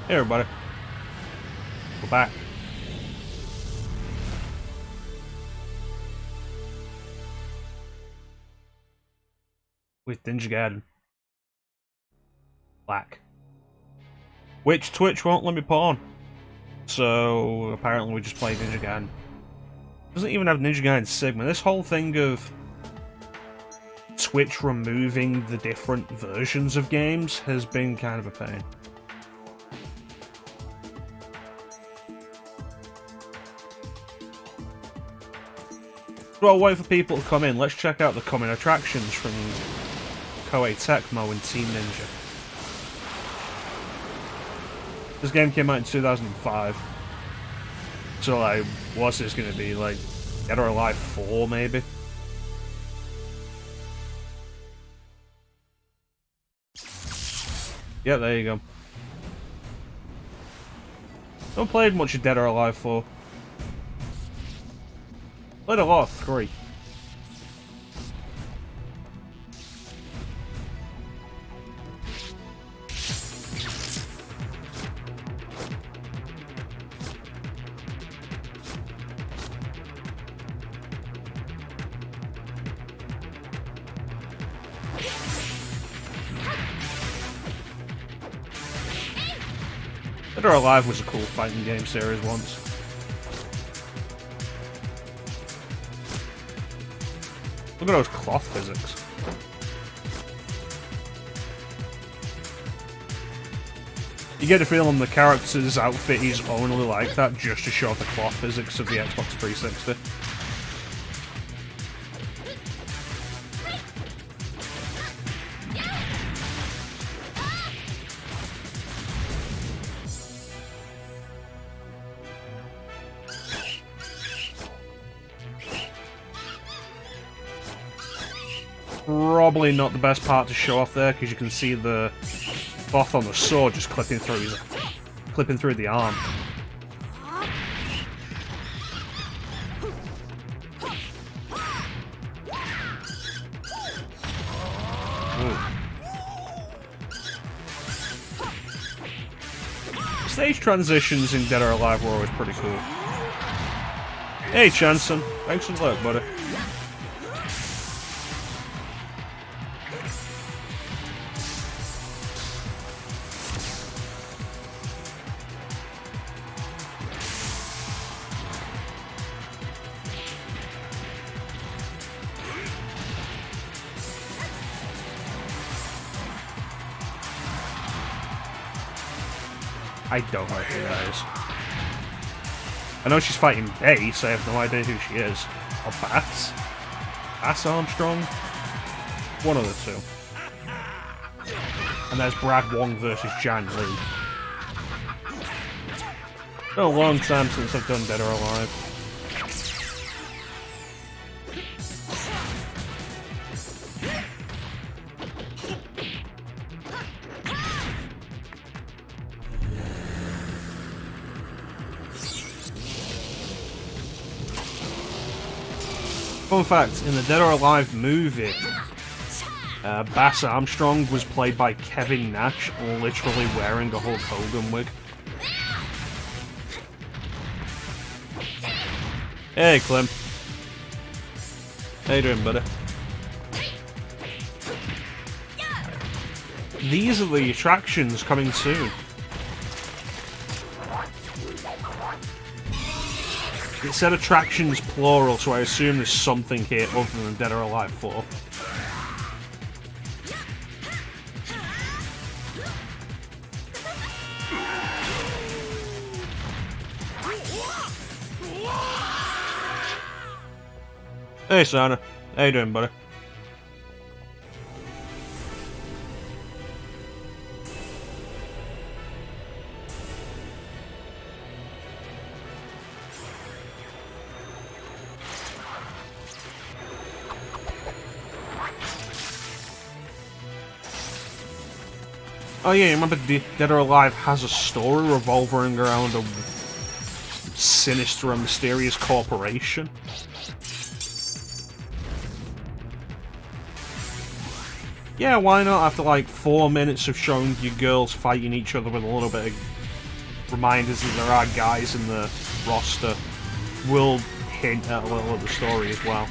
Hey everybody, we're back. With Ninja Gaiden Black. Which Twitch won't let me put on. So apparently we just played Ninja Gaiden. Doesn't even have Ninja Gaiden Sigma. This whole thing of Twitch removing the different versions of games has been kind of a pain. Well, wait for people to come in. Let's check out the common attractions from Koei Tecmo and Team Ninja. This game came out in 2005. So, like, what's this gonna be? Like, Dead or Alive 4, maybe? Yeah, there you go. Don't played much of Dead or Alive 4. Played a lot of 3. Dead or Alive was a cool fighting game series once. Look at those cloth physics. You get the feeling the character's outfit is only like that just to show off the cloth physics of the Xbox 360. Probably not the best part to show off there, because you can see the cloth on the sword just clipping through the arm. Ooh. Stage transitions in Dead or Alive were always pretty cool. Hey Chanson, thanks for the look, buddy. I don't know who that is. I know she's fighting Base, I have no idea who she is. Or Bass? Bass Armstrong? One of the two. And there's Brad Wong versus Jan Lee. It's been a long time since I've done Dead or Alive. Fun fact, in the Dead or Alive movie, Bass Armstrong was played by Kevin Nash, literally wearing a Hulk Hogan wig. Hey Clem. How you doing, buddy? These are the attractions coming soon. It said attractions plural, so I assume there's something here other than Dead or Alive 4. Hey Sana, how you doing, buddy? Oh yeah, remember Dead or Alive has a story revolving around a sinister and mysterious corporation? Yeah, why not? After like 4 minutes of showing you girls fighting each other with a little bit of reminders that there are guys in the roster will hint at a little of the story as well.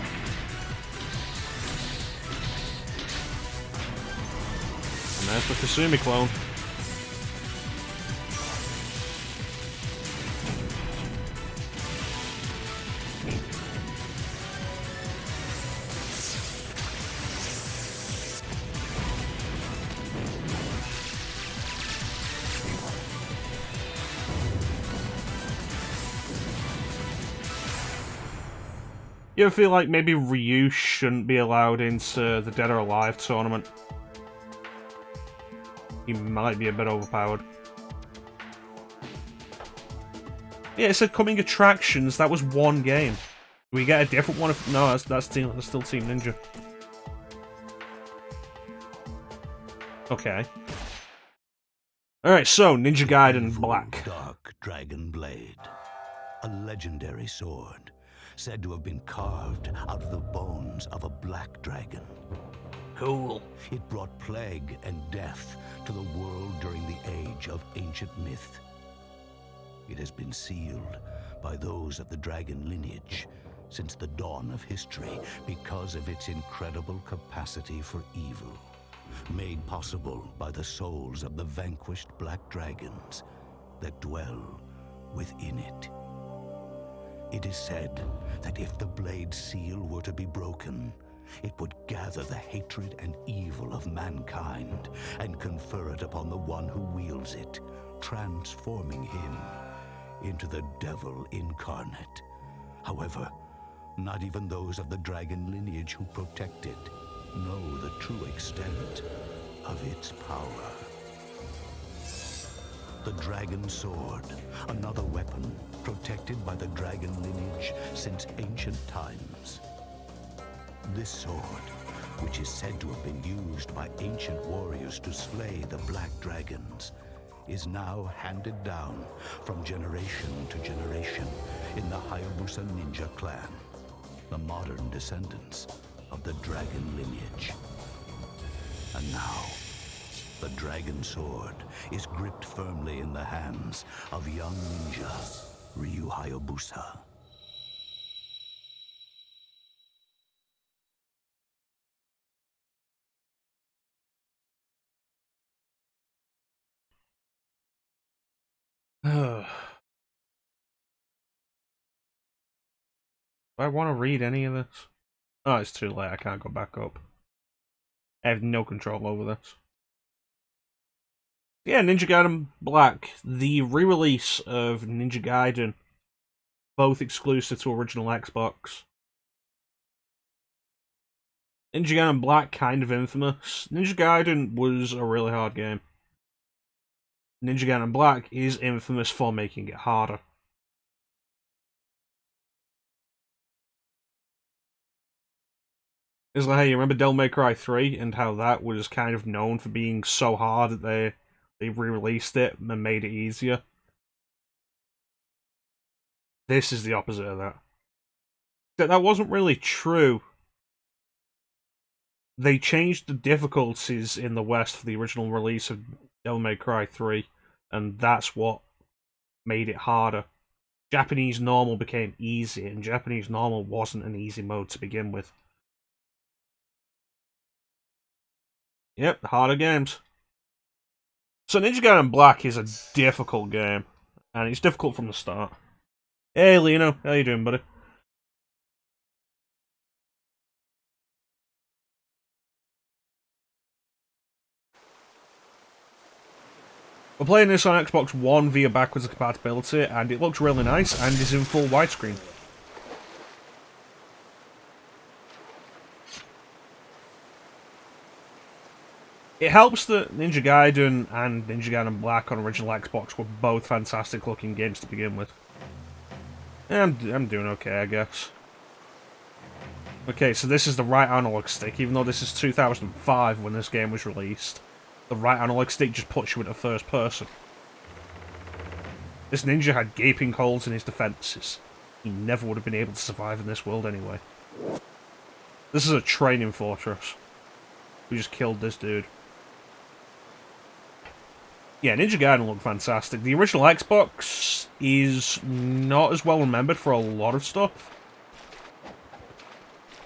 And there's the Kasumi clone. You ever feel like maybe Ryu shouldn't be allowed into the Dead or Alive tournament? He might be a bit overpowered. Yeah, it said coming attractions. That was one game. Do we get a different one? No, that's still Team Ninja. Okay. Alright, so Ninja Gaiden Black. Dark Dragon Blade. A legendary sword, said to have been carved out of the bones of a black dragon. Cool. It brought plague and death to the world during the age of ancient myth. It has been sealed by those of the dragon lineage since the dawn of history because of its incredible capacity for evil, made possible by the souls of the vanquished black dragons that dwell within it. It is said that if the blade seal were to be broken, it would gather the hatred and evil of mankind and confer it upon the one who wields it, transforming him into the devil incarnate. However, not even those of the dragon lineage who protect it know the true extent of its power. The Dragon Sword, another weapon protected by the dragon lineage since ancient times. This sword, which is said to have been used by ancient warriors to slay the black dragons, is now handed down from generation to generation in the Hayabusa ninja clan, the modern descendants of the dragon lineage. And now, the Dragon Sword is gripped firmly in the hands of young ninja Ryu Hayabusa. Do I want to read any of this? Oh, it's too late. I can't go back up. I have no control over this. Yeah, Ninja Gaiden Black, the re-release of Ninja Gaiden, both exclusive to original Xbox. Ninja Gaiden Black, kind of infamous. Ninja Gaiden was a really hard game. Ninja Gaiden Black is infamous for making it harder. It's like, hey, you remember Devil May Cry 3 and how that was kind of known for being so hard that they re-released it and made it easier? This is the opposite of that. That wasn't really true. They changed the difficulties in the West for the original release of Devil May Cry 3, and that's what made it harder. Japanese normal became easy, and Japanese normal wasn't an easy mode to begin with. Yep, the harder games. So Ninja Gaiden Black is a difficult game, and it's difficult from the start. Hey Lino, how you doing, buddy? We're playing this on Xbox One via backwards compatibility, and it looks really nice, and is in full widescreen. It helps that Ninja Gaiden and Ninja Gaiden Black on original Xbox were both fantastic looking games to begin with. I'm doing okay, I guess. Okay, so this is the right analog stick, even though this is 2005 when this game was released. The right analog stick just puts you into first person. This ninja had gaping holes in his defences. He never would have been able to survive in this world anyway. This is a training fortress. We just killed this dude. Yeah, Ninja Gaiden looked fantastic. The original Xbox is not as well remembered for a lot of stuff.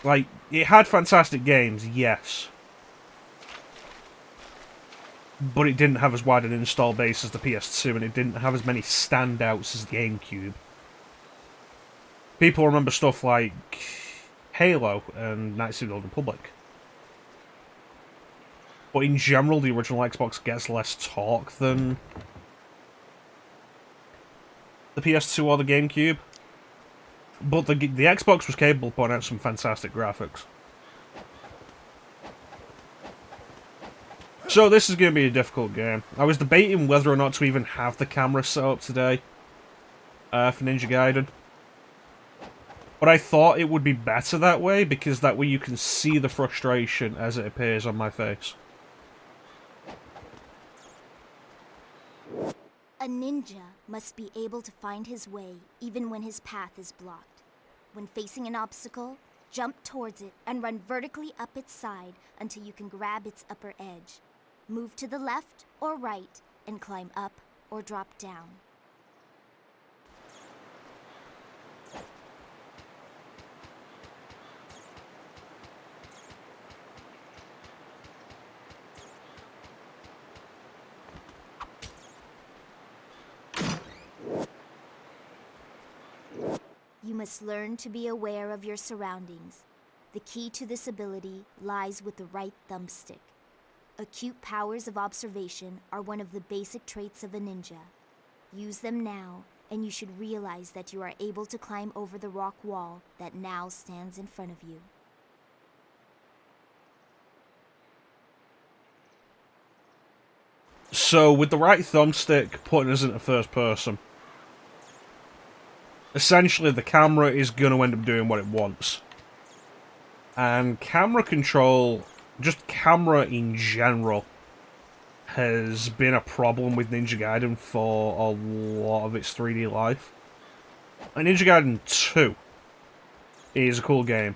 Like, it had fantastic games, yes. But it didn't have as wide an install base as the PS2, and it didn't have as many standouts as the GameCube. People remember stuff like Halo and Knights of the Old Republic. But in general, the original Xbox gets less talk than the PS2 or the GameCube. But the Xbox was capable of putting out some fantastic graphics. So this is going to be a difficult game. I was debating whether or not to even have the camera set up today for Ninja Gaiden. But I thought it would be better that way, because that way you can see the frustration as it appears on my face. A ninja must be able to find his way even when his path is blocked. When facing an obstacle, jump towards it and run vertically up its side until you can grab its upper edge. Move to the left or right and climb up or drop down. You must learn to be aware of your surroundings. The key to this ability lies with the right thumbstick. Acute powers of observation are one of the basic traits of a ninja. Use them now, and you should realize that you are able to climb over the rock wall that now stands in front of you. So, with the right thumbstick putting us into first person, essentially the camera is going to end up doing what it wants. And camera control, just camera in general, has been a problem with Ninja Gaiden for a lot of its 3D life. And Ninja Gaiden 2 is a cool game.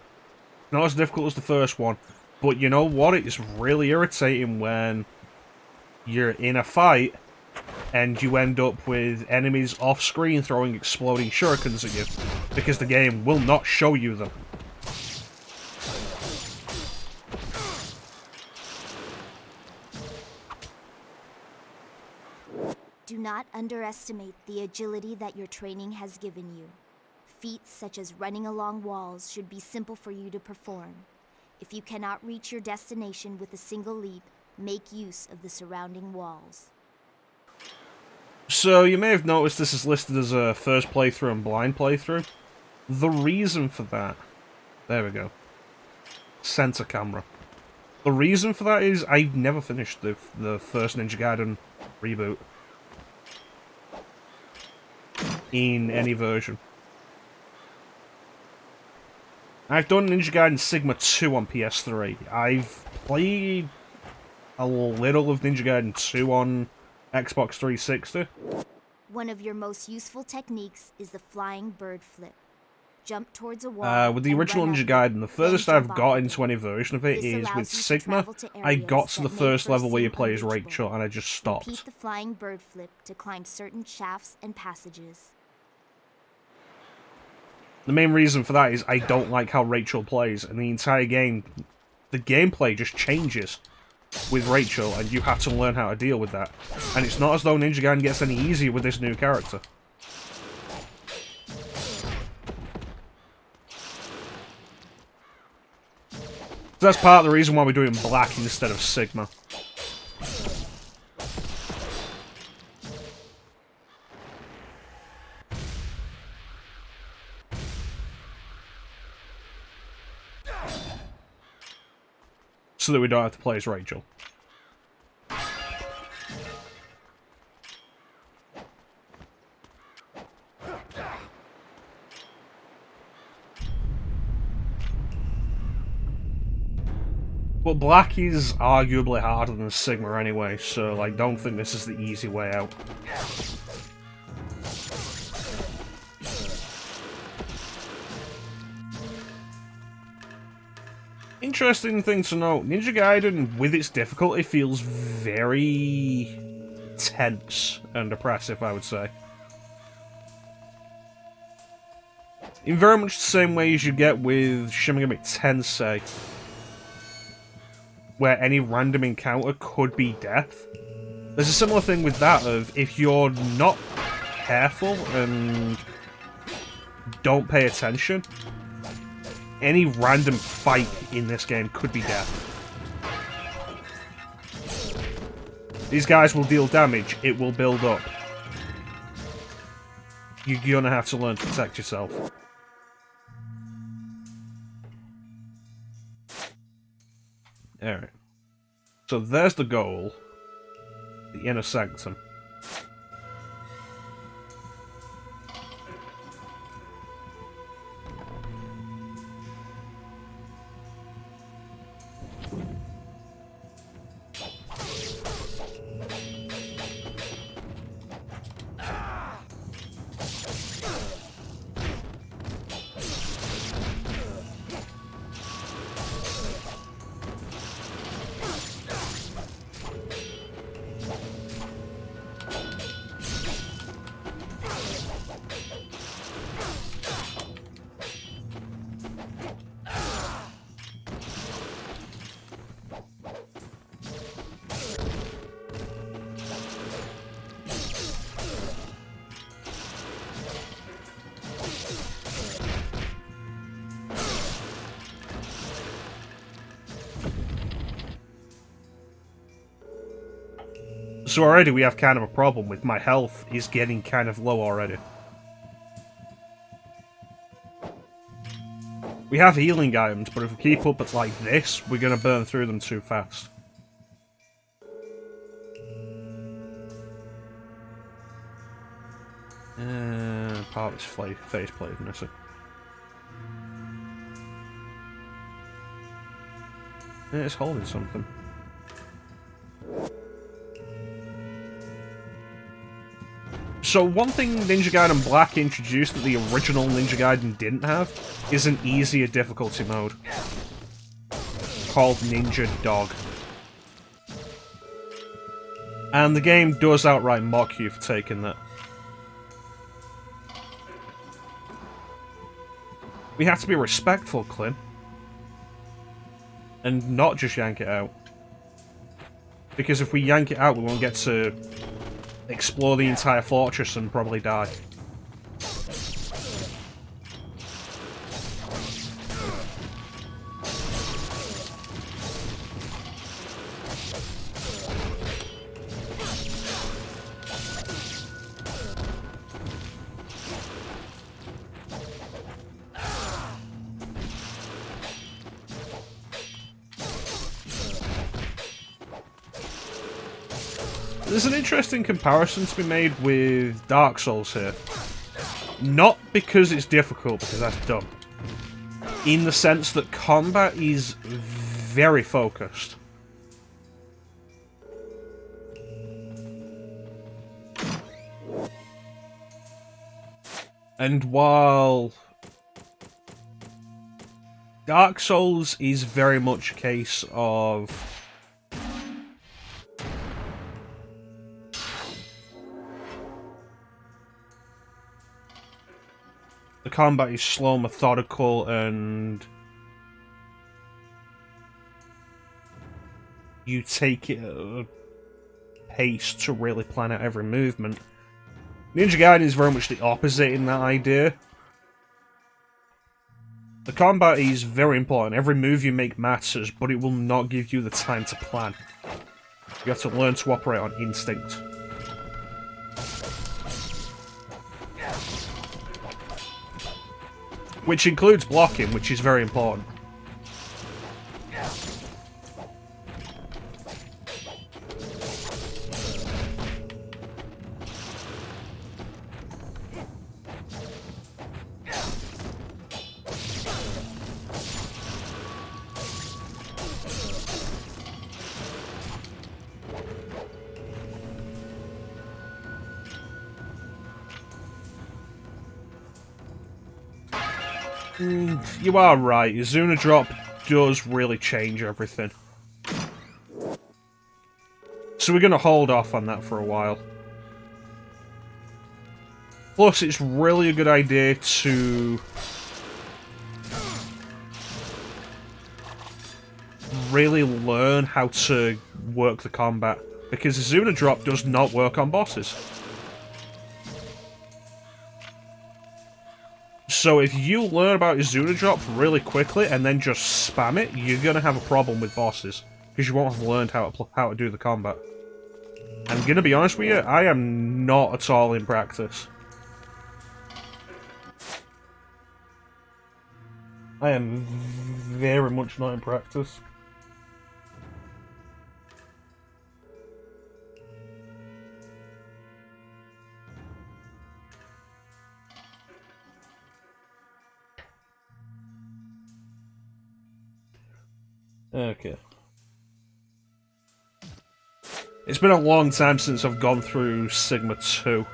Not as difficult as the first one, but you know what? It's really irritating when you're in a fight and you end up with enemies off-screen throwing exploding shurikens at you, because the game will not show you them. Do not underestimate the agility that your training has given you. Feats such as running along walls should be simple for you to perform. If you cannot reach your destination with a single leap, make use of the surrounding walls. So, you may have noticed this is listed as a first playthrough and blind playthrough. The reason for that... There we go. Center camera. The reason for that is I've never finished the first Ninja Gaiden reboot. In any version. I've done Ninja Gaiden Sigma 2 on PS3. I've played a little of Ninja Gaiden 2 on Xbox 360. One of your most useful techniques is the flying bird flip. Jump towards a wall. With the original Ninja Gaiden, the furthest I've got into any version of it is with Sigma. I got to the first level where you play as Rachel and I just stopped. Repeat the flying bird flip to climb certain shafts and passages. The main reason for that is I don't like how Rachel plays, and the entire game, the gameplay just changes with Rachel, and you have to learn how to deal with that. And it's not as though Ninja Gaiden gets any easier with this new character. So that's part of the reason why we're doing Black instead of Sigma. So that we don't have to play as Rachel. But Black is arguably harder than Sigma anyway, so I don't think this is the easy way out. Interesting thing to note, Ninja Gaiden, with its difficulty, feels very tense and oppressive, I would say. In very much the same way as you get with Shin Megami Tensei, where any random encounter could be death. There's a similar thing with that of, if you're not careful and don't pay attention, any random fight in this game could be death. These guys will deal damage, it will build up. You're gonna have to learn to protect yourself. Alright. So there's the goal. The Inner Sanctum. So already we have kind of a problem with my health is getting kind of low already. We have healing items, but if we keep up at like this, we're going to burn through them too fast. Part of its faceplate, missing. It's holding something. So one thing Ninja Gaiden Black introduced that the original Ninja Gaiden didn't have is an easier difficulty mode called Ninja Dog. And the game does outright mock you for taking that. We have to be respectful, Clint. And not just yank it out. Because if we yank it out, we won't get to explore the entire fortress and probably die. There's an interesting comparison to be made with Dark Souls here. Not because it's difficult, because that's dumb. In the sense that combat is very focused. And while Dark Souls is very much a case of the combat is slow, methodical, and you take it at a pace to really plan out every movement. Ninja Gaiden is very much the opposite in that idea. The combat is very important. Every move you make matters, but it will not give you the time to plan. You have to learn to operate on instinct. Which includes blocking, which is very important. You are right, Izuna Drop does really change everything. So we're going to hold off on that for a while. Plus, it's really a good idea to really learn how to work the combat, because the Zuna drop does not work on bosses. So if you learn about your Zuna drop really quickly and then just spam it, you're going to have a problem with bosses, because you won't have learned how to do the combat. I'm going to be honest with you, I am not at all in practice. I am very much not in practice. Okay. It's been a long time since I've gone through Sigma 2.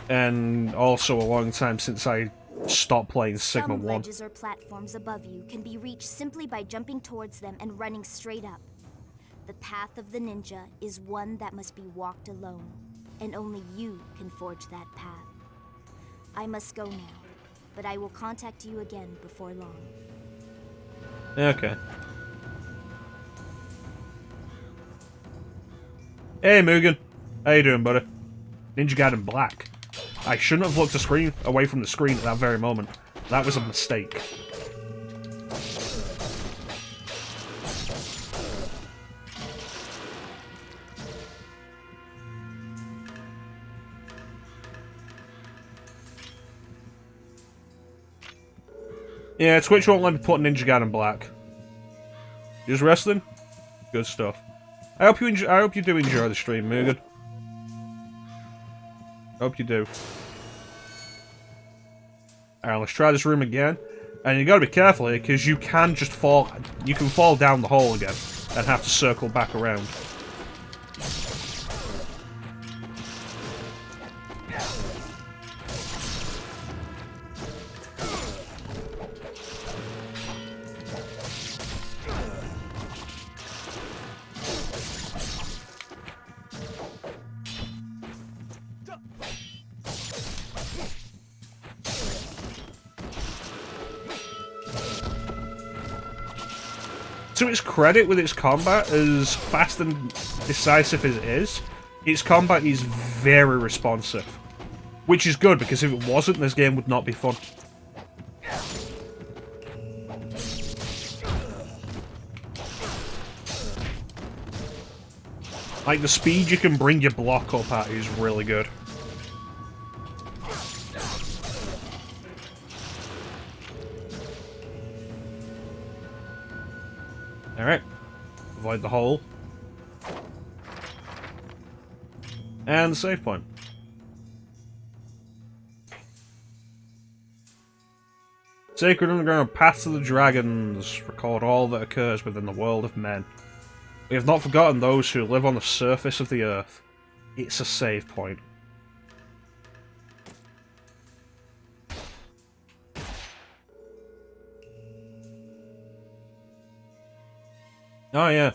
And also a long time since I stopped playing Sigma 1. Some ledges or platforms above you can be reached simply by jumping towards them and running straight up. The path of the ninja is one that must be walked alone, and only you can forge that path. I must go now, but I will contact you again before long. Okay. Hey Mugen, how you doing, buddy? Ninja Gaiden Black. I shouldn't have looked away from the screen at that very moment. That was a mistake. Yeah, Twitch won't let me put Ninja Gaiden Black. Just wrestling? Good stuff. I hope you do enjoy the stream, Mugen. Hope you do. Alright, let's try this room again. And you gotta be careful here, because you can just fall... You can fall down the hole again, and have to circle back around. To its credit with its combat, as fast and decisive as it is, its combat is very responsive. Which is good, because if it wasn't, this game would not be fun. Like, the speed you can bring your block up at is really good. Alright. Avoid the hole. And the save point. Sacred Underground Path to the Dragons. Record all that occurs within the world of men. We have not forgotten those who live on the surface of the earth. It's a save point. Oh yeah.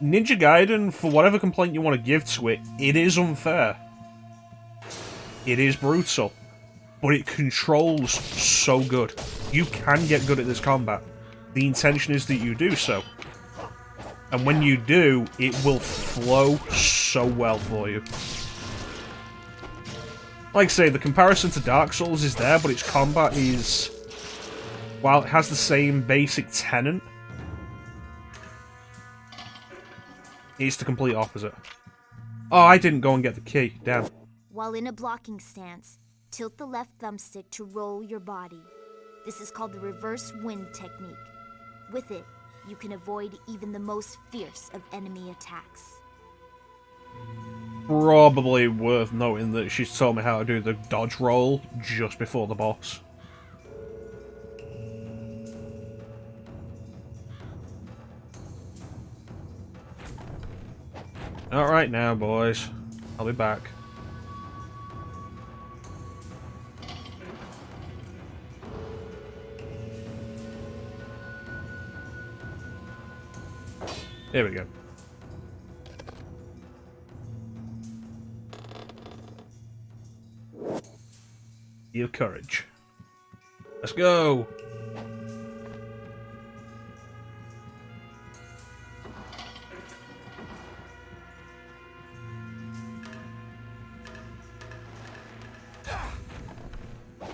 Ninja Gaiden, for whatever complaint you want to give to it, it is unfair. It is brutal. But it controls so good. You can get good at this combat. The intention is that you do so. And when you do, it will flow so well for you. Like I say, the comparison to Dark Souls is there, but its combat is... While it has the same basic tenet, it's the complete opposite. Oh, I didn't go and get the key. Damn. While in a blocking stance, tilt the left thumbstick to roll your body. This is called the reverse wind technique. With it, you can avoid even the most fierce of enemy attacks. Probably worth noting that she's told me how to do the dodge roll just before the boss. Alright now, boys. I'll be back. Here we go. Your courage. Let's go!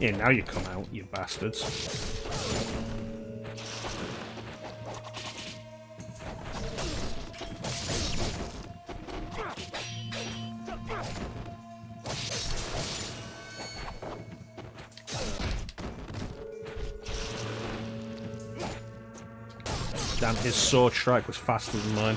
Yeah, now you come out, you bastards. Damn, his sword strike was faster than mine.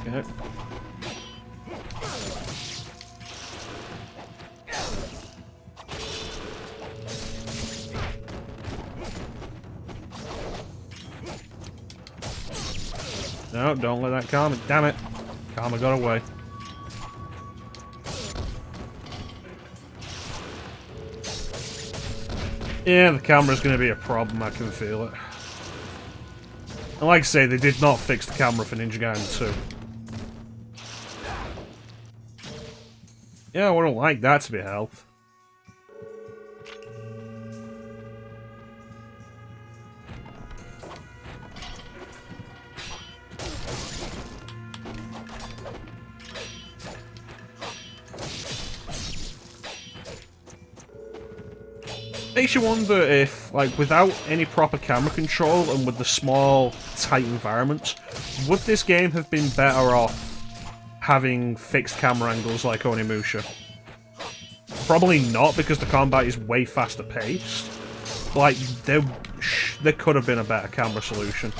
Okay. No, don't let that karma. Damn it. Karma got away. Yeah, the camera's going to be a problem. I can feel it. And like I say, they did not fix the camera for Ninja Gaiden 2. Yeah, I wouldn't like that to be held. Makes you wonder if, like, without any proper camera control and with the small, tight environments, would this game have been better off having fixed camera angles like Onimusha? Probably not, because the combat is way faster paced. Like, there could have been a better camera solution.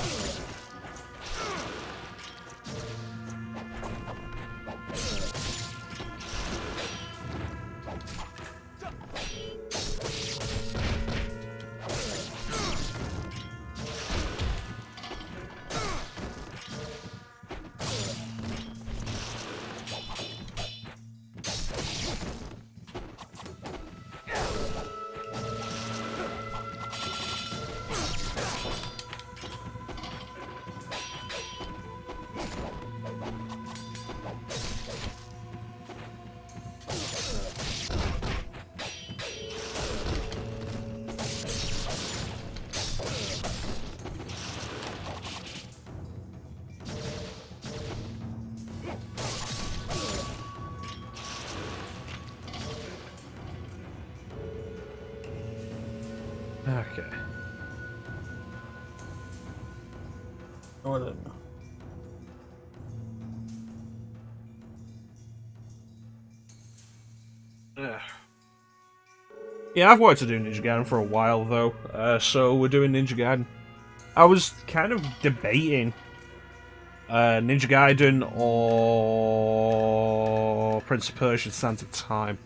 Okay. Oh, then. Yeah, I've wanted to do Ninja Gaiden for a while, though, so we're doing Ninja Gaiden. I was kind of debating Ninja Gaiden or Prince of Persia: Sands of Time.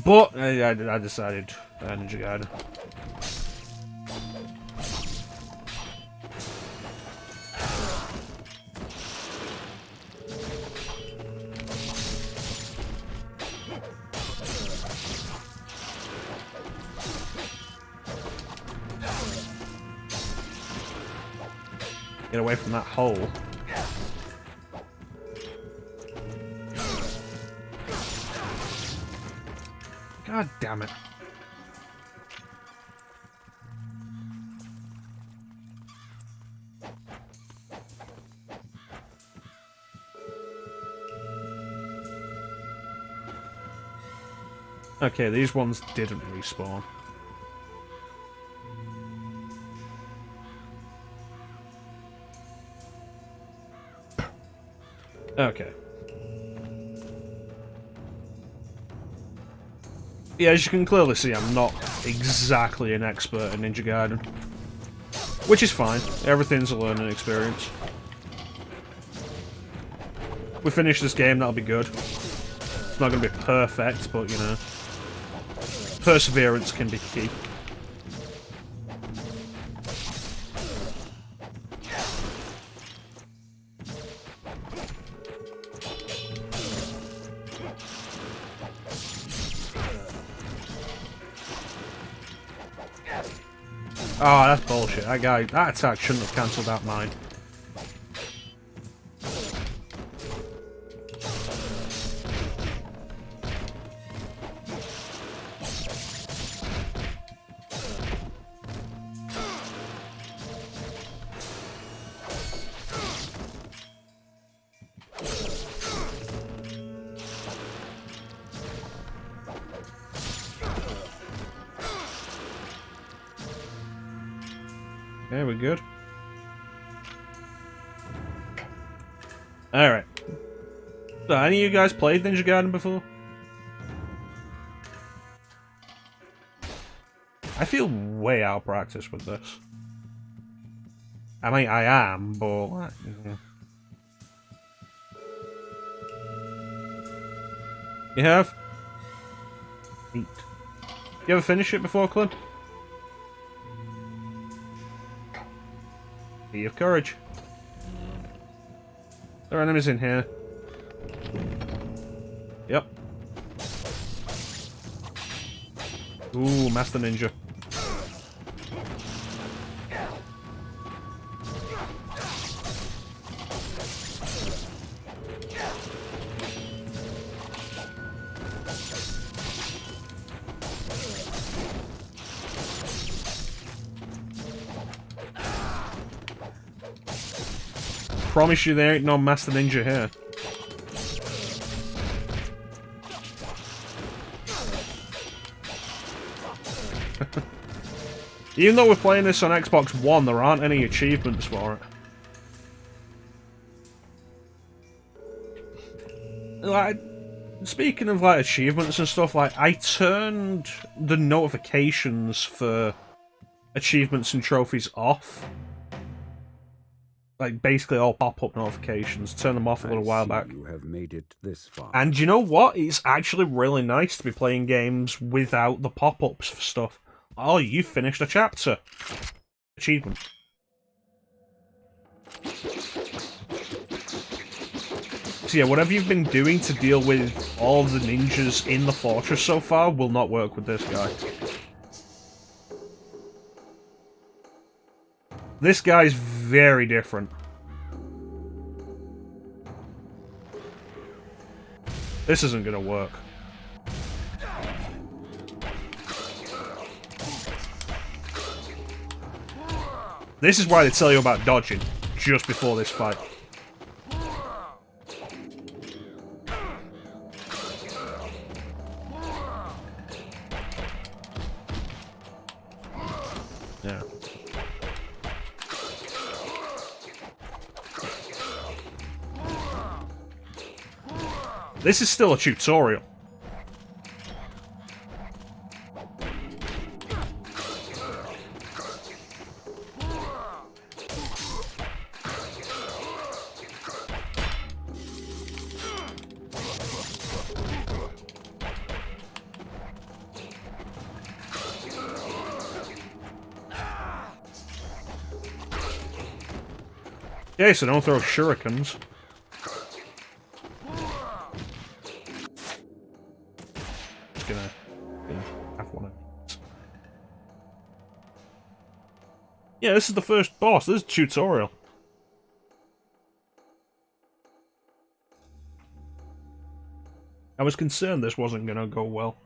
But I decided Ninja Gaiden. Get away from that hole. God damn it. Okay, these ones didn't respawn. Okay. Yeah, as you can clearly see, I'm not exactly an expert in Ninja Gaiden. Which is fine. Everything's a learning experience. We finish this game, that'll be good. It's not going to be perfect, but, you know, perseverance can be key. Oh, that's bullshit. That guy, that attack shouldn't have cancelled out mine. Okay, we're good. Alright. So, any of you guys played Ninja Gaiden before? I feel way out of practice with this. I mean, I am, but... You have? Neat. You ever finish it before, Clint? Be of courage. There are enemies in here. Yep. Ooh, Master Ninja. Promise you there ain't no Master Ninja here. Even though we're playing this on Xbox One, there aren't any achievements for it. Like, speaking of like achievements and stuff, like I turned the notifications for achievements and trophies off. Like, basically all pop-up notifications. Turn them off a little while back. You have made it this far. And you know what? It's actually really nice to be playing games without the pop-ups for stuff. Oh, you finished a chapter. Achievement. So yeah, whatever you've been doing to deal with all the ninjas in the fortress so far will not work with this guy. This guy's very different. This isn't gonna work. This is why they tell you about dodging just before this fight. Yeah. This is still a tutorial. Okay, so don't throw shurikens. Just gonna have one of these. Yeah, this is the first boss. This is a tutorial. I was concerned this wasn't gonna go well.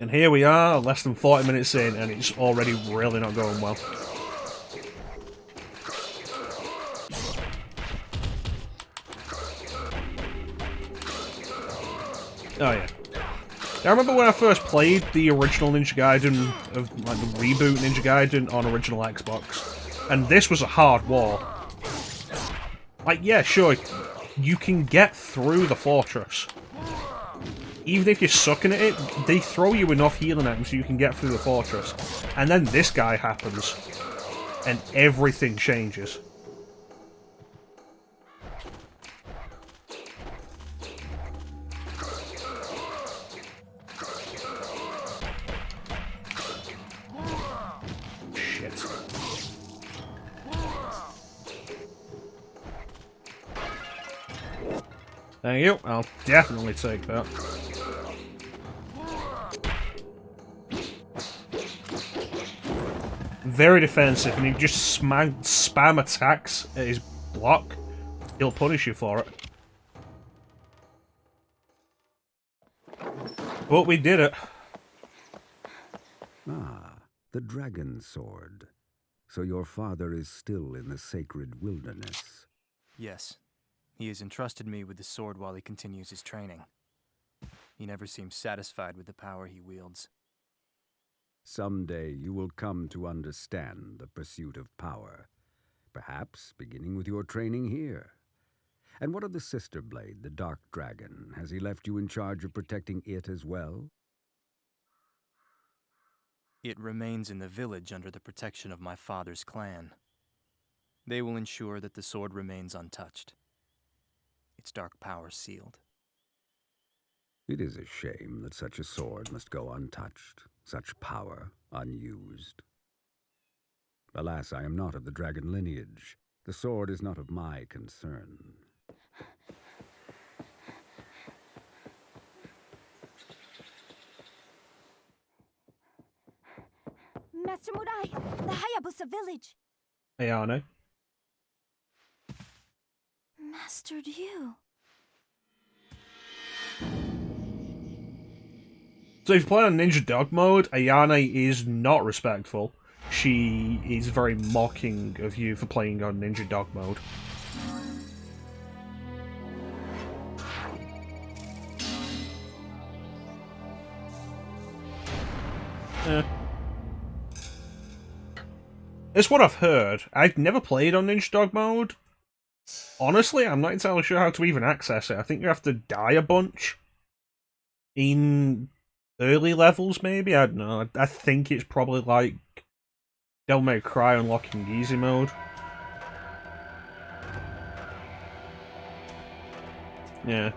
And here we are, less than 40 minutes in, and it's already really not going well. Oh yeah. I remember when I first played the original Ninja Gaiden, like the reboot Ninja Gaiden on original Xbox, and this was a hard wall. Like, yeah, sure, you can get through the fortress. even if you're sucking at it, they throw you enough healing items so you can get through the fortress. And then this guy happens, and everything changes. Shit. Thank you. I'll definitely take that. Very defensive, and he just spam attacks at his block. He'll punish you for it. But we did it. Ah, the dragon sword. So your father is still in the sacred wilderness. Yes. He has entrusted me with the sword while he continues his training. He never seems satisfied with the power he wields. Someday you will come to understand the pursuit of power. Perhaps beginning with your training here. And what of the sister blade, the Dark Dragon? Has he left you in charge of protecting it as well? It remains in the village under the protection of my father's clan. They will ensure that the sword remains untouched. Its dark power sealed. It is a shame that such a sword must go untouched, such power unused. Alas, I am not of the dragon lineage. The sword is not of my concern. Master Murai, the Hayabusa village. Ayane. Master Ryu. So if you play on Ninja Dog mode, Ayane is not respectful. She is very mocking of you for playing on Ninja Dog mode. It's what I've heard. I've never played on Ninja Dog mode. Honestly, I'm not entirely sure how to even access it. I think you have to die a bunch in early levels, maybe? I don't know. I think it's probably like Devil May Cry unlocking easy mode. Yeah.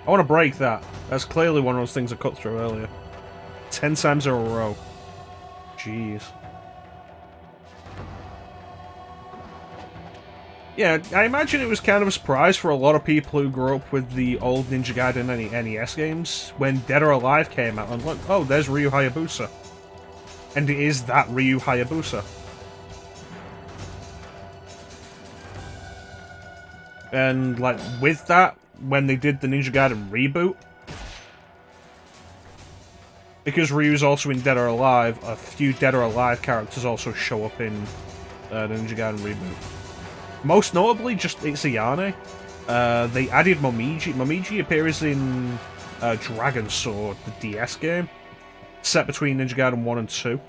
I want to break that. That's clearly one of those things I cut through earlier. 10 times in a row. Jeez. Yeah, I imagine it was kind of a surprise for a lot of people who grew up with the old Ninja Gaiden NES games when Dead or Alive came out and like, oh, there's Ryu Hayabusa. And it is that Ryu Hayabusa. And, like, with that, when they did the Ninja Gaiden reboot, because Ryu's also in Dead or Alive, a few Dead or Alive characters also show up in the Ninja Gaiden reboot. Most notably, just it's Ayane. They added Momiji. Momiji appears in Dragon Sword, the DS game, set between Ninja Gaiden 1 and 2.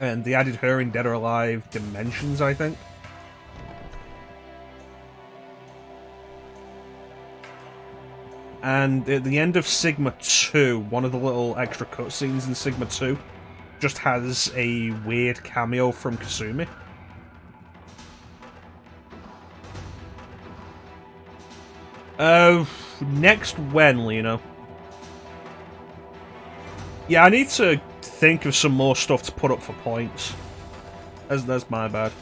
And they added her in Dead or Alive Dimensions, I think. And at the end of Sigma 2, one of the little extra cutscenes in Sigma 2 just has a weird cameo from Kasumi. Next when, Lino? Yeah, I need to think of some more stuff to put up for points. That's my bad.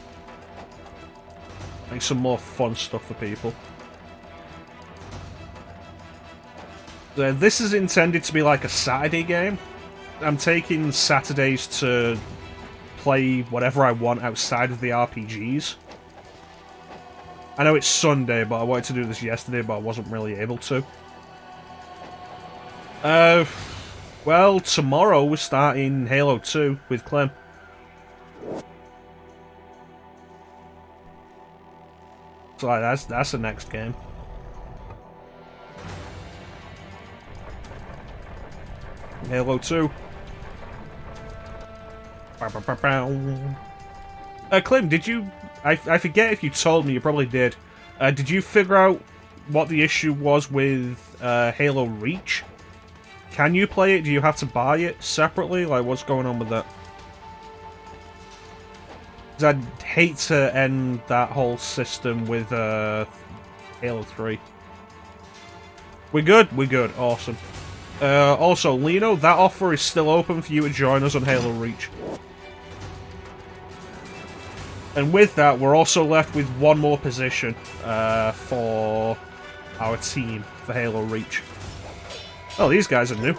Like some more fun stuff for people. This is intended to be like a Saturday game. I'm taking Saturdays to play whatever I want outside of the RPGs. I know it's Sunday, but I wanted to do this yesterday, but I wasn't really able to. Well, tomorrow we're starting Halo 2 with Clem. So that's the next game. Halo 2. Clem, did you... I forget if you told me, you probably did. Did you figure out what the issue was with Halo Reach? Can you play it? Do you have to buy it separately? Like, what's going on with that? Because I'd hate to end that whole system with Halo 3. We're good? We're good. Awesome. Also, Lino, that offer is still open for you to join us on Halo Reach. And with that, we're also left with one more position for our team for Halo Reach. Oh, these guys are new.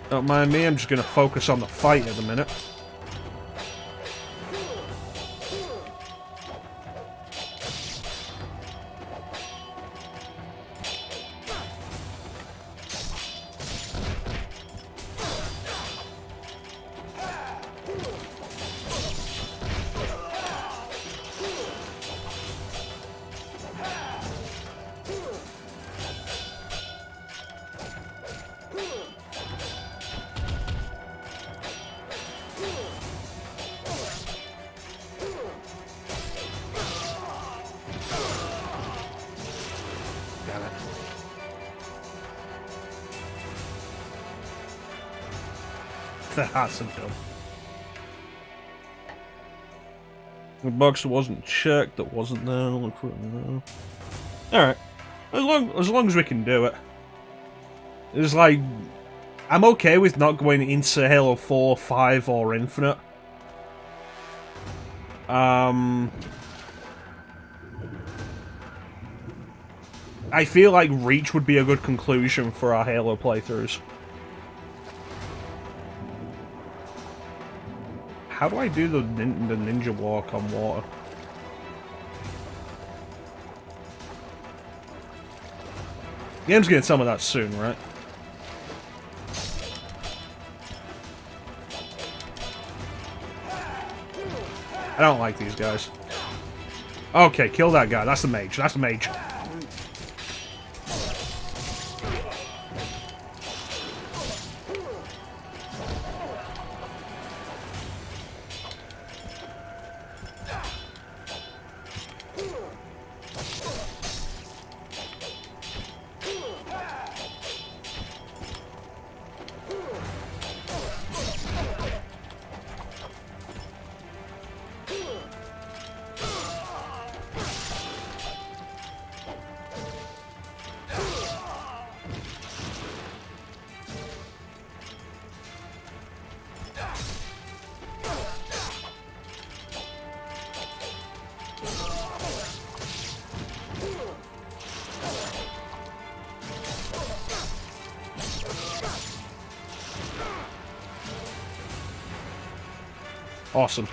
Don't mind me, I'm just going to focus on the fight at the minute. That's a dumb. The box wasn't checked, that wasn't there. Look for it now. Alright. As long as we can do it. It's like, I'm okay with not going into Halo 4, 5, or Infinite. I feel like Reach would be a good conclusion for our Halo playthroughs. How do I do the ninja walk on water? The game's gonna tell me that soon, right? I don't like these guys. Okay, kill that guy. That's the mage. That's the mage. Awesome.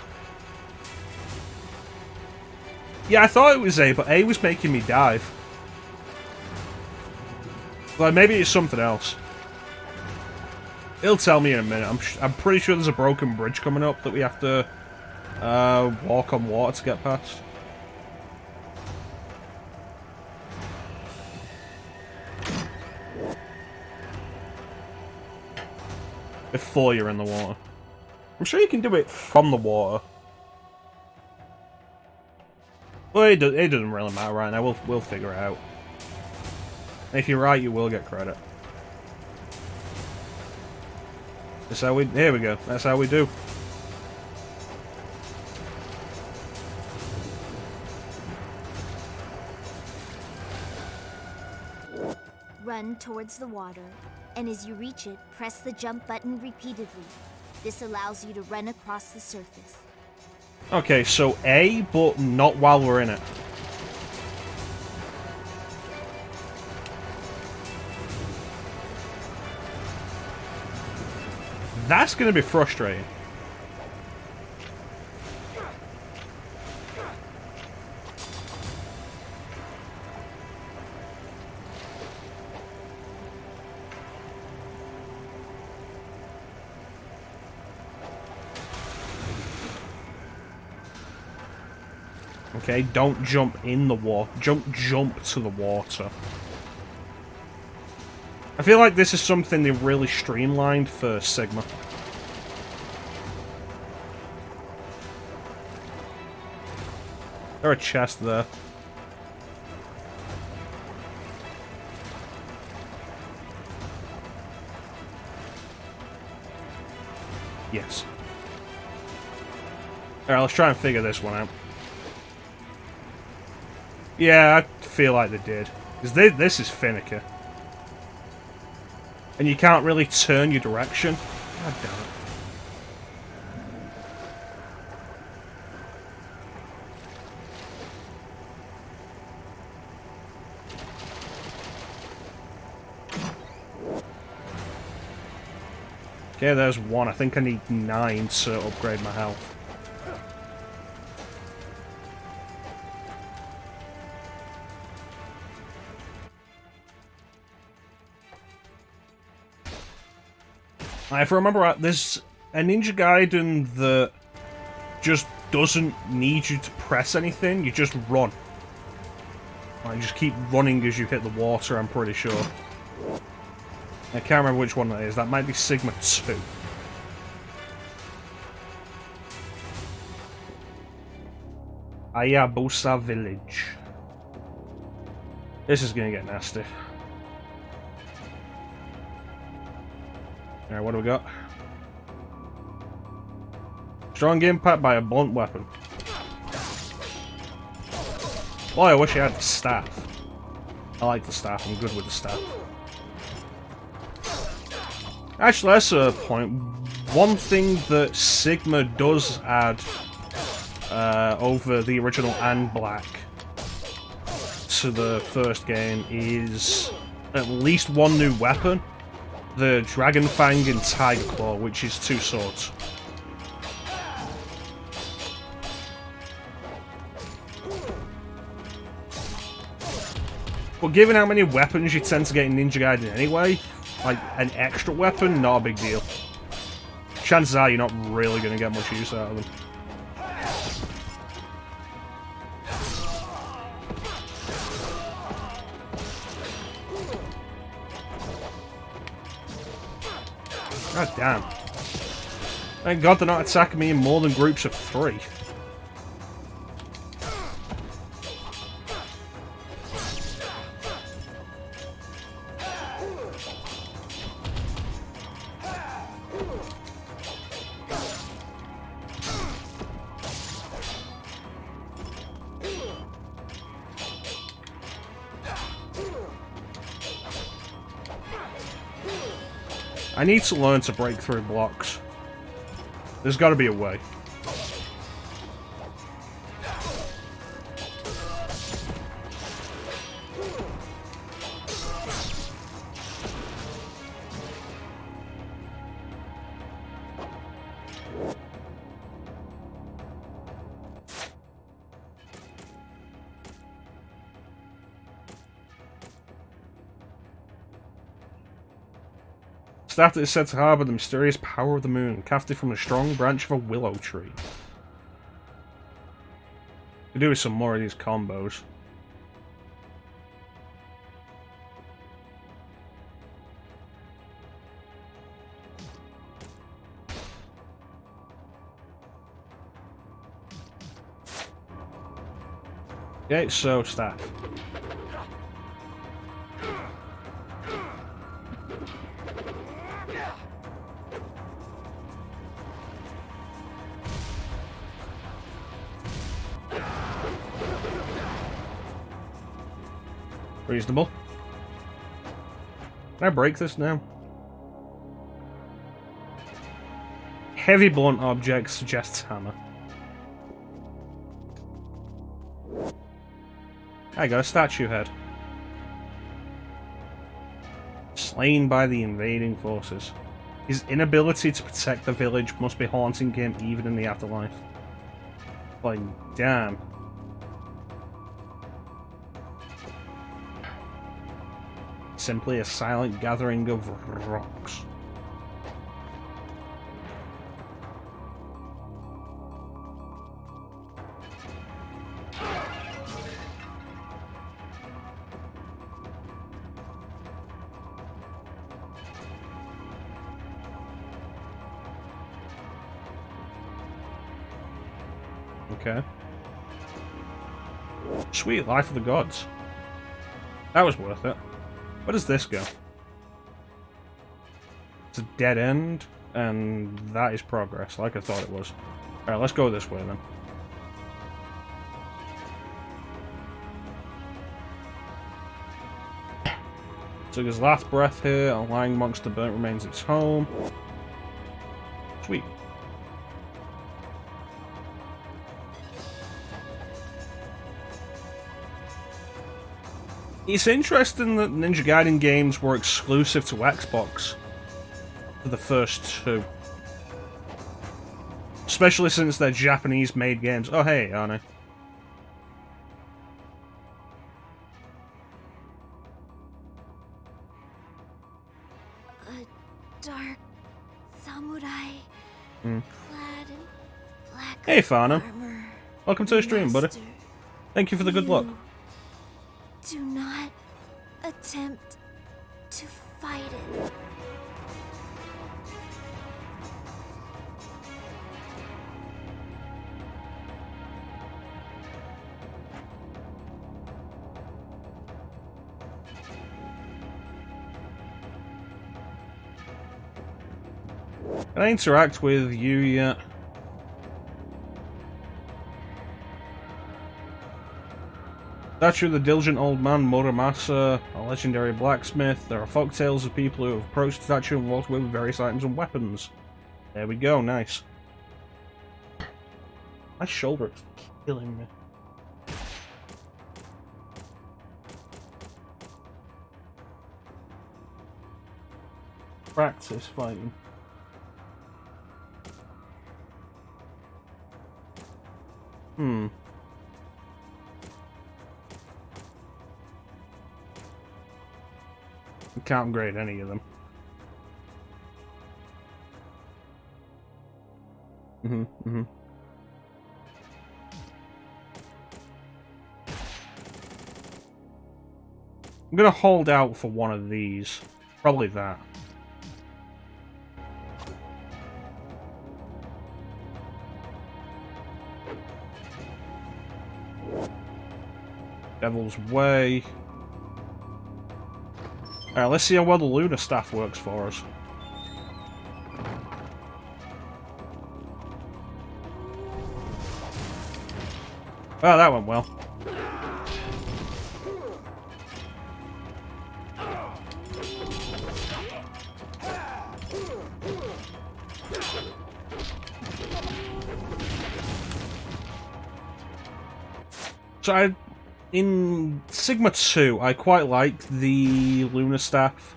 Yeah, I thought it was A, but A was making me dive. Like, maybe it's something else. It'll tell me in a minute. I'm pretty sure there's a broken bridge coming up that we have to walk on water to get past. Before you're in the water. I'm sure you can do it from the water. Well, it doesn't really matter right now. We'll figure it out. And if you're right, you will get credit. That's how we... Here we go. That's how we do. Run towards the water, and as you reach it, press the jump button repeatedly. This allows you to run across the surface. Okay, so A, but not while we're in it. That's gonna be frustrating. Okay, don't jump in the water. Jump to the water. I feel like this is something they really streamlined for Sigma. There's a chest there. Yes. Alright, let's try and figure this one out. Yeah, I feel like they did. Because this is finicky. And you can't really turn your direction. God damn it. Okay, there's one. I think I need 9 to upgrade my health. If I remember right, there's a Ninja Gaiden that just doesn't need you to press anything, you just run. Like, just keep running as you hit the water, I'm pretty sure. I can't remember which one that is, that might be Sigma 2. Ayabusa Village. This is gonna get nasty. Alright, what do we got? Strong impact by a blunt weapon. Boy, I wish I had the staff. I like the staff, I'm good with the staff. Actually, that's a point. One thing that Sigma does add over the original and Black to the first game is at least one new weapon. The Dragon Fang and Tiger Claw, which is 2 swords. But given how many weapons you tend to get in Ninja Gaiden anyway, like an extra weapon, not a big deal. Chances are you're not really going to get much use out of them. God damn. Thank God they're not attacking me in more than groups of 3. I need to learn to break through blocks. There's got to be a way. Staff that is said to harbour the mysterious power of the moon, crafted from a strong branch of a willow tree. Could do with some more of these combos. Okay, so staff. Reasonable. Can I break this now? Heavy blunt object suggests hammer. I got a statue head. Slain by the invading forces. His inability to protect the village must be haunting him even in the afterlife. Like, damn. Simply a silent gathering of rocks. Okay. Sweet, Life of the Gods. That was worth it. Where does this go? It's a dead end, and that is progress, like I thought it was. Alright, let's go this way then. Took his last breath here, and lying amongst the burnt remains its home. Sweet. It's interesting that Ninja Gaiden games were exclusive to Xbox for the first two. Especially since they're Japanese-made games. Oh, hey, Arnie. A dark samurai clad in black Hey, Farnham. armor. Welcome to the stream, buddy. Master, Thank you for the good luck. do not attempt to fight it. Can I interact with you yet? Statue of the diligent old man Muramasa, a legendary blacksmith. There are folktales of people who have approached the statue and walked away with various items and weapons. There we go, nice. My shoulder is killing me. Practice fighting. I can't grade any of them. I'm gonna hold out for one of these. Probably that. Devil's Way. Alright, let's see how well the Lunar Staff works for us. Oh, that went well. So in Sigma 2, I quite liked the Lunar Staff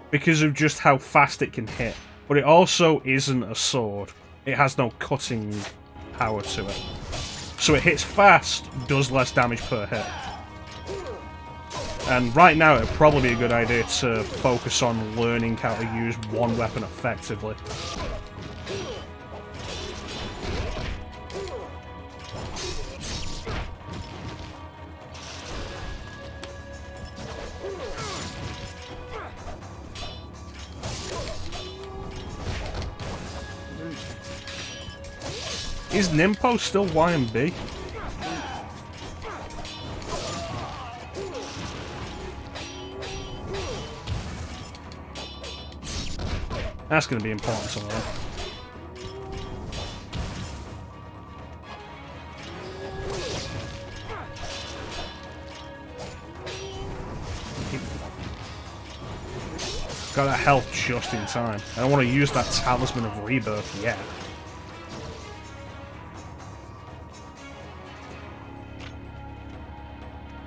because of just how fast it can hit. But it also isn't a sword. It has no cutting power to it. So it hits fast, does less damage per hit. And right now it'd probably be a good idea to focus on learning how to use one weapon effectively. Is Nimpo still Y and B? That's going to be important to learn. Got that health just in time. I don't want to use that Talisman of Rebirth yet.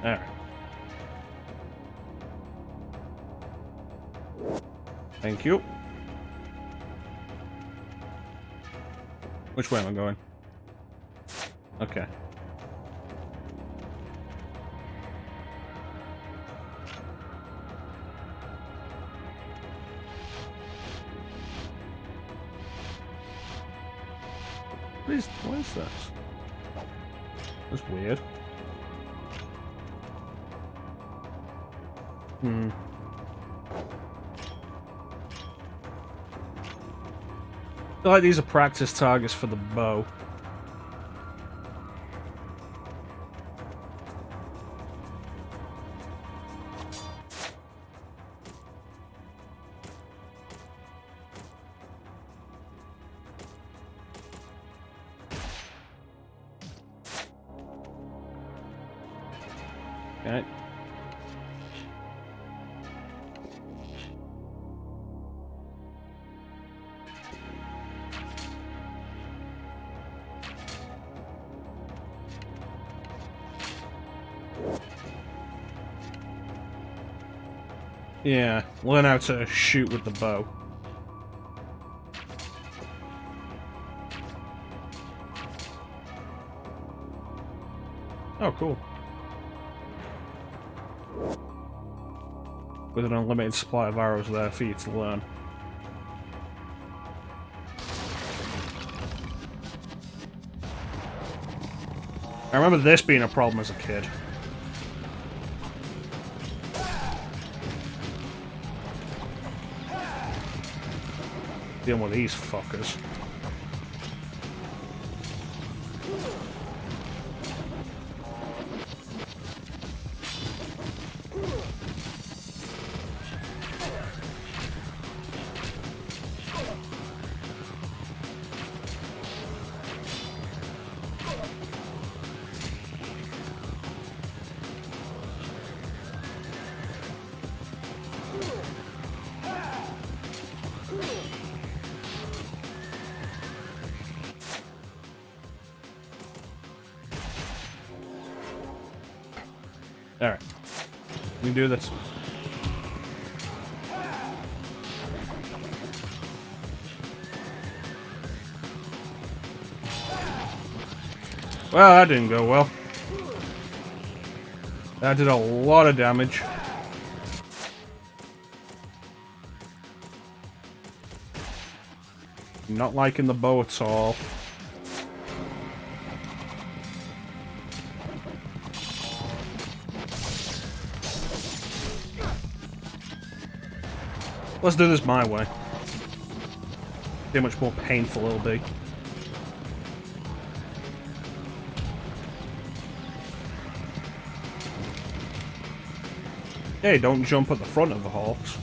Alright. Thank you. Which way am I going? Okay. What is this? That's weird. I feel like these are practice targets for the bow. Okay. Yeah, learn how to shoot with the bow. Oh, cool. With an unlimited supply of arrows there for you to learn. I remember this being a problem as a kid. Dealing with these fuckers. Alright. We can do this. Well, that didn't go well. That did a lot of damage. Not liking the bow at all. Let's do this my way. See how much more painful it'll be. Hey, don't jump at the front of the hawks.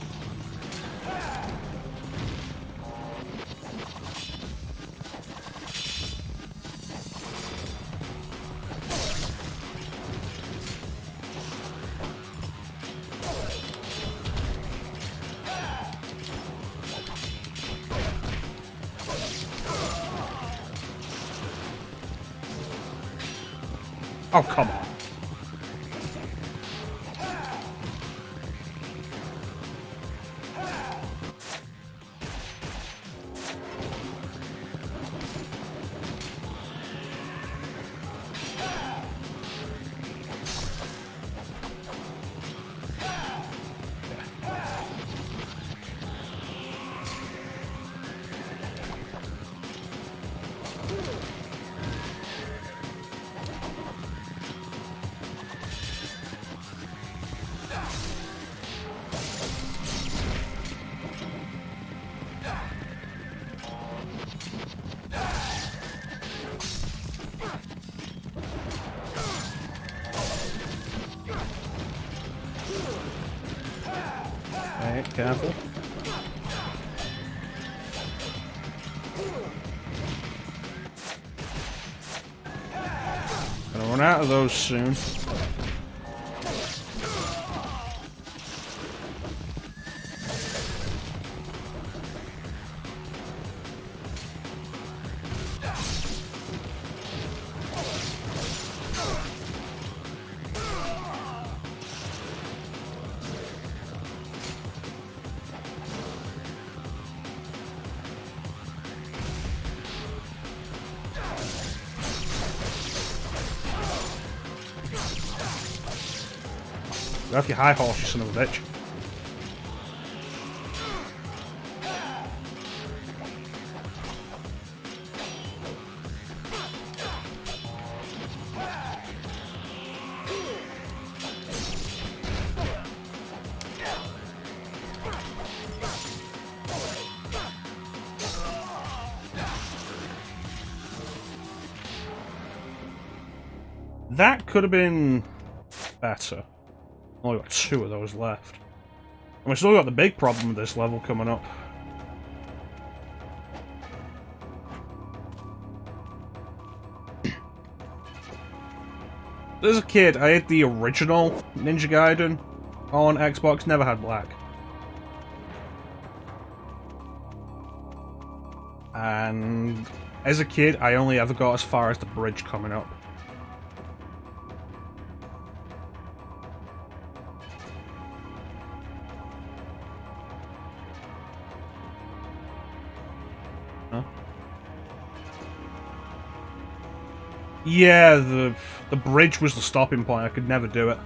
Oh, come on. Alright, careful. Gonna run out of those soon. Get off your high horse, you son of a bitch. That could have been better. Only got 2 of those left. And we still got the big problem with this level coming up. As a kid, I had the original Ninja Gaiden on Xbox, never had Black. And as a kid, I only ever got as far as the bridge coming up. Huh? Yeah, the bridge was the stopping point. I could never do it.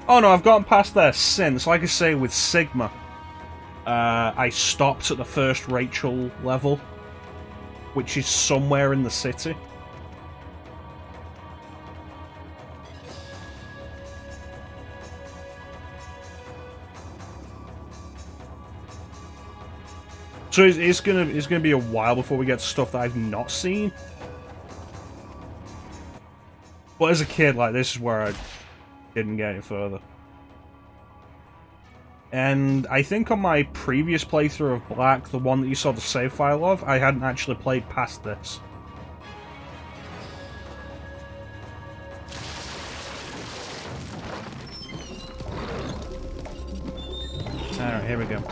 Oh no, I've gotten past there since. Like I say, with Sigma, I stopped at the first Rachel level, which is somewhere in the city. So it's gonna be a while before we get to stuff that I've not seen. But as a kid, like, this is where I didn't get any further. And I think on my previous playthrough of Black, the one that you saw the save file of, I hadn't actually played past this. Alright, here we go.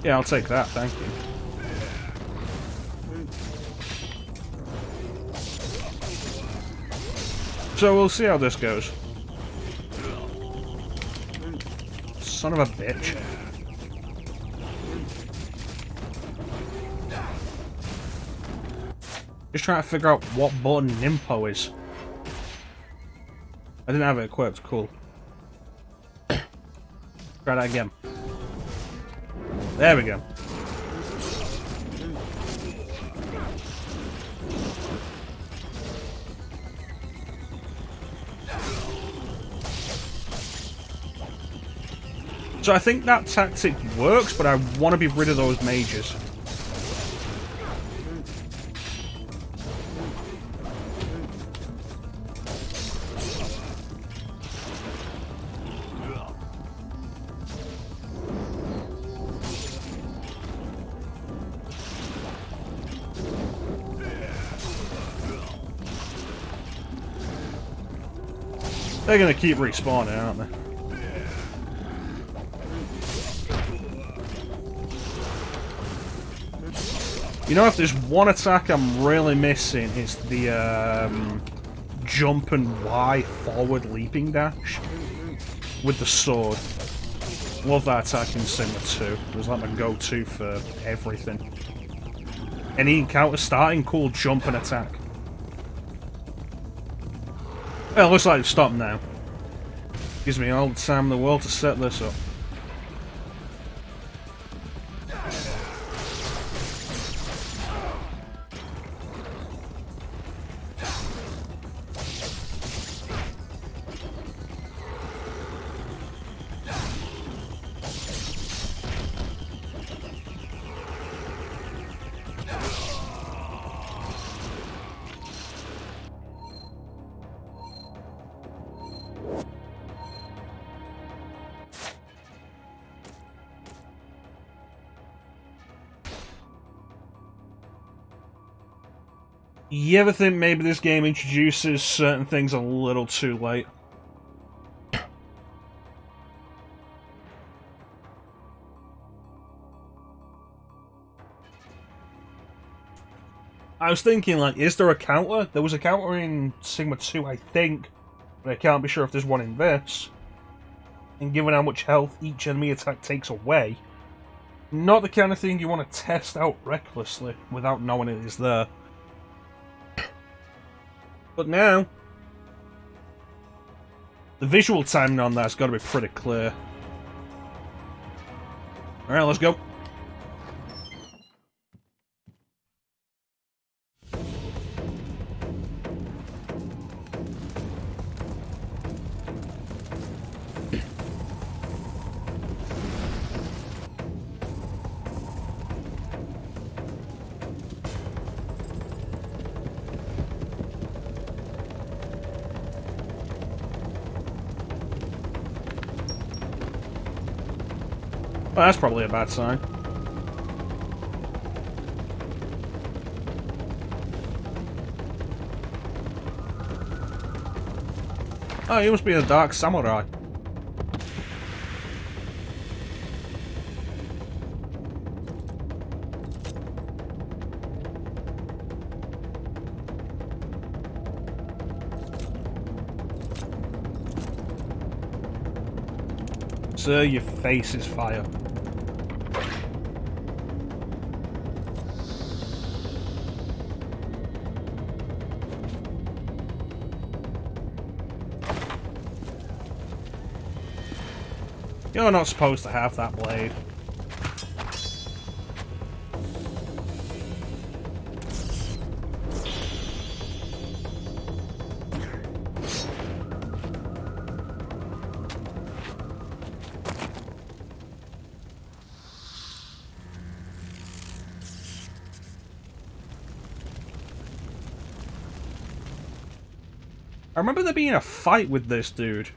Yeah, I'll take that, thank you. So we'll see how this goes. Son of a bitch. Just trying to figure out what button Nimpo is. I didn't have it equipped, cool. Try that again. There we go. So I think that tactic works, but I want to be rid of those mages. They're gonna keep respawning, aren't they? You know, if there's one attack I'm really missing, it's the jump and Y forward leaping dash with the sword. Love that attack in Sigma 2. It was like my go-to for everything. Any encounter starting, cool jump and attack. Well, it looks like it's stopped now. Gives me all the time in the world to set this up. You ever think maybe this game introduces certain things a little too late? I was thinking, like, is there a counter? There was a counter in Sigma 2, I think, but I can't be sure if there's one in this. And given how much health each enemy attack takes away, not the kind of thing you want to test out recklessly without knowing it is there. But now, the visual timing on that's got to be pretty clear. Alright, let's go. Well, that's probably a bad sign. Oh, he must be a dark samurai. Sir, your face is fire. You're not supposed to have that blade. I remember there being a fight with this dude.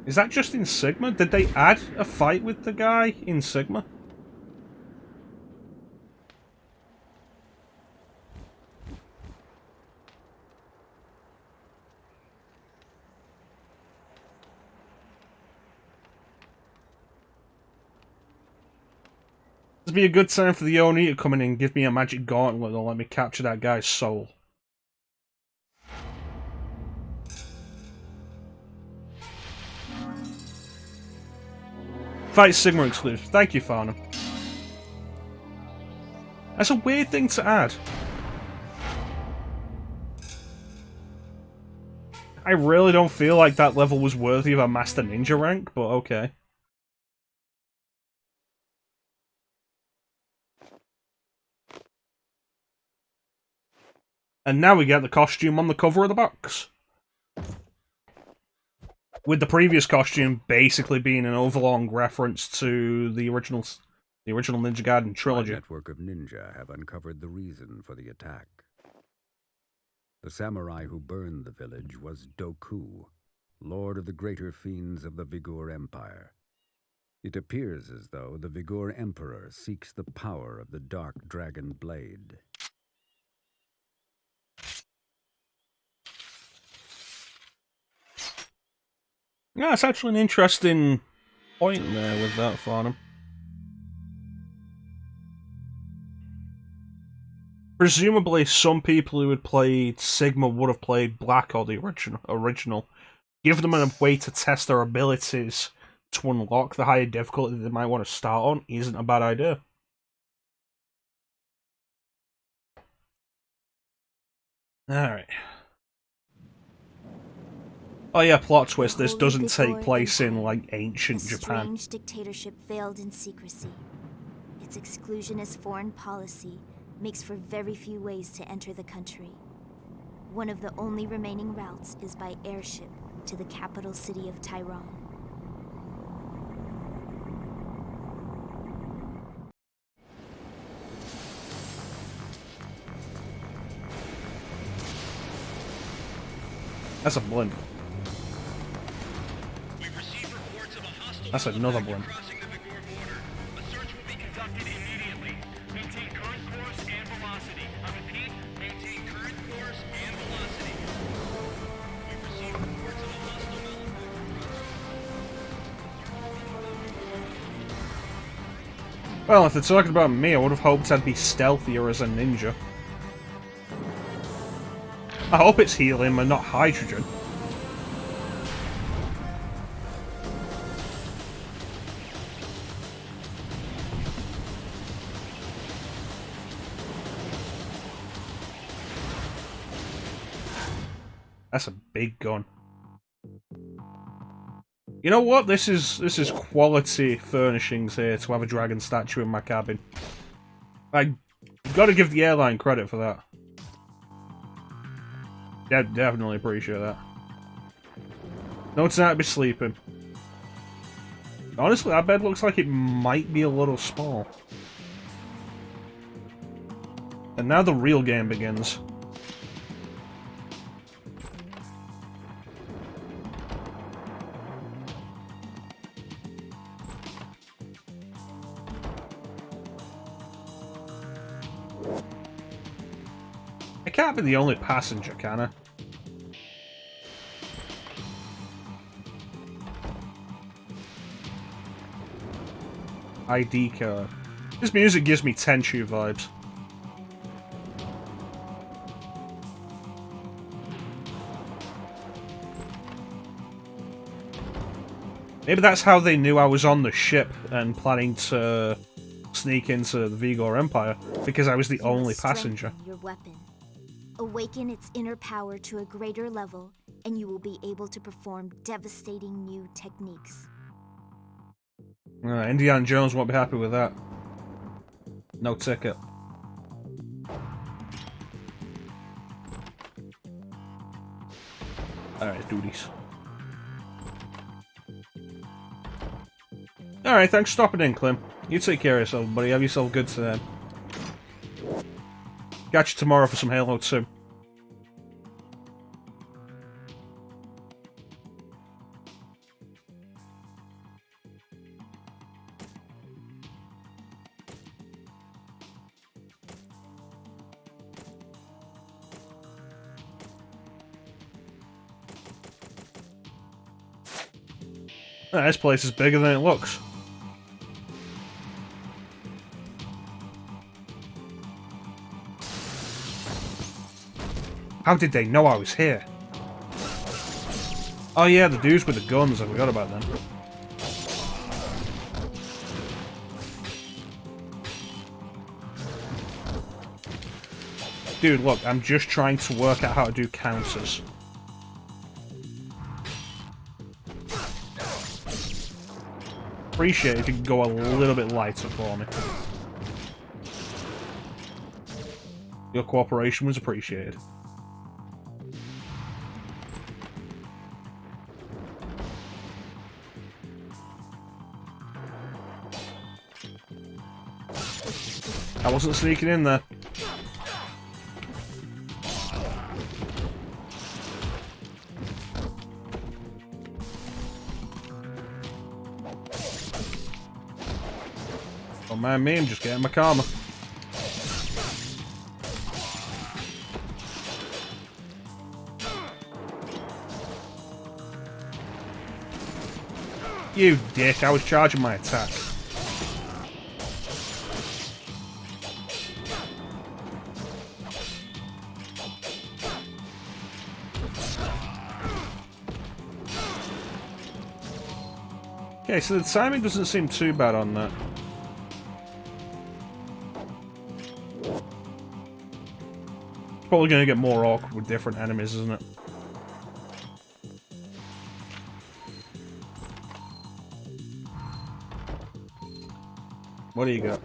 Is that just in Sigma? Did they add a fight with the guy in Sigma? This would be a good time for the Oni to come in and give me a magic gauntlet and let me capture that guy's soul. Fight Sigma exclusive. Thank you, Farnham. That's a weird thing to add. I really don't feel like that level was worthy of a Master Ninja rank, but okay. And now we get the costume on the cover of the box. With the previous costume basically being an overlong reference to the original Ninja Gaiden trilogy. My network of ninja have uncovered the reason for the attack. The samurai who burned the village was Doku, lord of the greater fiends of the Vigor Empire. It appears as though the Vigor Emperor seeks the power of the Dark Dragon Blade. Yeah, it's actually an interesting point there with that, Farnham. Presumably, some people who had played Sigma would have played Black or the original. Give them a way to test their abilities to unlock the higher difficulty they might want to start on isn't a bad idea. Alright. Oh yeah, plot twist, this doesn't take place in, like, ancient Japan. Strange dictatorship veiled in secrecy. Its exclusionist foreign policy makes for very few ways to enter the country. One of the only remaining routes is by airship to the capital city of Tyrone. That's a blimp. That's another blimp. Well, if they're talking about me, I would have hoped I'd be stealthier as a ninja. I hope it's helium and not hydrogen. That's a big gun. You know what? This is quality furnishings here to have a dragon statue in my cabin. I gotta give the airline credit for that. Definitely appreciate that. No tonight I'll be sleeping. Honestly, that bed looks like it might be a little small. And now the real game begins. can't be the only passenger, can I? ID card. This music gives me Tenchu vibes. Maybe that's how they knew I was on the ship and planning to sneak into the Vigor Empire, because I was the only passenger. Your weapon. Awaken its inner power to a greater level, and you will be able to perform devastating new techniques. Indiana Jones won't be happy with that. No ticket. Alright, duties. Alright, thanks for stopping in, Clem. You take care of yourself, buddy. Have yourself a good time. Catch you tomorrow for some Halo 2. This place is bigger than it looks. How did they know I was here? Oh yeah, the dudes with the guns, I forgot about them. Dude, look, I'm just trying to work out how to do counters. Appreciate it if you could go a little bit lighter for me. Your cooperation was appreciated. I wasn't sneaking in there. Don't mind me, I'm just getting my karma. You dick, I was charging my attack. Okay, so the timing doesn't seem too bad on that. It's probably going to get more awkward with different enemies, isn't it? What do you got?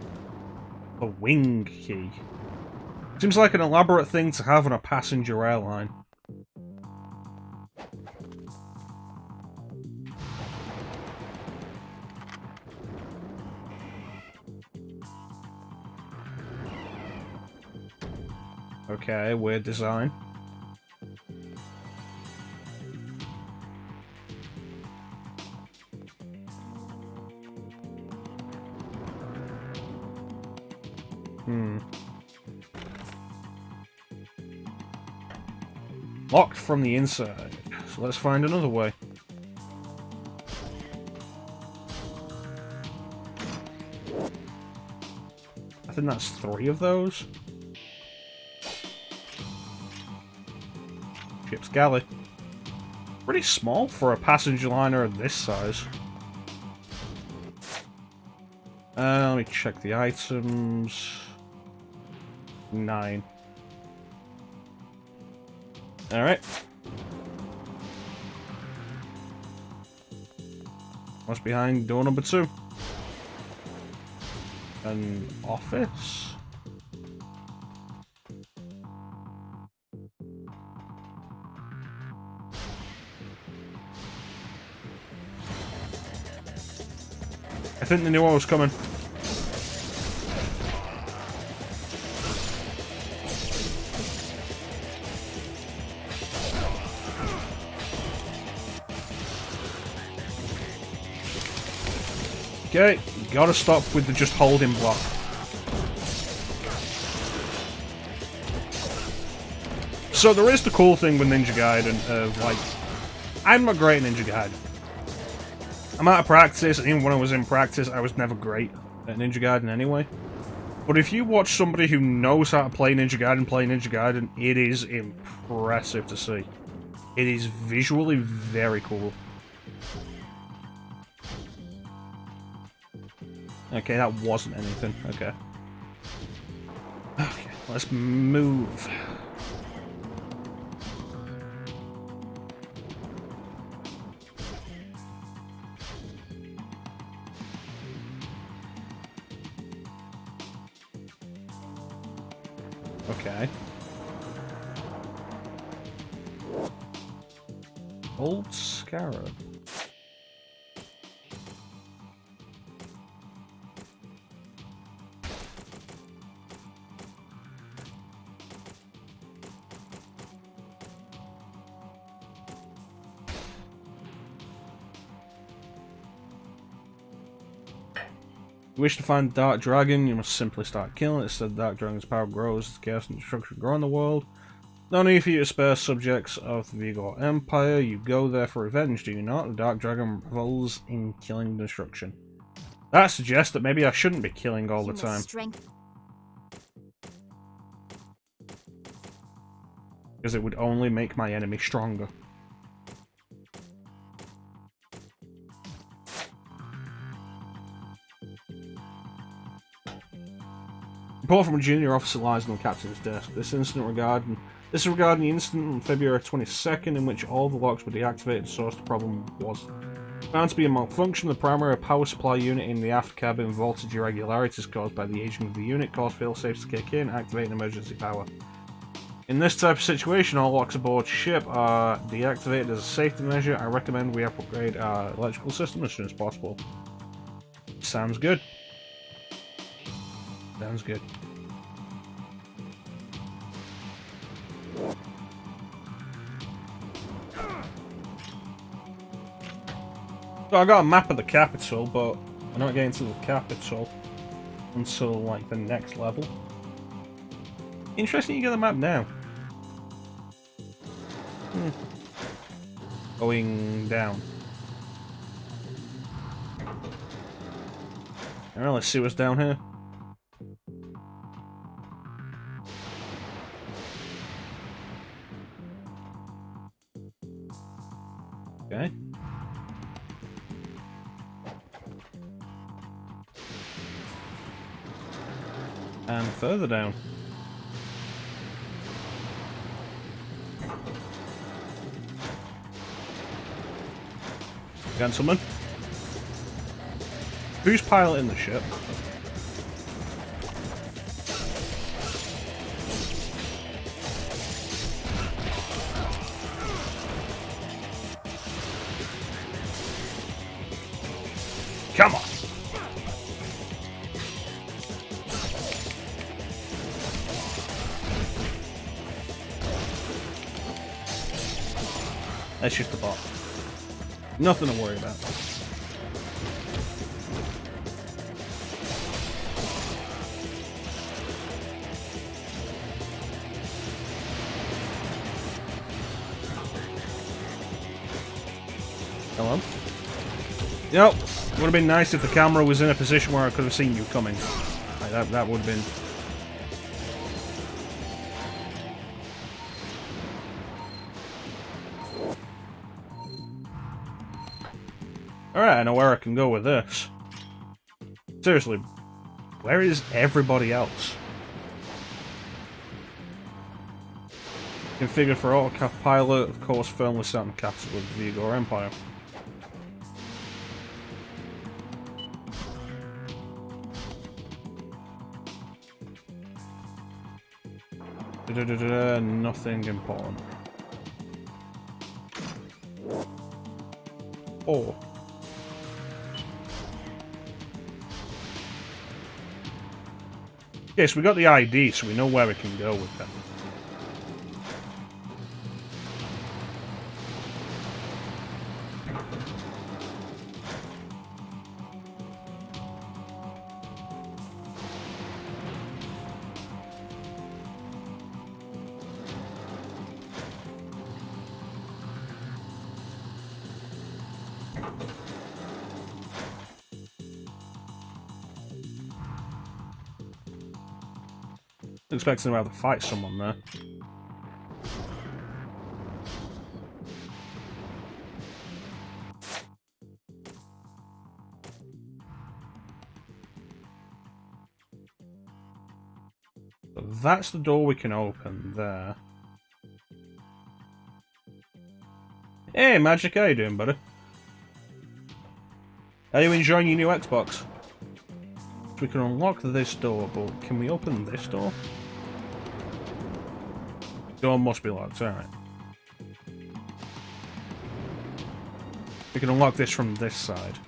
A wing key. Seems like an elaborate thing to have on a passenger airline. Okay, weird design. Locked from the inside. So let's find another way. I think that's 3 of those. Ship's galley. Pretty small for a passenger liner of this size. Let me check the items. 9. Alright. What's behind door number 2? An office? I think they knew I was coming. Okay, gotta stop with the just holding block. So there is the cool thing with Ninja Gaiden of, like, I'm not great at Ninja Gaiden. I'm out of practice, and even when I was in practice, I was never great at Ninja Gaiden anyway. But if you watch somebody who knows how to play Ninja Gaiden, it is impressive to see. It is visually very cool. Okay, that wasn't anything. Okay. Okay, let's move. Okay. Old Scarab. You wish to find the Dark Dragon, you must simply start killing it. Instead, the Dark Dragon's power grows as chaos and destruction grow in the world. No need for you to spare subjects of the Vigor Empire. You go there for revenge, do you not? The Dark Dragon revels in killing and destruction. That suggests that maybe I shouldn't be killing all the time. Because it would only make my enemy stronger. Report from a junior officer lies on the captain's desk. This is regarding the incident on February 22nd in which all the locks were deactivated. The source of the problem was found to be a malfunction. The primary power supply unit in the aft cabin voltage irregularities caused by the aging of the unit caused failsafes to kick in, activating emergency power. In this type of situation, all locks aboard ship are deactivated as a safety measure. I recommend we upgrade our electrical system as soon as possible. Sounds good. Sounds good. So I got a map of the capital, but I'm not getting to the capital until like the next level. Interesting you get the map now. Going down. Alright, let's see what's down here. Okay. And further down. Gentlemen. Who's piloting the ship? Come on! That's just the bot. Nothing to worry about. Hello? Yep. Would have been nice if the camera was in a position where I could have seen you coming. Like that would have been... Alright, I know where I can go with this. Seriously, where is everybody else? Configured for autopilot, of course, firmly set in the capital of the Vigor Empire. Nothing important. Oh. Okay, so we got the ID, so we know where we can go with them. Expecting to have to fight someone there. So that's the door we can open there. Hey, Magic, how you doing, buddy? Are you enjoying your new Xbox? So we can unlock this door, but can we open this door? Door must be locked, alright. We can unlock this from this side.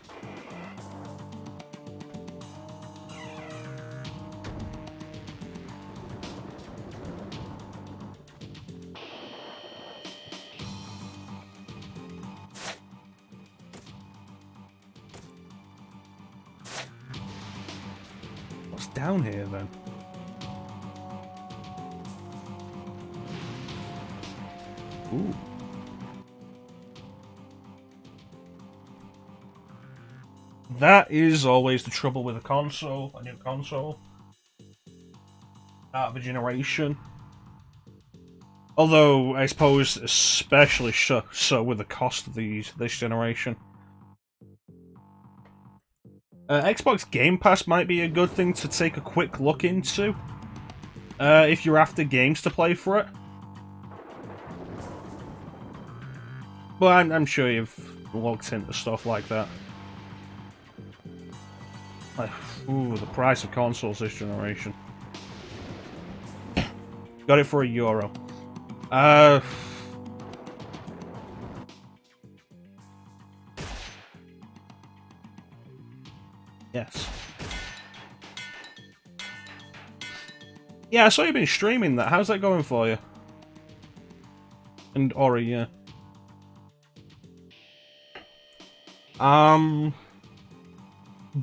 What's down here then? Ooh. That is always the trouble with a console, a new console. Out of a generation. Although, I suppose, especially so with the cost of this generation. Xbox Game Pass might be a good thing to take a quick look into. If you're after games to play for it. Well, I'm sure you've looked into stuff like that. Like, ooh, the price of consoles this generation. Got it for €1. Yes. Yeah, I saw you've been streaming that. How's that going for you? And Ori, yeah.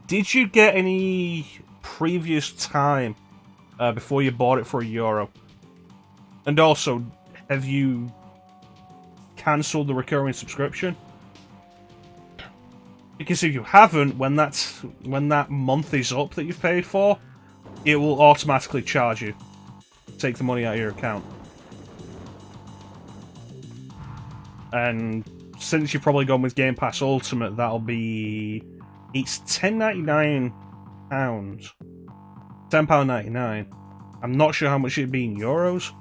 Did you get any previous time before you bought it for €1? And also, have you cancelled the recurring subscription? Because if you haven't, when that month is up that you've paid for, it will automatically charge you. Take the money out of your account. And since you've probably gone with Game Pass Ultimate, that'll be... It's £10.99. £10.99. I'm not sure how much it'd be in euros.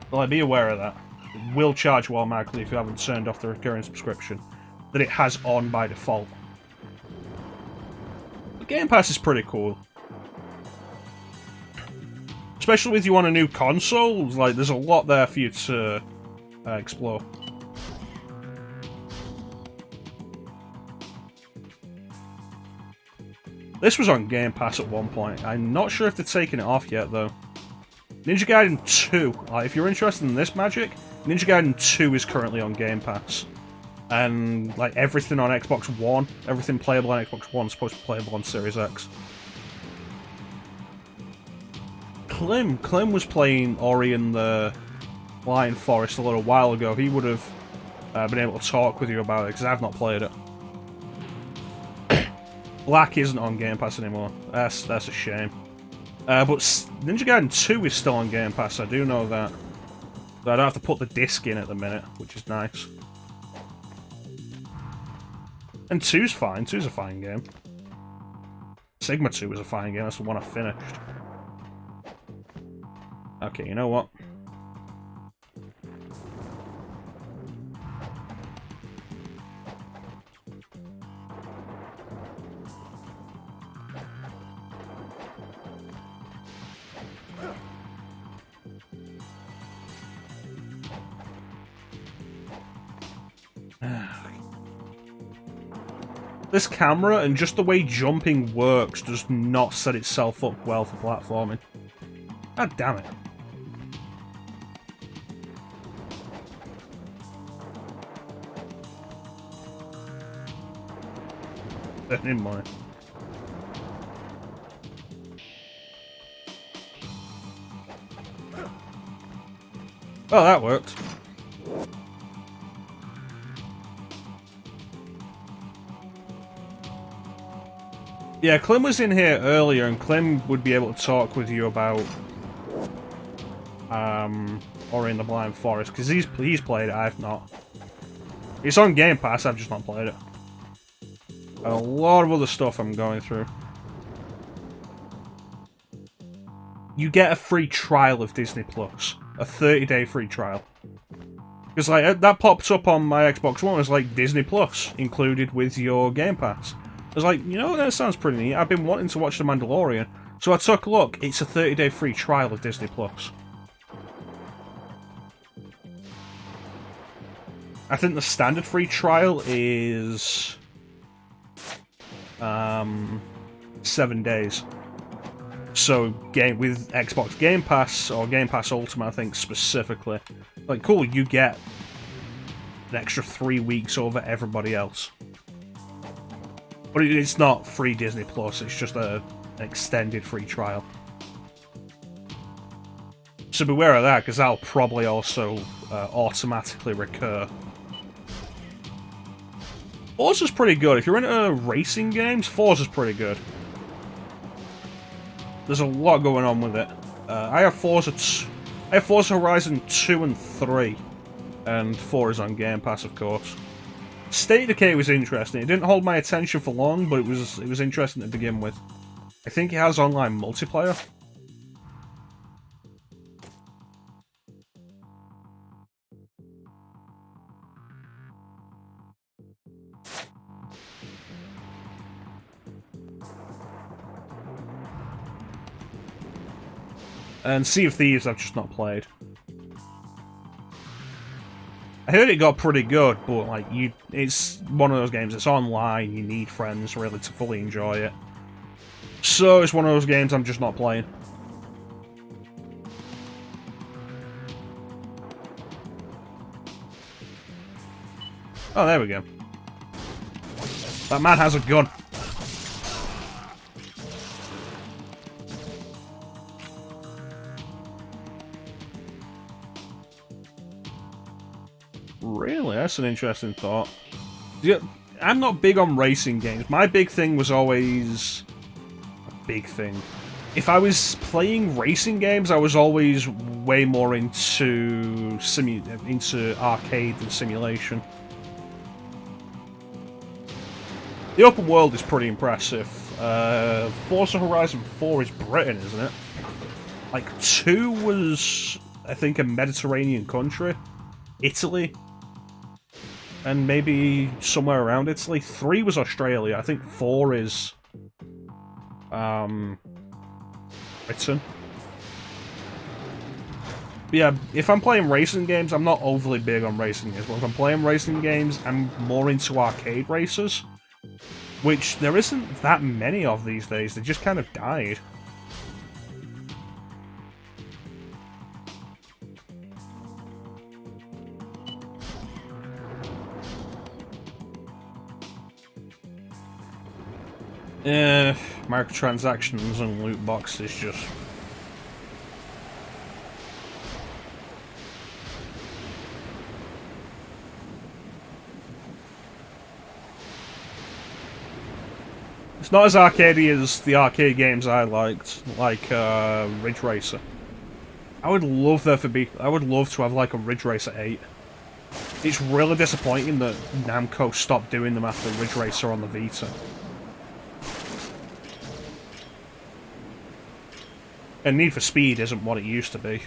Well, be aware of that. It will charge you automatically if you haven't turned off the recurring subscription that it has on by default. The Game Pass is pretty cool. Especially if you want a new console, like, there's a lot there for you to explore. This was on Game Pass at one point. I'm not sure if they're taking it off yet, though. Ninja Gaiden 2. If you're interested in this magic, Ninja Gaiden 2 is currently on Game Pass. And, like, everything on Xbox One, everything playable on Xbox One is supposed to be playable on Series X. Clem was playing Ori and the Lion Forest a little while ago. He would have been able to talk with you about it, because I've not played it. Black isn't on Game Pass anymore. That's a shame. But Ninja Gaiden 2 is still on Game Pass, I do know that. So I don't have to put the disc in at the minute, which is nice. And 2's fine. 2's a fine game. Sigma 2 is a fine game. That's the one I finished. Okay, you know what? This camera and just the way jumping works does not set itself up well for platforming. God damn it. In mind. Oh, that worked. Yeah, Clem was in here earlier, and Clem would be able to talk with you about Ori and the Blind Forest, because he's played it, I've not. It's on Game Pass, I've just not played it. And a lot of other stuff I'm going through. You get a free trial of Disney Plus. A 30-day free trial. Because like that popped up on my Xbox One as like Disney Plus included with your Game Pass. I was like, you know, that sounds pretty neat. I've been wanting to watch The Mandalorian. So I took a look. It's a 30-day free trial of Disney Plus. I think the standard free trial is 7 days. So with Xbox Game Pass or Game Pass Ultimate, I think specifically, like cool, you get an extra 3 weeks over everybody else. But it's not free Disney Plus, it's just an extended free trial. So beware of that, because that'll probably also automatically recur. Forza's pretty good. If you're into racing games, Forza's pretty good. There's a lot going on with it. I have Forza Horizon 2 and 3, and 4 is on Game Pass, of course. State of Decay was interesting. It didn't hold my attention for long, but it was interesting to begin with. I think it has online multiplayer. And Sea of Thieves I've just not played. I heard it got pretty good, but like it's one of those games, it's online, you need friends really to fully enjoy it. So it's one of those games I'm just not playing. Oh, there we go. That man has a gun. Really? That's an interesting thought. Yeah, I'm not big on racing games. My big thing was always... a big thing. If I was playing racing games, I was always way more into arcade than simulation. The open world is pretty impressive. Forza Horizon 4 is Britain, isn't it? Like, 2 was, I think, a Mediterranean country. Italy. And maybe somewhere around Italy. 3 was Australia. I think 4 is... Britain. But yeah, if I'm playing racing games, I'm not overly big on racing games. But if I'm playing racing games, I'm more into arcade races. Which there isn't that many of these days. They just kind of died. Microtransactions and loot boxes just... It's not as arcadey as the arcade games I liked, like Ridge Racer. I would love to have like a Ridge Racer 8. It's really disappointing that Namco stopped doing them after Ridge Racer on the Vita. And Need for Speed isn't what it used to be.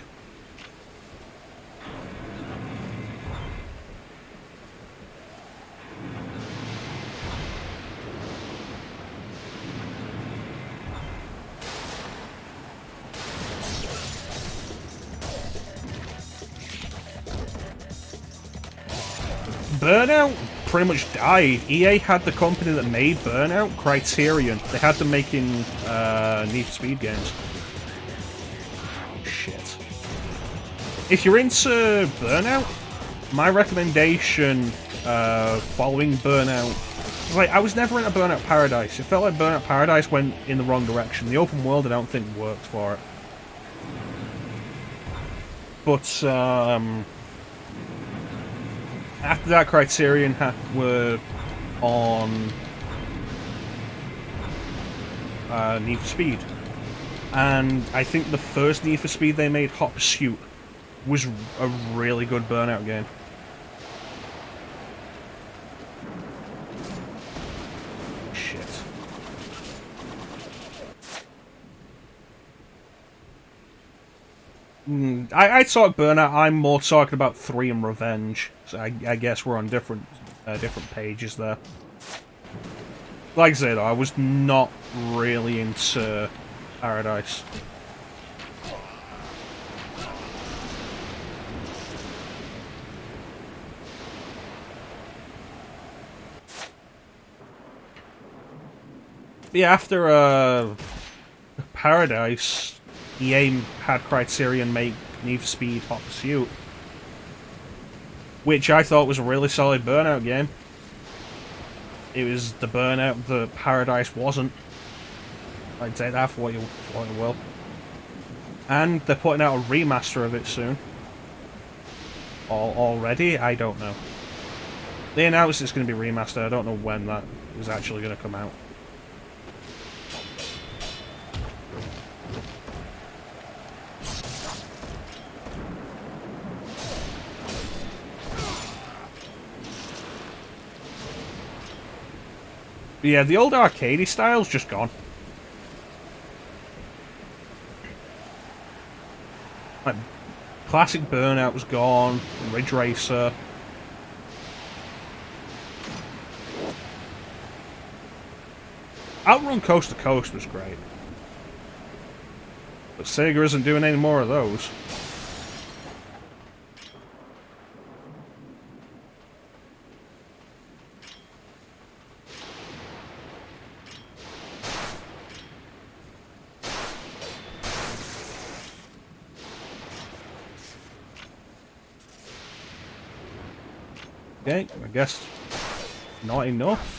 Burnout pretty much died. EA had the company that made Burnout, Criterion. They had them making Need for Speed games. Shit. If you're into Burnout, my recommendation following Burnout... Like, I was never into Burnout Paradise. It felt like Burnout Paradise went in the wrong direction. The open world I don't think worked for it. But, after that, Criterion were on Need for Speed. And I think the first Need for Speed they made, Hot Pursuit, was a really good Burnout game. Shit. I talk Burnout, I'm more talking about 3 and Revenge. So I guess we're on different pages there. Like I said, I was not really into Paradise. But yeah, after Paradise, EA had Criterion make Need for Speed Hot Pursuit, which I thought was a really solid Burnout game. It was the Burnout that Paradise wasn't. I'd say that for what you will. And they're putting out a remaster of it soon. Already? I don't know. They announced it's going to be remastered. I don't know when that is actually going to come out. But yeah, the old arcadey style's just gone. Like, classic Burnout was gone, Ridge Racer. Outrun Coast to Coast was great. But Sega isn't doing any more of those. Okay, I guess not enough.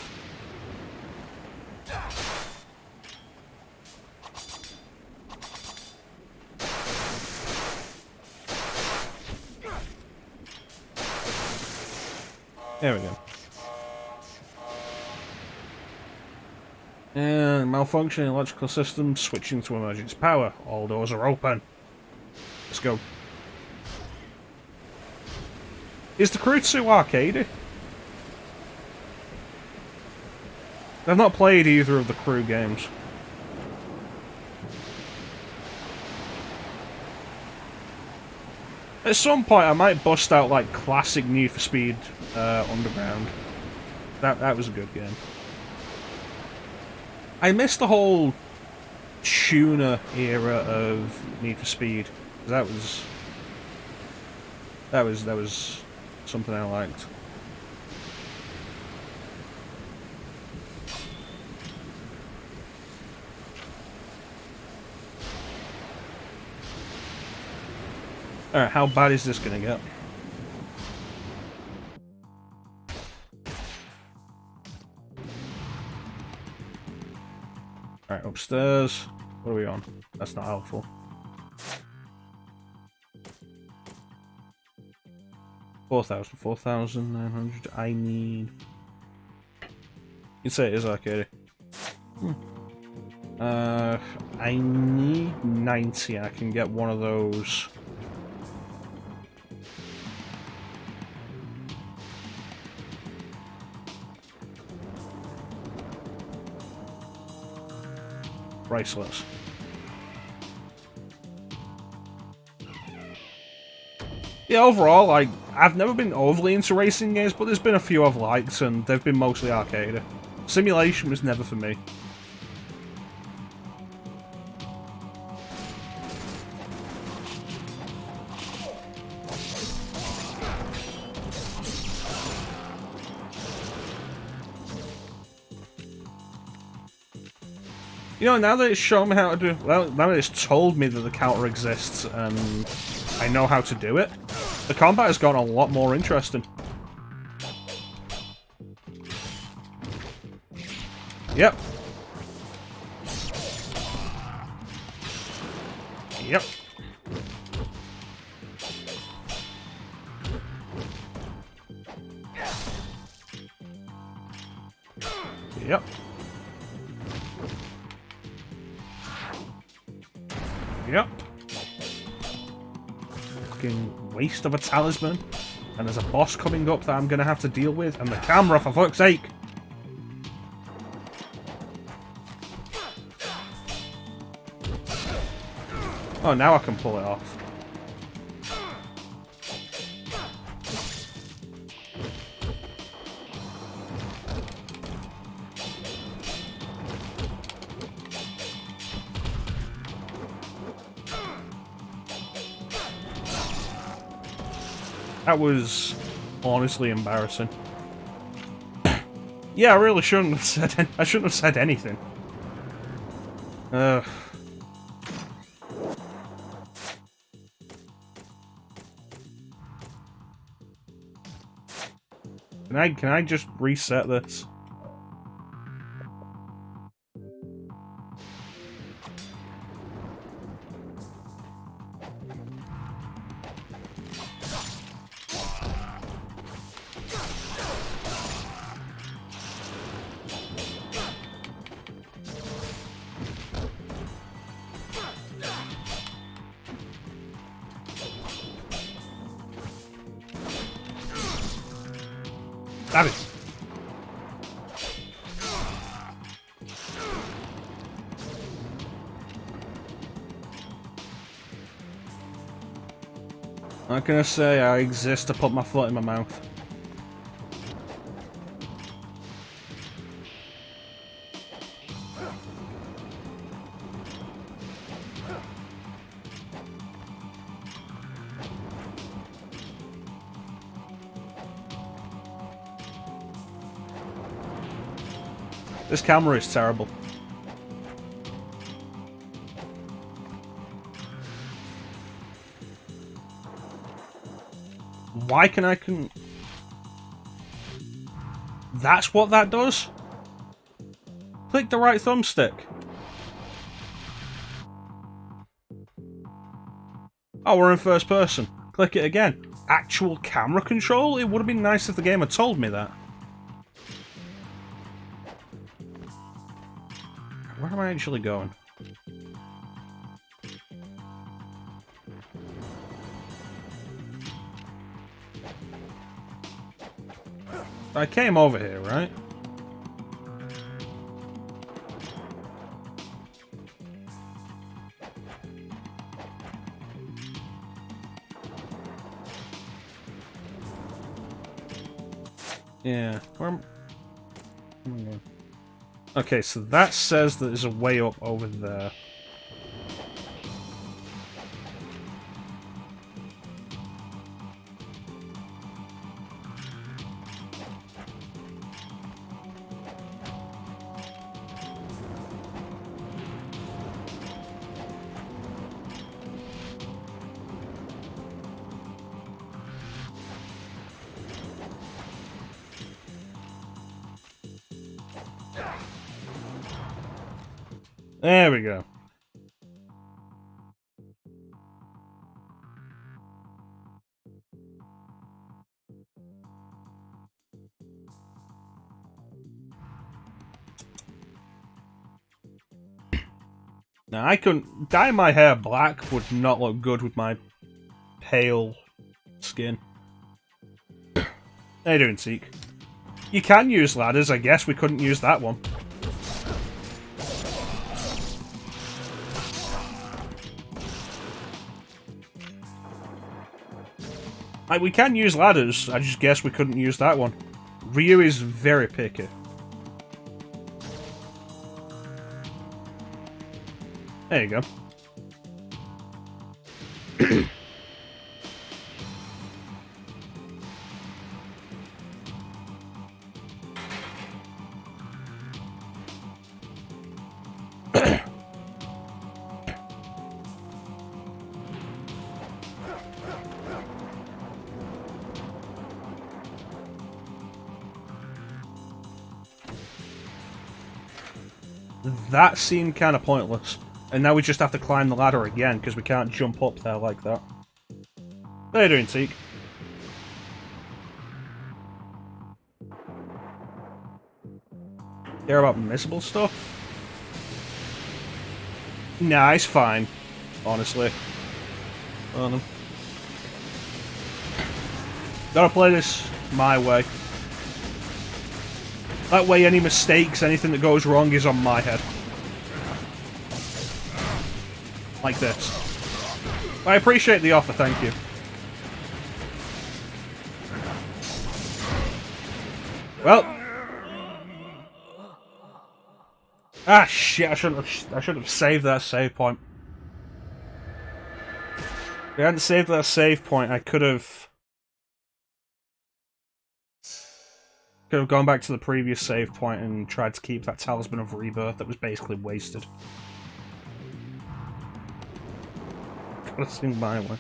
There we go. And malfunctioning electrical system, switching to emergency power. All doors are open. Let's go. Is the Crew 2 arcadey? I've not played either of the Crew games. At some point I might bust out like classic Need for Speed Underground. That was a good game. I missed the whole tuner era of Need for Speed. That was something I liked. Alright, how bad is this gonna get? Alright, upstairs. What are we on? That's not helpful. $4,900. I need... You'd say it is arcade. I need 90. I can get one of those. Bracelets. Yeah, overall, I've never been overly into racing games, but there's been a few I've liked, and they've been mostly arcade. Simulation was never for me. You know, now that it's shown me how to do... Well, now that it's told me that the counter exists, and I know how to do it, the combat has gotten a lot more interesting. Yep. Yep. Yep. Yep. Fucking waste of a talisman. And there's a boss coming up that I'm gonna have to deal with. And the camera, for fuck's sake! Oh, now I can pull it off. That was honestly embarrassing. Yeah, I really shouldn't have said. I shouldn't have said anything. Can I just reset this? That is. I'm gonna say I exist to put my foot in my mouth. This camera is terrible. Why can I That's what that does? Click the right thumbstick. Oh, we're in first person. Click it again. Actual camera control? It would have been nice if the game had told me that. Where am I actually going? I came over here, right? Yeah. Where am I going? Okay, so that says that there's a way up over there. There we go. Now, I couldn't... Dye my hair black would not look good with my pale skin. How you doing, Seek? You can use ladders, I guess we couldn't use that one. Like, we can use ladders, I just guess we couldn't use that one. Ryu is very picky. There you go. That seemed kind of pointless. And now we just have to climb the ladder again, because we can't jump up there like that. How you doing, Teak? Care about missable stuff? Nah, it's fine. honestly. Gotta play this my way. That way any mistakes, anything that goes wrong is on my head. Like this. I appreciate the offer, thank you. Well. Ah shit, I should have saved that save point. If I hadn't saved that save point, I could have gone back to the previous save point and tried to keep that Talisman of Rebirth that was basically wasted. Gotta sing my way.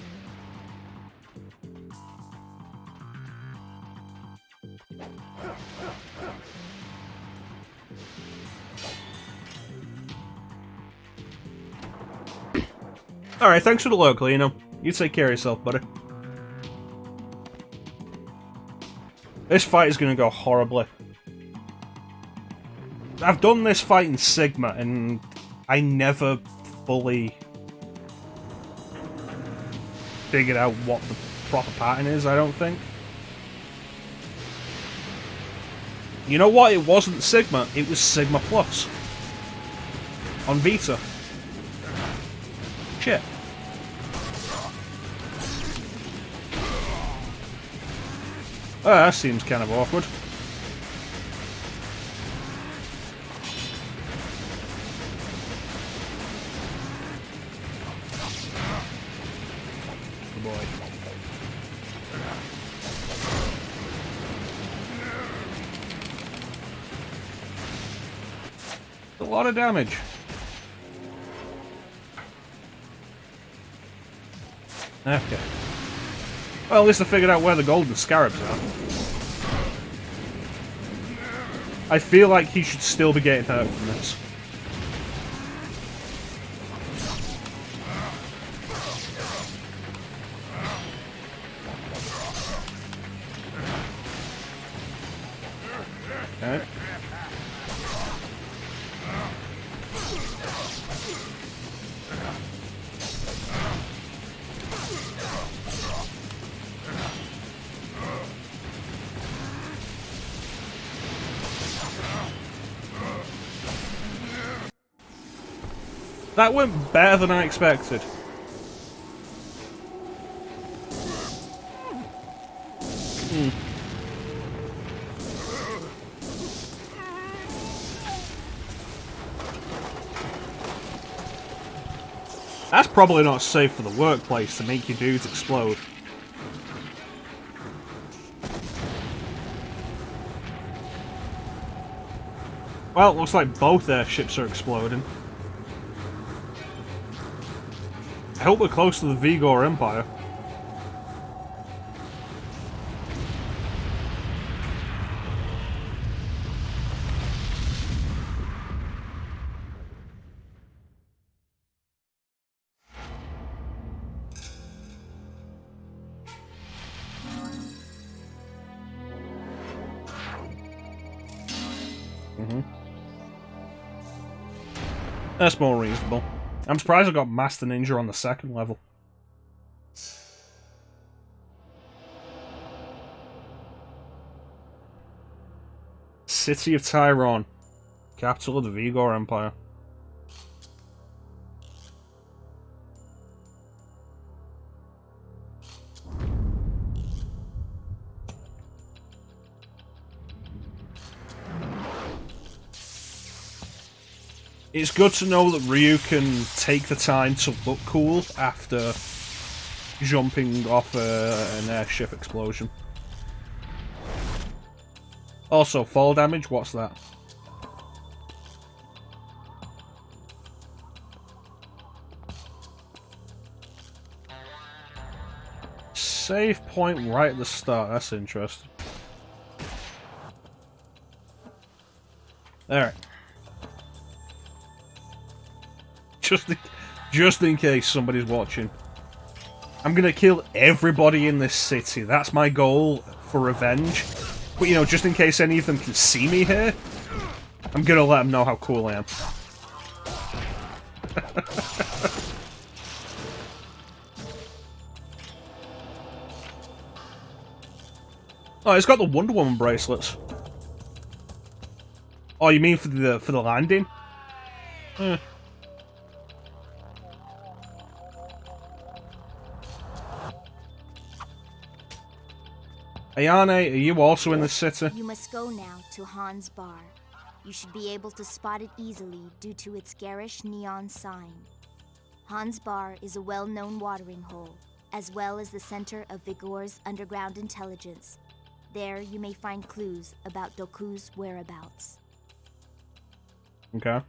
Alright, thanks for the local, you know. You take care of yourself, buddy. This fight is gonna go horribly. I've done this fight in Sigma, and I never fully figured out what the proper pattern is, I don't think. You know what? It wasn't Sigma, it was Sigma Plus. On Vita. Shit. Oh, that seems kind of awkward. Good boy. A lot of damage. Okay. Well, at least I figured out where the golden scarabs are. I feel like he should still be getting hurt from this. Okay. That went better than I expected. That's probably not safe for the workplace to make your dudes explode. Well, it looks like both airships are exploding. I hope we're close to the Vigor Empire. That's more reasonable. I'm surprised I got Master Ninja on the second level. City of Tyrone, capital of the Vigor Empire. It's good to know that Ryu can take the time to look cool after jumping off an airship explosion. Also, fall damage, what's that? Save point right at the start, that's interesting. Alright. Just in case somebody's watching. I'm gonna kill everybody in this city. That's my goal for revenge. But, you know, just in case any of them can see me here, I'm gonna let them know how cool I am. Oh, it's got the Wonder Woman bracelets. Oh, you mean for the landing? Eh. Ayane, are you also in the city? You must go now to Han's Bar. You should be able to spot it easily due to its garish neon sign. Han's Bar is a well-known watering hole, as well as the center of Vigor's underground intelligence. There you may find clues about Doku's whereabouts. Okay.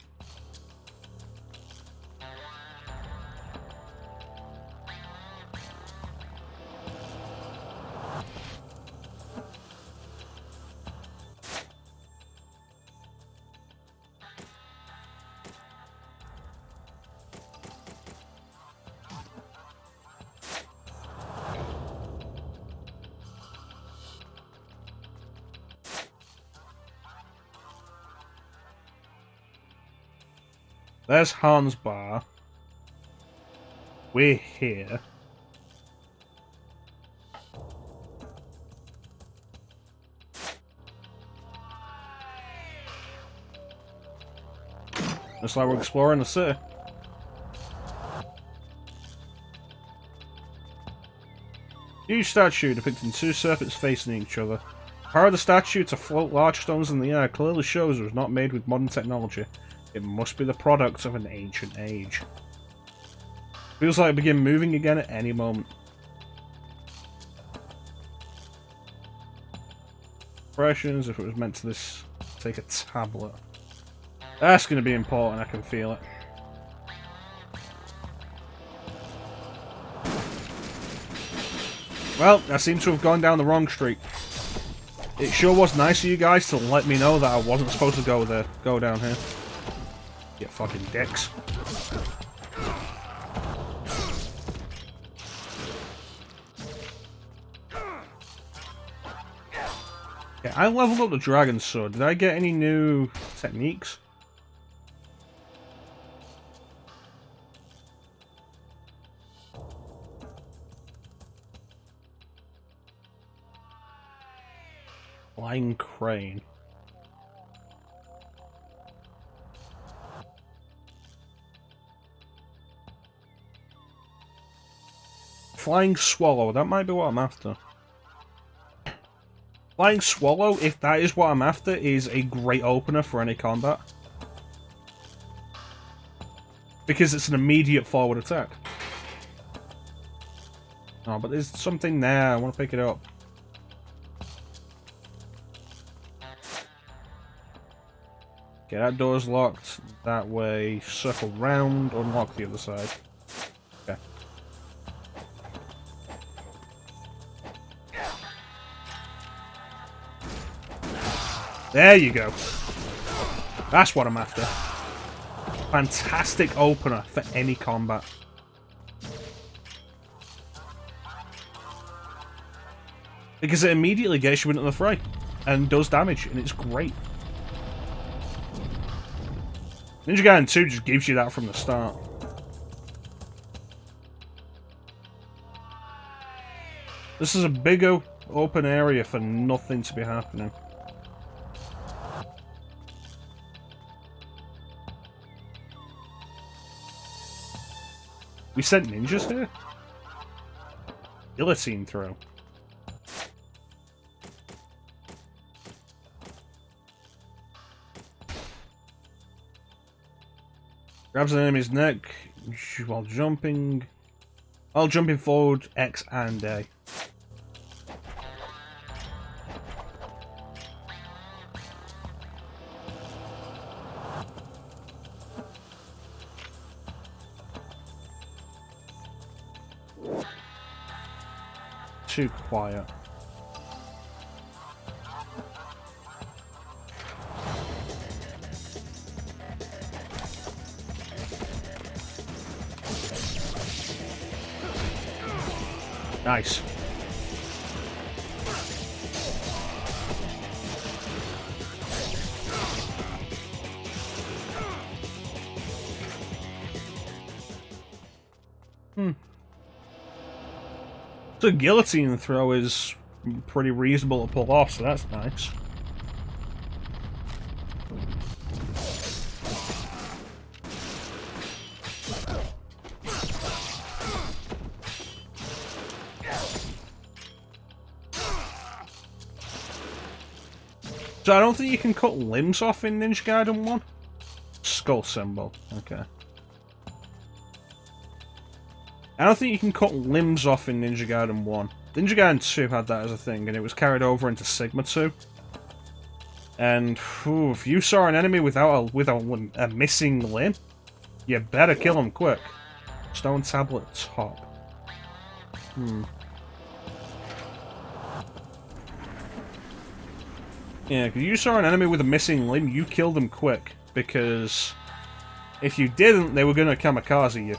There's Han's Bar. We're here. Looks like we're exploring the city. Huge statue depicting two serpents facing each other. The power of the statue to float large stones in the air clearly shows it was not made with modern technology. It must be the product of an ancient age. Feels like it begin moving again at any moment. Impressions, if it was meant to take a tablet. That's going to be important, I can feel it. Well, I seem to have gone down the wrong street. It sure was nice of you guys to let me know that I wasn't supposed to go down here. You fucking dicks. Yeah, I leveled up the dragon sword. Did I get any new techniques? Flying crane. Flying swallow, that might be what I'm after. Flying swallow, if that is what I'm after, is a great opener for any combat. Because it's an immediate forward attack. Oh, but there's something there, I want to pick it up. Okay, that door's locked that way. Circle round, unlock the other side. Okay. There you go. That's what I'm after. Fantastic opener for any combat. Because it immediately gets you into the fray. And does damage, and it's great. Ninja Gaiden 2 just gives you that from the start. This is a big open area for nothing to be happening. We sent ninjas here? Guillotine throw. Grabs an enemy's neck while jumping. While jumping forward, X and A. Too quiet. Nice. The guillotine throw is pretty reasonable to pull off, so that's nice. So I don't think you can cut limbs off in Ninja Gaiden 1. Skull symbol, okay. I don't think you can cut limbs off in Ninja Gaiden 1. Ninja Gaiden 2 had that as a thing, and it was carried over into Sigma 2. And if you saw an enemy without a missing limb, you better kill him quick. Stone tablet top. Yeah, if you saw an enemy with a missing limb, you killed them quick, because if you didn't, they were gonna kamikaze you.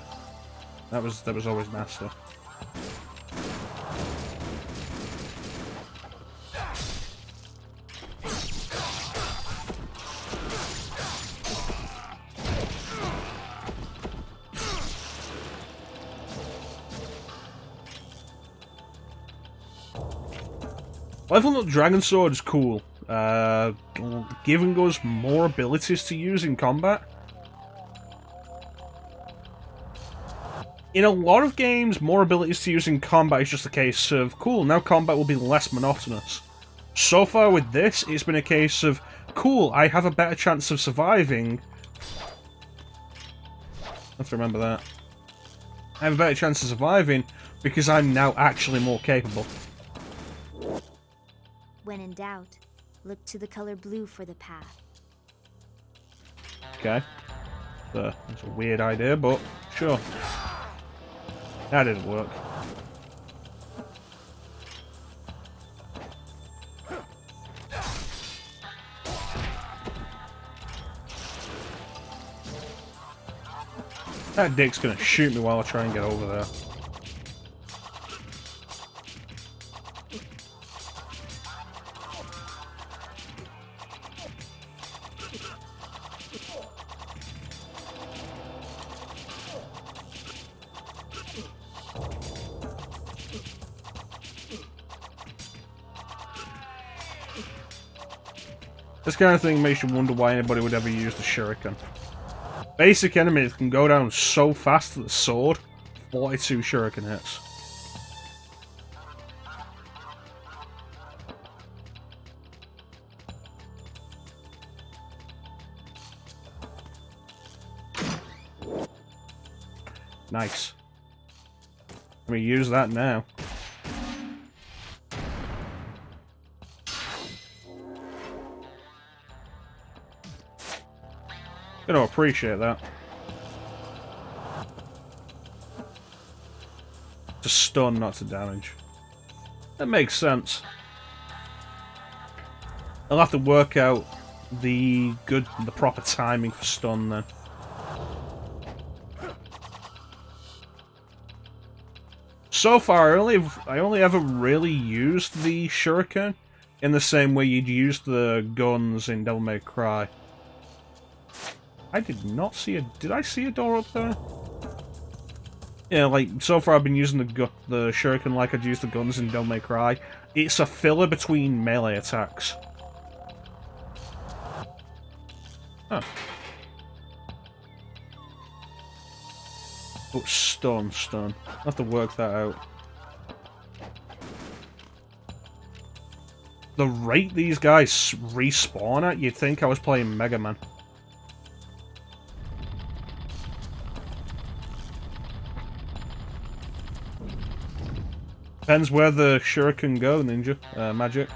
That was always nasty. Leveling up Dragon Sword is cool. Giving us more abilities to use in combat. In a lot of games, more abilities to use in combat is just a case of, cool, now combat will be less monotonous. So far with this, it's been a case of, cool, I have a better chance of surviving. Let's remember that. I have a better chance of surviving because I'm now actually more capable. When in doubt, look to the color blue for the path. Okay. That's a weird idea, but sure. That didn't work. That dick's gonna shoot me while I try and get over there. This kind of thing makes you wonder why anybody would ever use the shuriken. Basic enemies can go down so fast that the sword, 42 shuriken hits. Nice. Let me use that now. Gonna appreciate that. To stun, not to damage. That makes sense. I'll have to work out the proper timing for stun then. So far, I only ever really used the shuriken in the same way you'd use the guns in Devil May Cry. I did not see did I see a door up there? Yeah, like, so far I've been using the shuriken like I'd use the guns in Devil May Cry. It's a filler between melee attacks. Huh. Oh, stun. I'll have to work that out. The rate these guys respawn at, you'd think I was playing Mega Man. Depends where the shuriken go, Ninja. Magic.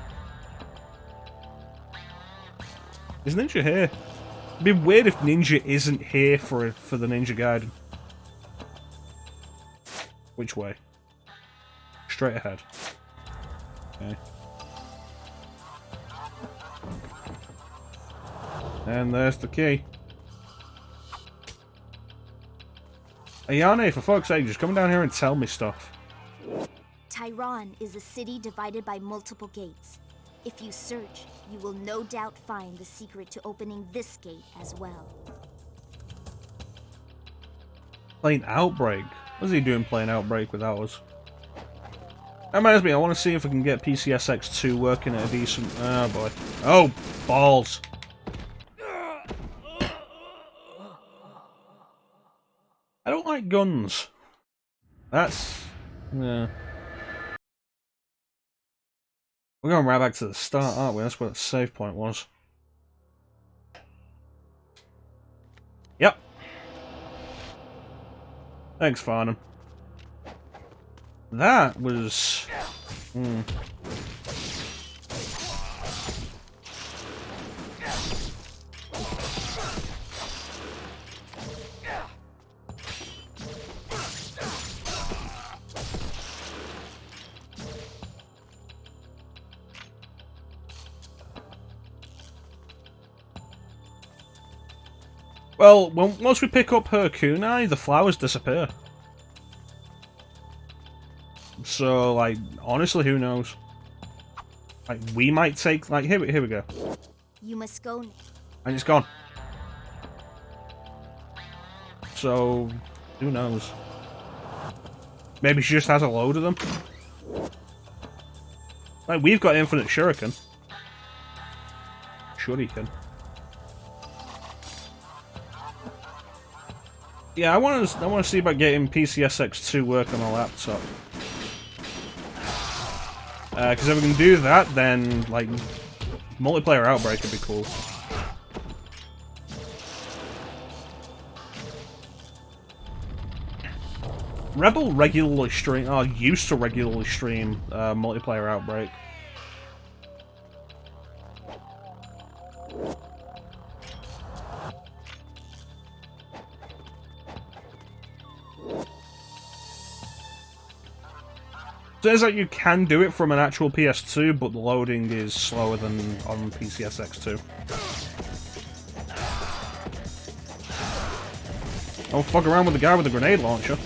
Is Ninja here? It'd be weird if Ninja isn't here for the Ninja Gaiden. Which way? Straight ahead. Okay. And there's the key. Ayane, for fuck's sake, just come down here and tell me stuff. Tyron is a city divided by multiple gates. If you search, you will no doubt find the secret to opening this gate as well. Playing Outbreak? What's he doing playing Outbreak without us? That reminds me, I want to see if I can get PCSX2 working at a decent... Oh, boy. Oh, balls. I don't like guns. That's... Yeah. We're going right back to the start, aren't we? That's where the save point was. Yep. Thanks, Farnham. That was... Well, once we pick up her kunai, the flowers disappear. So, like, honestly, who knows? Like, we might take... Like, here we go. You must go now. And it's gone. So, who knows? Maybe she just has a load of them. Like, we've got infinite shuriken. Shuriken. Yeah, I want to see about getting PCSX2 work on a laptop. Because if we can do that, then, like, multiplayer Outbreak would be cool. Rebel regularly stream, used to regularly stream multiplayer Outbreak. Says that you can do it from an actual PS2, but the loading is slower than on PCSX2. Don't fuck around with the guy with the grenade launcher.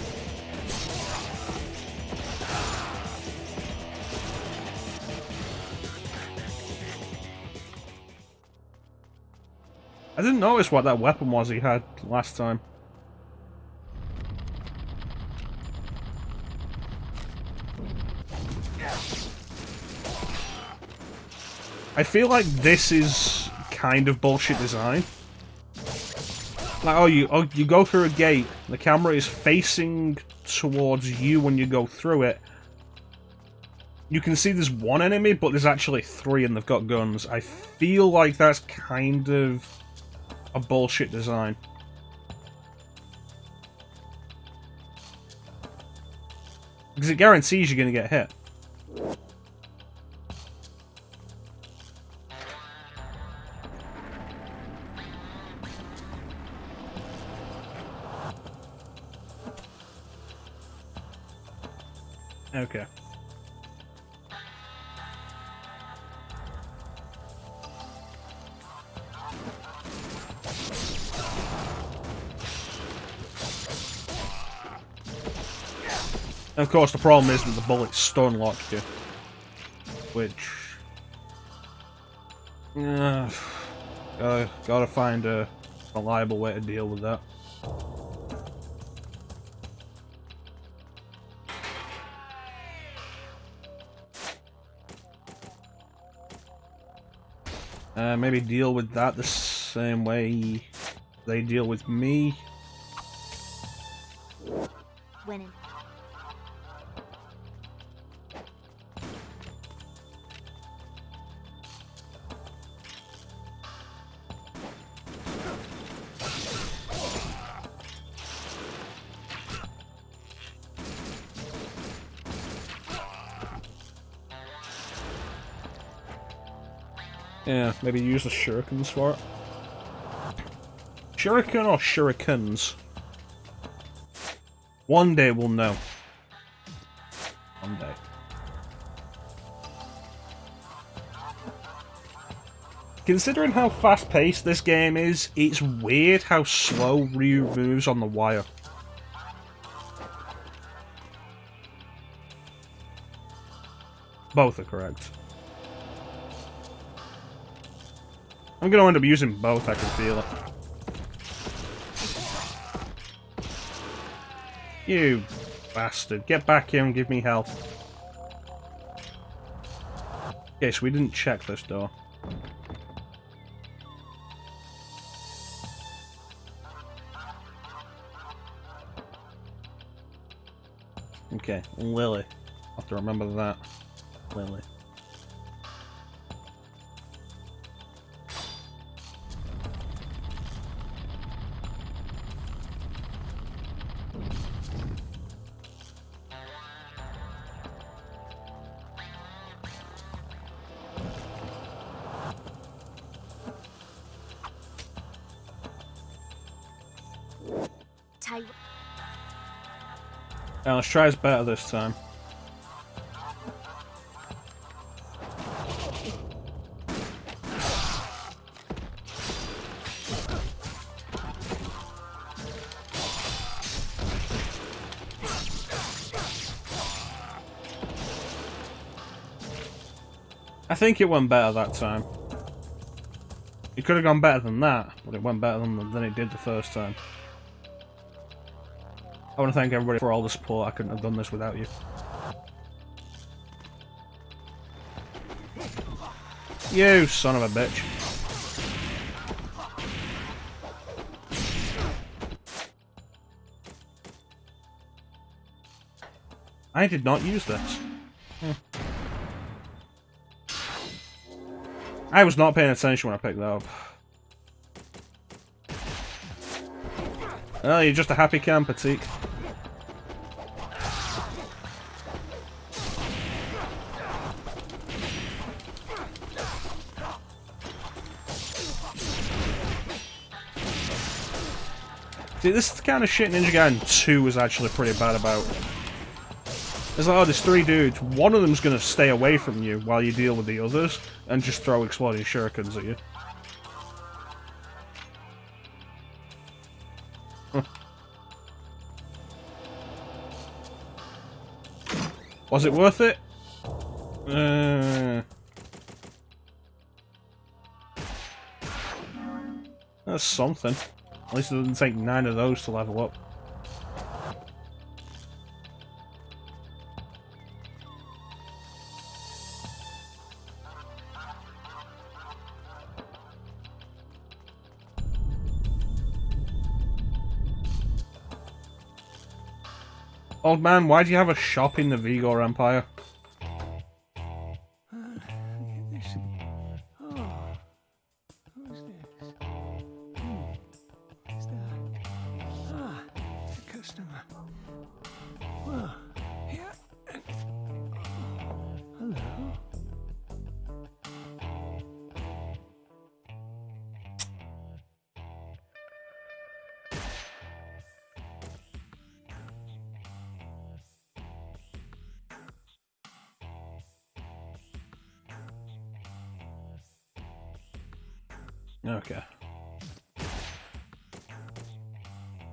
I didn't notice what that weapon was he had last time. I feel like this is kind of bullshit design. Like, you go through a gate, the camera is facing towards you when you go through it. You can see there's one enemy, but there's actually three and they've got guns. I feel like that's kind of a bullshit design. Because it guarantees you're going to get hit. Okay. And of course, the problem is that the bullets stun lock you. Which... gotta find a reliable way to deal with that. Maybe deal with that the same way they deal with me. Winning. Yeah, maybe use the shurikens for it. Shuriken or shurikens? One day we'll know. One day. Considering how fast-paced this game is, it's weird how slow Ryu moves on the wire. Both are correct. I'm gonna end up using both, I can feel it. You bastard. Get back here and give me health. Okay, so we didn't check this door. Okay, Lily. I'll have to remember that. Lily. Now let's try his better this time. I think it went better that time. It could have gone better than that, but it went better than it did the first time. I want to thank everybody for all the support. I couldn't have done this without you. You son of a bitch. I did not use this. I was not paying attention when I picked that up. Oh, you're just a happy camper, Teak. See, this is the kind of shit Ninja Gaiden 2 was actually pretty bad about. It's like, oh, there's 3 dudes. One of them's gonna stay away from you while you deal with the others, and just throw exploding shurikens at you. Huh. Was it worth it? That's something. At least it doesn't take 9 of those to level up. Old man, why do you have a shop in the Vigor Empire? Okay.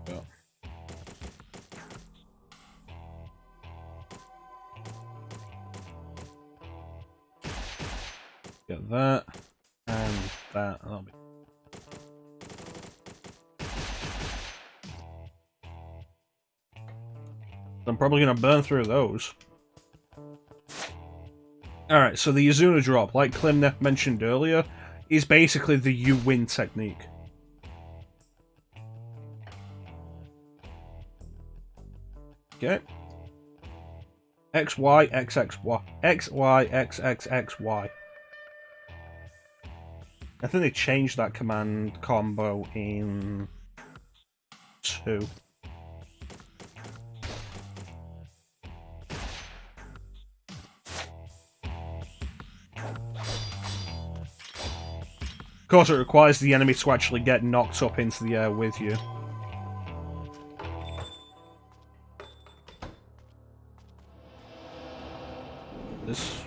Well. Get that and that. That'll be. I'm probably gonna burn through those. Alright, so the Izuna drop, like Klimne mentioned earlier, is basically the you win technique. Okay. X, Y, X, X, Y. X, Y, X, X, X, Y. I think they changed that command combo in 2. Of course, it requires the enemy to actually get knocked up into the air with you. This.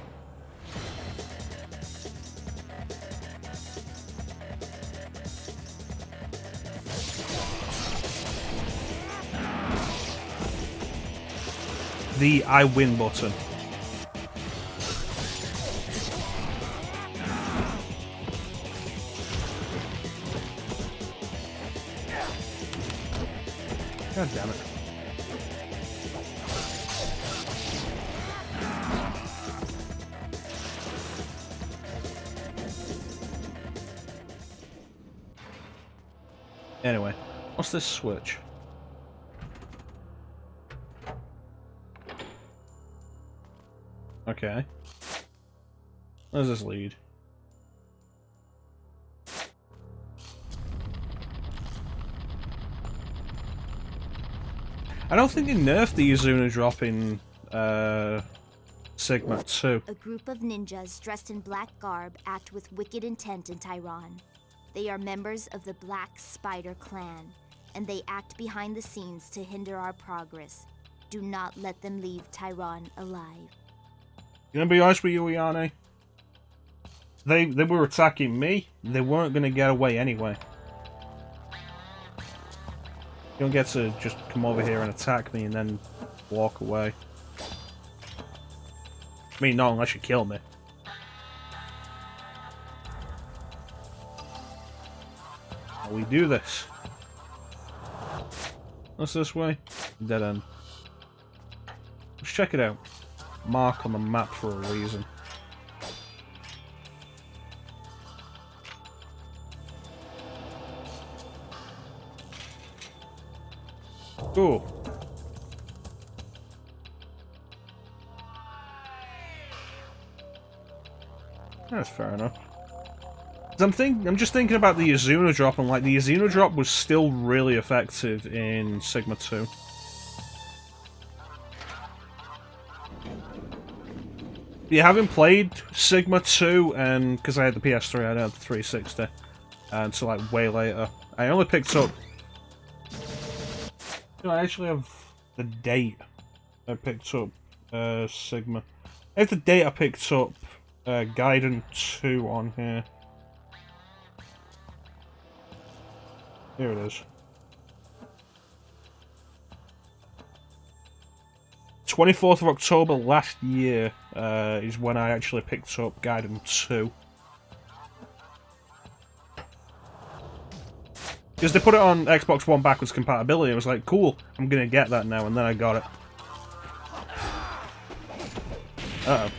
The I win button. God damn it. Anyway, what's this switch? Okay. Where does this lead? I don't think they nerfed the Izuna drop in Sigma 2. A group of ninjas dressed in black garb act with wicked intent in Tyron. They are members of the Black Spider Clan, and they act behind the scenes to hinder our progress. Do not let them leave Tyron alive. Gonna be honest with you, Iane. They were attacking me. They weren't gonna get away anyway. You don't get to just come over here and attack me and then walk away. I mean, not unless you kill me. How we do this? What's this way? Dead end. Let's check it out. Mark on the map for a reason. Cool. That's fair enough. I'm just thinking about the Izuna drop, and like the Izuna drop was still really effective in Sigma 2. Yeah, having played Sigma 2, and because I had the PS3, I didn't have the 360, until like way later, I only picked up. I actually have the date I picked up Sigma. I have the date I picked up Gaiden 2 on here. Here it is. 24th of October last year is when I actually picked up Gaiden 2. Because they put it on Xbox One backwards compatibility, I was like, cool, I'm gonna get that now, and then I got it. Uh-oh.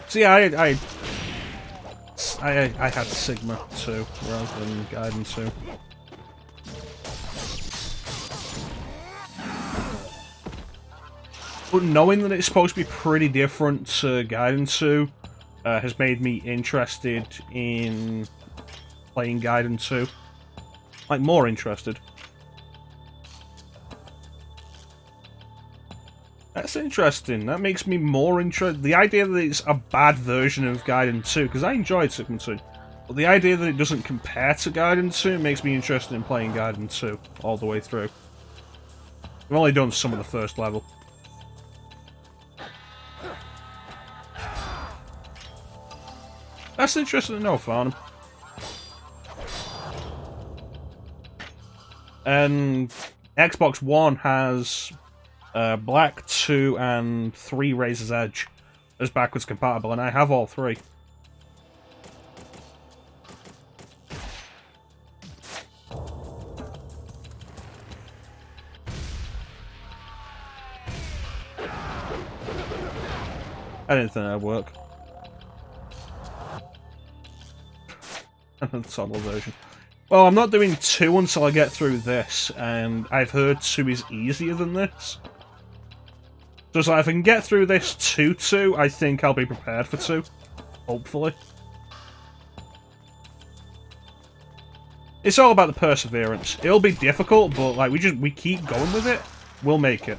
See, I had Sigma 2 rather than Gaiden 2. But knowing that it's supposed to be pretty different to Gaiden 2 has made me interested in playing Gaiden 2. Like, more interested. That's interesting. That makes me more interested. The idea that it's a bad version of Gaiden 2, because I enjoyed Sigma 2, but the idea that it doesn't compare to Gaiden 2 makes me interested in playing Gaiden 2 all the way through. I've only done some of the first level. That's interesting to know, Farnham. And Xbox One has Black 2 and 3 Razor's Edge as backwards compatible, and I have all 3. I didn't think that'd work. The toddler version. Well, I'm not doing 2 until I get through this, and I've heard 2 is easier than this. So it's like, if I can get through this 2, I think I'll be prepared for 2. Hopefully. It's all about the perseverance. It'll be difficult, but like we keep going with it, we'll make it.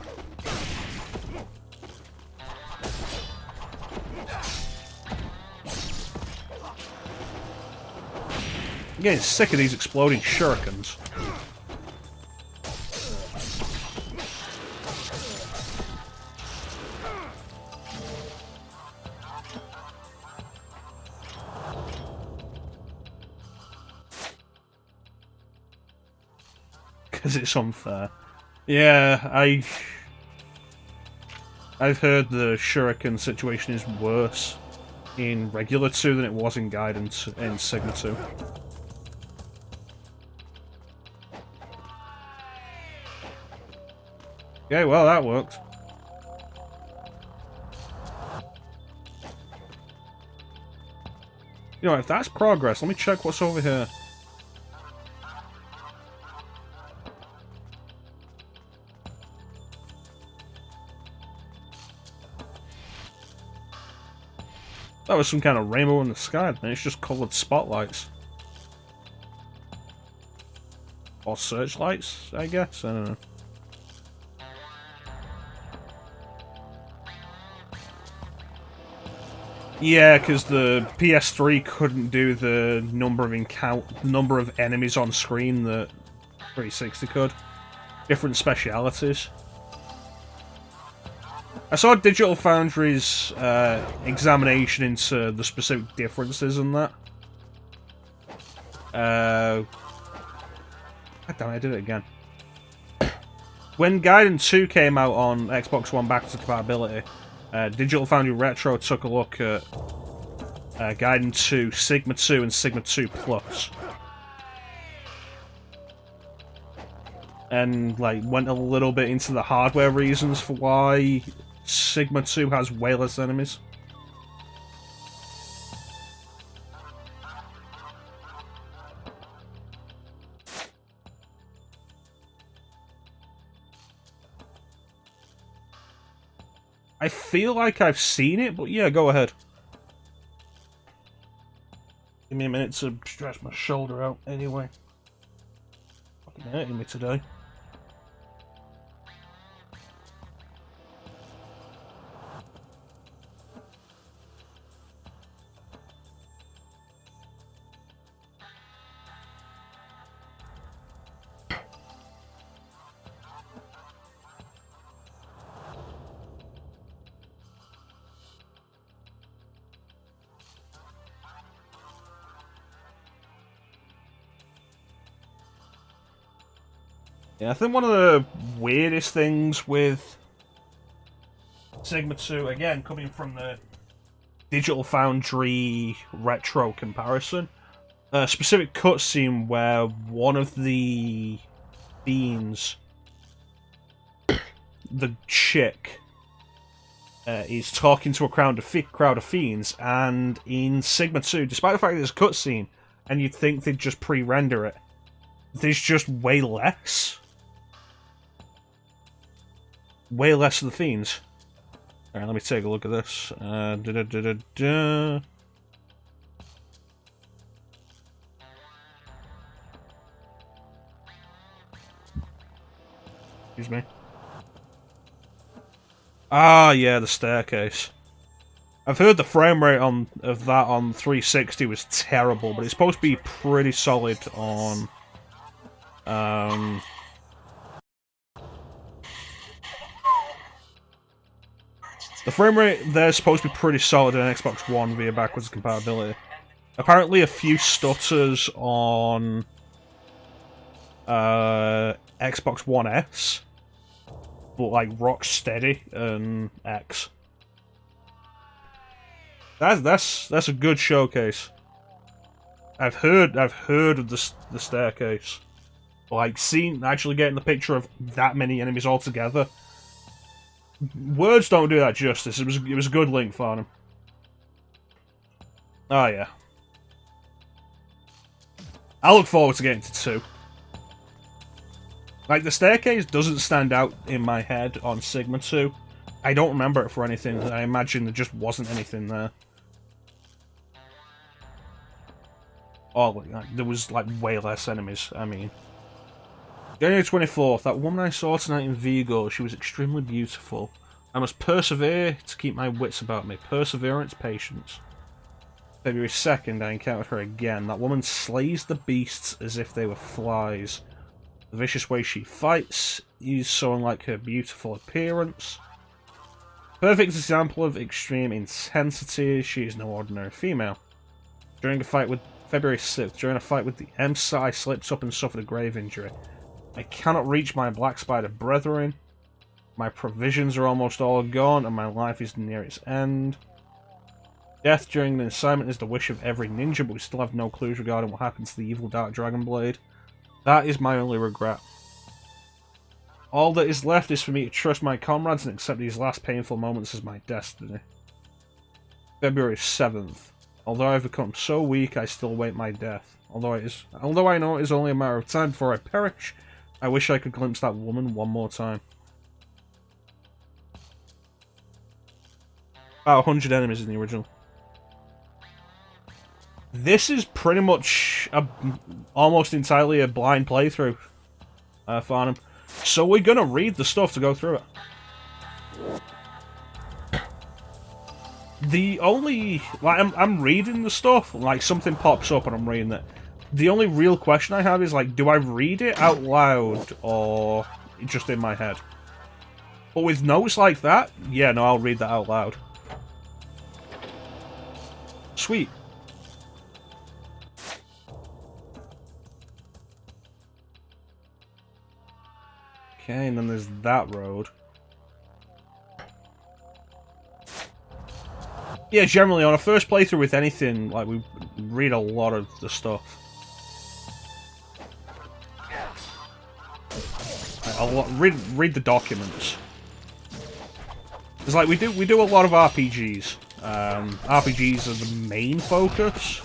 I'm getting sick of these exploding shurikens. Because it's unfair. Yeah, I've heard the shuriken situation is worse in regular 2 than it was in Gaiden in Sigma 2. Okay, well, that worked. You know, if that's progress, let me check what's over here. That was some kind of rainbow in the sky, and it's just coloured spotlights. Or searchlights, I guess? I don't know. Yeah, because the PS3 couldn't do the number of enemies on screen that 360 could. Different specialities. I saw Digital Foundry's examination into the specific differences in that. God damn it, I did it again. When Gaiden 2 came out on Xbox One backwards compatibility, Digital Foundry Retro took a look at Gaiden 2, Sigma 2, and Sigma 2 Plus. And, like, went a little bit into the hardware reasons for why Sigma 2 has way less enemies. I feel like I've seen it, but yeah, go ahead. Give me a minute to stretch my shoulder out anyway. Fucking hurting me today. Yeah, I think one of the weirdest things with Sigma 2, again, coming from the Digital Foundry Retro comparison, a specific cutscene where one of the fiends, the chick, is talking to a crowd of fiends, and in Sigma 2, despite the fact that it's a cutscene, and you'd think they'd just pre-render it, there's just way less. Way less of the fiends. Alright, let me take a look at this. Excuse me. Ah, yeah, the staircase. I've heard the frame rate of that on 360 was terrible, but it's supposed to be pretty solid on the frame rate there's supposed to be pretty solid on Xbox One via backwards compatibility. Apparently a few stutters on Xbox One S, but like rock steady and X. That's a good showcase. I've heard of the staircase. Like actually getting the picture of that many enemies all together. Words don't do that justice. It was a good link for them. Oh yeah. I look forward to getting to 2. Like, the staircase doesn't stand out in my head on Sigma 2. I don't remember it for anything. I imagine there just wasn't anything there. Oh, like, there was, like, way less enemies, I mean. January 24th, that woman I saw tonight in Vigo, she was extremely beautiful. I must persevere to keep my wits about me. Perseverance, patience. February 2nd, I encountered her again. That woman slays the beasts as if they were flies. The vicious way she fights is so unlike her beautiful appearance. Perfect example of extreme intensity. She is no ordinary female. During a fight with February 6th, during a fight with the Emsa, I slipped up and suffered a grave injury. I cannot reach my black spider brethren. My provisions are almost all gone, and my life is near its end. Death during an assignment is the wish of every ninja, but we still have no clues regarding what happened to the evil Dark Dragon Blade. That is my only regret. All that is left is for me to trust my comrades and accept these last painful moments as my destiny. February 7th. Although I've become so weak, I still await my death. Although I know it is only a matter of time before I perish, I wish I could glimpse that woman one more time. About 100 enemies in the original. This is pretty much almost entirely a blind playthrough for him. So we're gonna read the stuff to go through it. The only... like, I'm reading the stuff, like, something pops up and I'm reading it. The only real question I have is, like, do I read it out loud or just in my head? But with notes like that, yeah, no, I'll read that out loud. Sweet. Okay, and then there's that road. Yeah, generally, on a first playthrough with anything, like, we read a lot of the stuff. Read the documents. It's like, we do a lot of RPGs. RPGs are the main focus.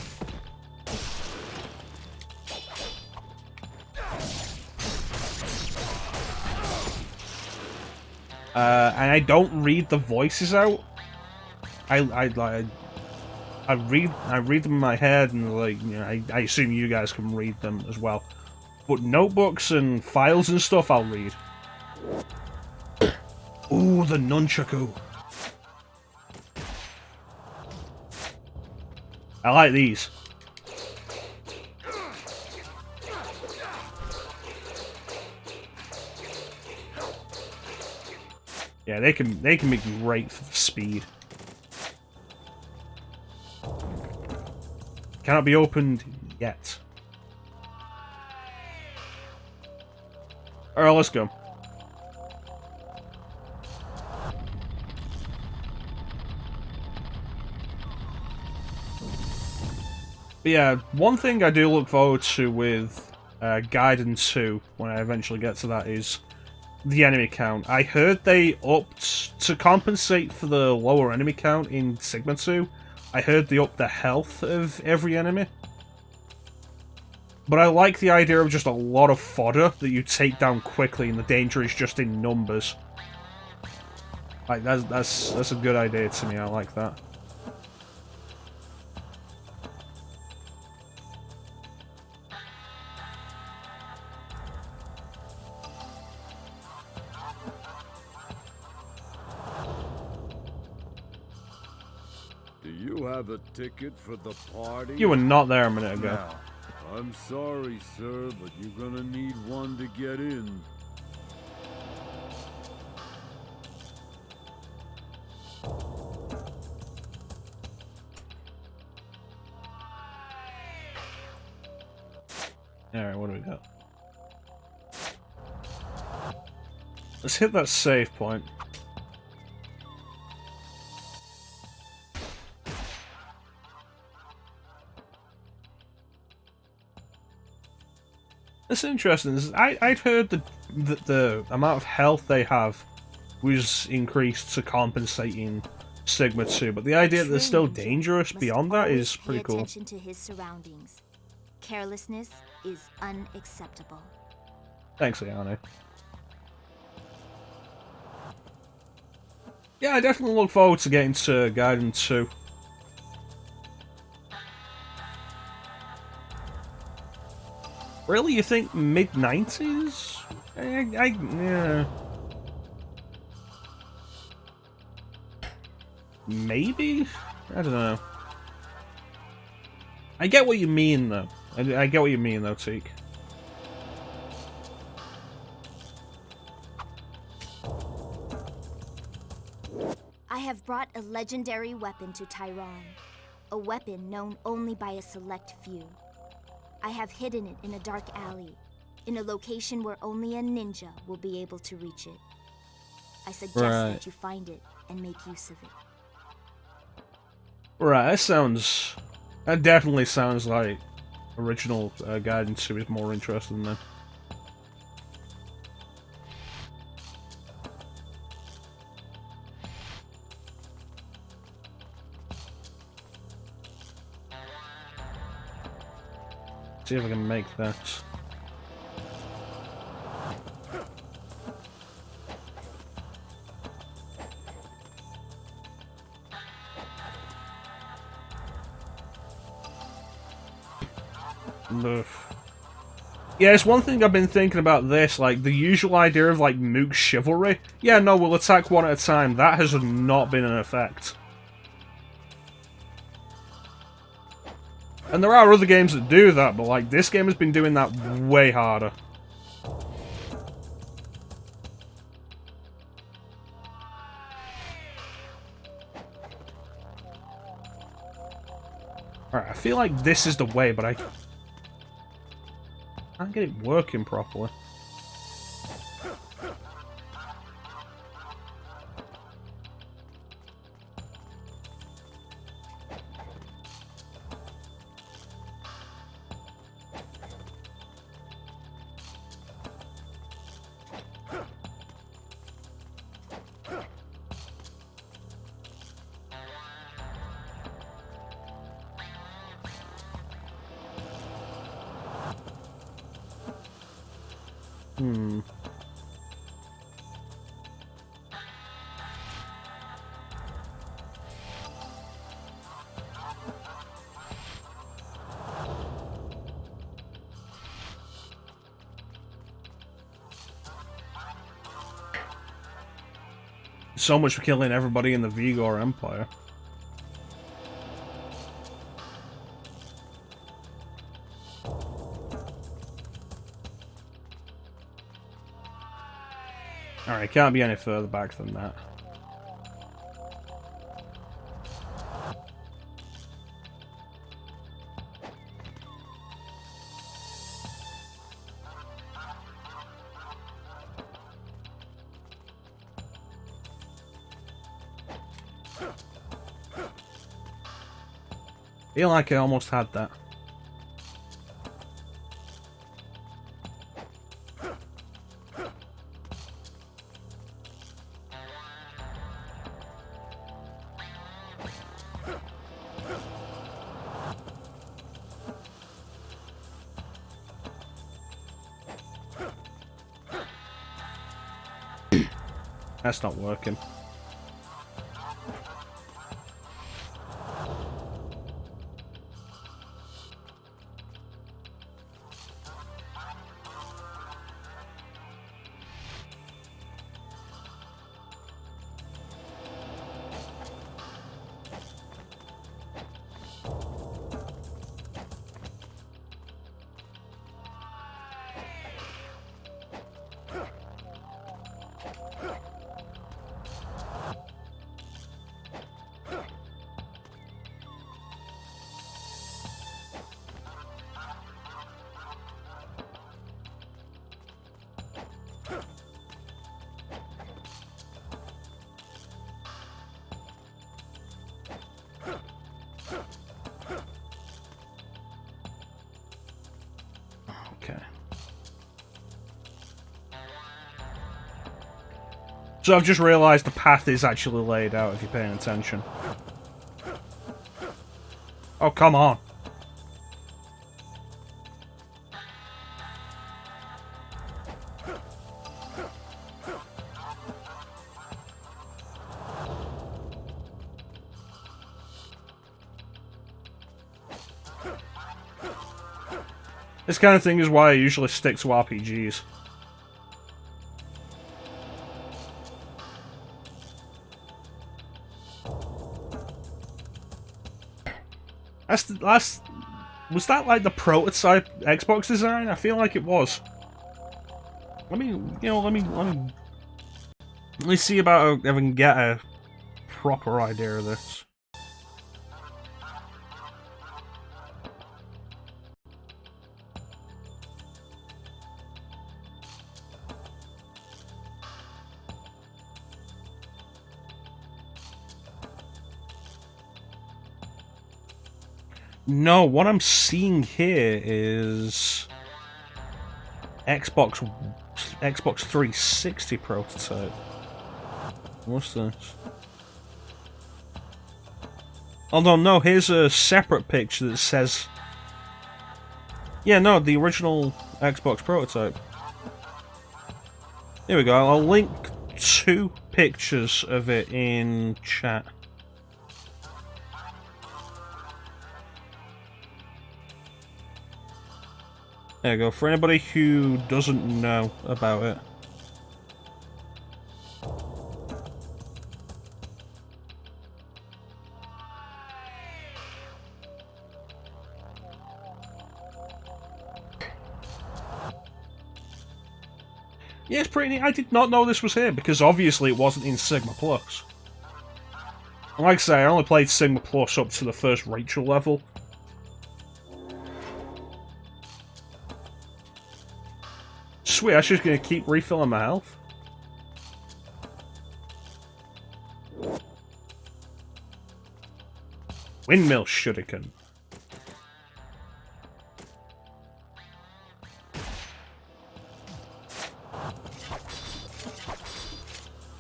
And I don't read the voices out. I read them in my head, and like, you know, I assume you guys can read them as well. But notebooks and files and stuff, I'll read. Ooh, the nunchaku. I like these. Yeah, they can be great for the speed. Cannot be opened yet. Alright, let's go. But yeah, one thing I do look forward to with Gaiden 2, when I eventually get to that, is the enemy count. I heard they upped, to compensate for the lower enemy count in Sigma 2, I heard they upped the health of every enemy. But I like the idea of just a lot of fodder that you take down quickly, and the danger is just in numbers. Like, that's a good idea to me, I like that. Do you have a ticket for the party? You were not there a minute ago. No. I'm sorry, sir, but you're gonna need one to get in. Alright, what do we got? Let's hit that save point. It's interesting. I'd heard that the amount of health they have was increased to compensating Sigma 2, but the idea that they're still dangerous beyond that is pretty cool. Pay attention to his surroundings. Carelessness is unacceptable. Thanks, Liano. Yeah, I definitely look forward to getting to Gaiden 2. Really, you think mid-90s? Yeah. Maybe? I don't know. I get what you mean, though. I get what you mean, though, Teak. I have brought a legendary weapon to Tyrone. A weapon known only by a select few. I have hidden it in a dark alley, in a location where only a ninja will be able to reach it. I suggest that you find it and make use of it. Right, that definitely sounds like original Gaiden 2 is more interesting than. See if I can make this. Ugh. Yeah, it's one thing I've been thinking about this, like, the usual idea of, like, Mook's chivalry. Yeah, no, we'll attack one at a time. That has not been an effect. And there are other games that do that, but, like, this game has been doing that way harder. Alright, I feel like this is the way, but I can't get it working properly. So much for killing everybody in the Vigor Empire. Alright, can't be any further back than that. Feel like I almost had that. That's not working. Okay. So I've just realised the path is actually laid out if you're paying attention. Oh, come on. This kind of thing is why I usually stick to RPGs. Was that like the prototype Xbox design? I feel like it was. Let me see about if I can get a proper idea of this. No, what I'm seeing here is Xbox 360 prototype. What's this? Although no, here's a separate picture that says Yeah, no, the original Xbox prototype. Here we go. I'll link 2 pictures of it in chat. There you go. For anybody who doesn't know about it. Yeah, it's pretty neat. I did not know this was here, because obviously it wasn't in Sigma Plus. And like I say, I only played Sigma Plus up to the first Rachel level. Sweet, I'm just gonna keep refilling my health. Windmill Shuriken.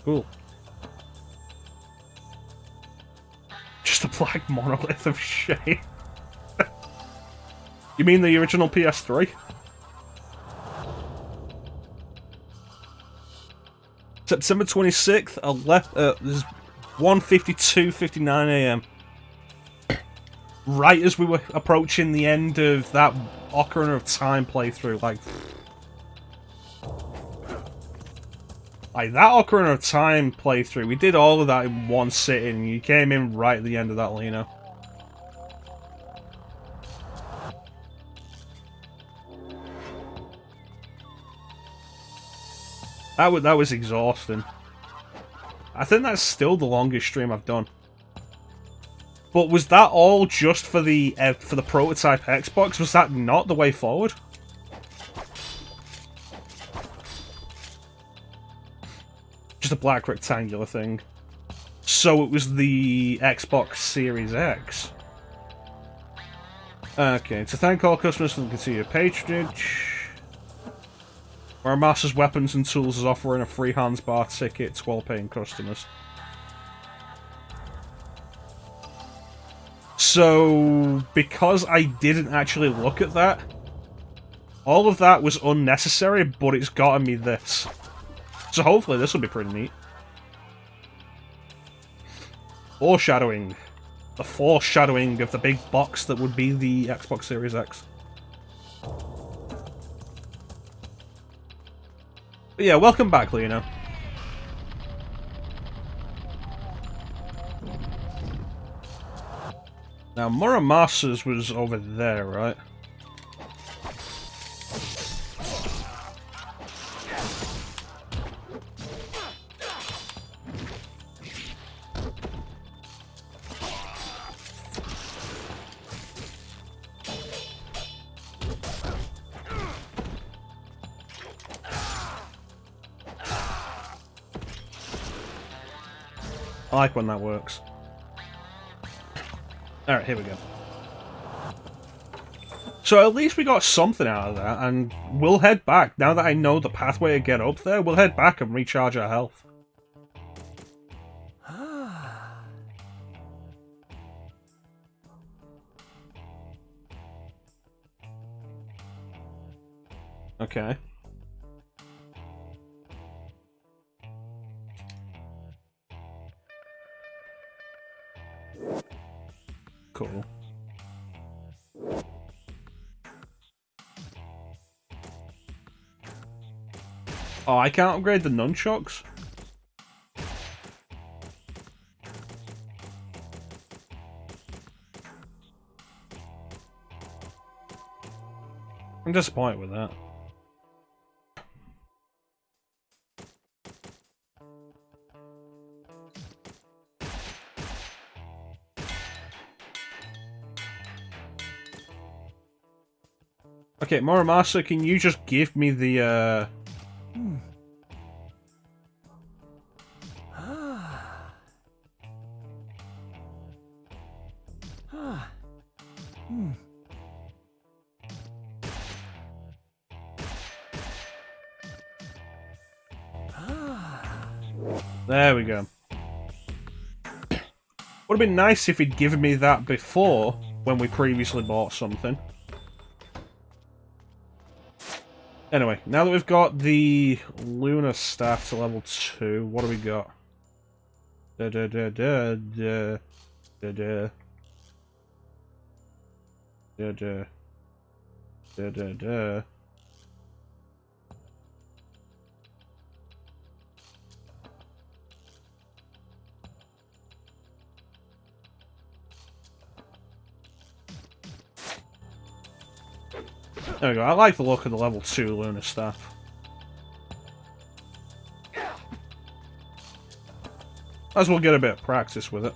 Cool. Just a black monolith of shame. You mean the original PS3? September 26th, there's 1:52:59 AM. Right as we were approaching the end of that Ocarina of Time playthrough, like that Ocarina of Time playthrough, we did all of that in one sitting, and you came in right at the end of that, Lino. That was exhausting. I think that's still the longest stream I've done. But was that all just for the prototype Xbox? Was that not the way forward? Just a black rectangular thing. So it was the Xbox Series X. Okay, to thank all customers for the continued patronage. Our Masters Weapons and Tools is offering a free hands bar ticket to all paying customers. So, because I didn't actually look at that, all of that was unnecessary, but it's gotten me this. So hopefully this will be pretty neat. Foreshadowing. The foreshadowing of the big box that would be the Xbox Series X. But yeah, welcome back, Lino. Now, Muramasa's was over there, right? I like when that works. Alright, here we go. So at least we got something out of that, and we'll head back. Now that I know the pathway to get up there, we'll head back and recharge our health. Okay. Cool. Oh, I can't upgrade the nunchucks? I'm disappointed with that. Okay, Muramasa, can you just give me the, There we go. Would have been nice if he'd given me that before, when we previously bought something. Anyway, now that we've got the lunar staff to level 2, what do we got? Da da da da da da da da da da da da. There we go. I like the look of the level 2 lunar staff. As we'll get a bit of practice with it.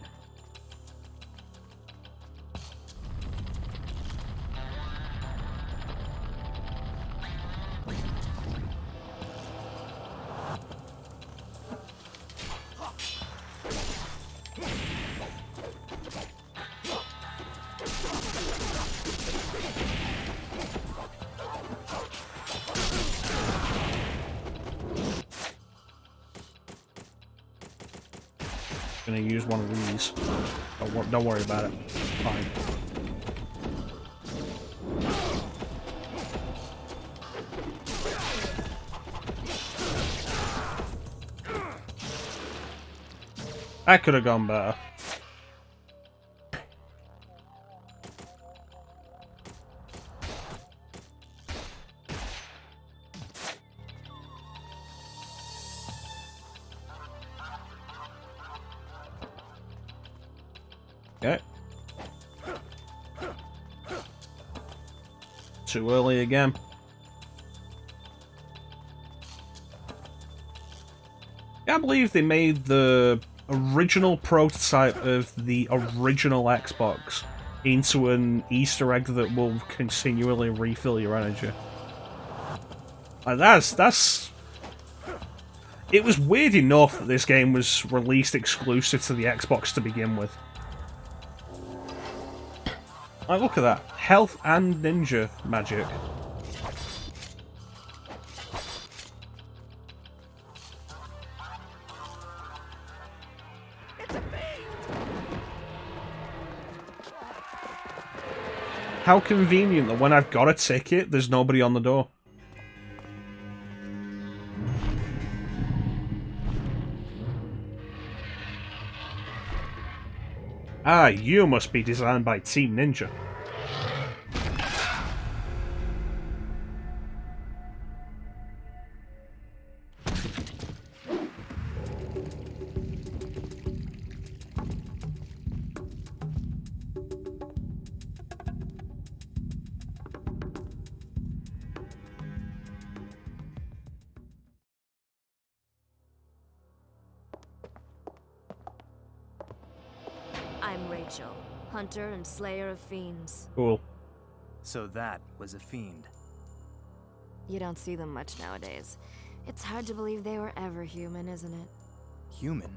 Gonna use one of these. Don't worry about it. Fine. That could have gone better. Okay. Too early again. I believe they made the original prototype of the original Xbox into an Easter egg that will continually refill your energy. Like that's... It was weird enough that this game was released exclusive to the Xbox to begin with. Like, look at that. Health and ninja magic. How convenient that when I've got a ticket, there's nobody on the door. Ah, you must be designed by Team Ninja. I'm Rachel, hunter and slayer of fiends. Cool. So that was a fiend. You don't see them much nowadays. It's hard to believe they were ever human, isn't it? Human?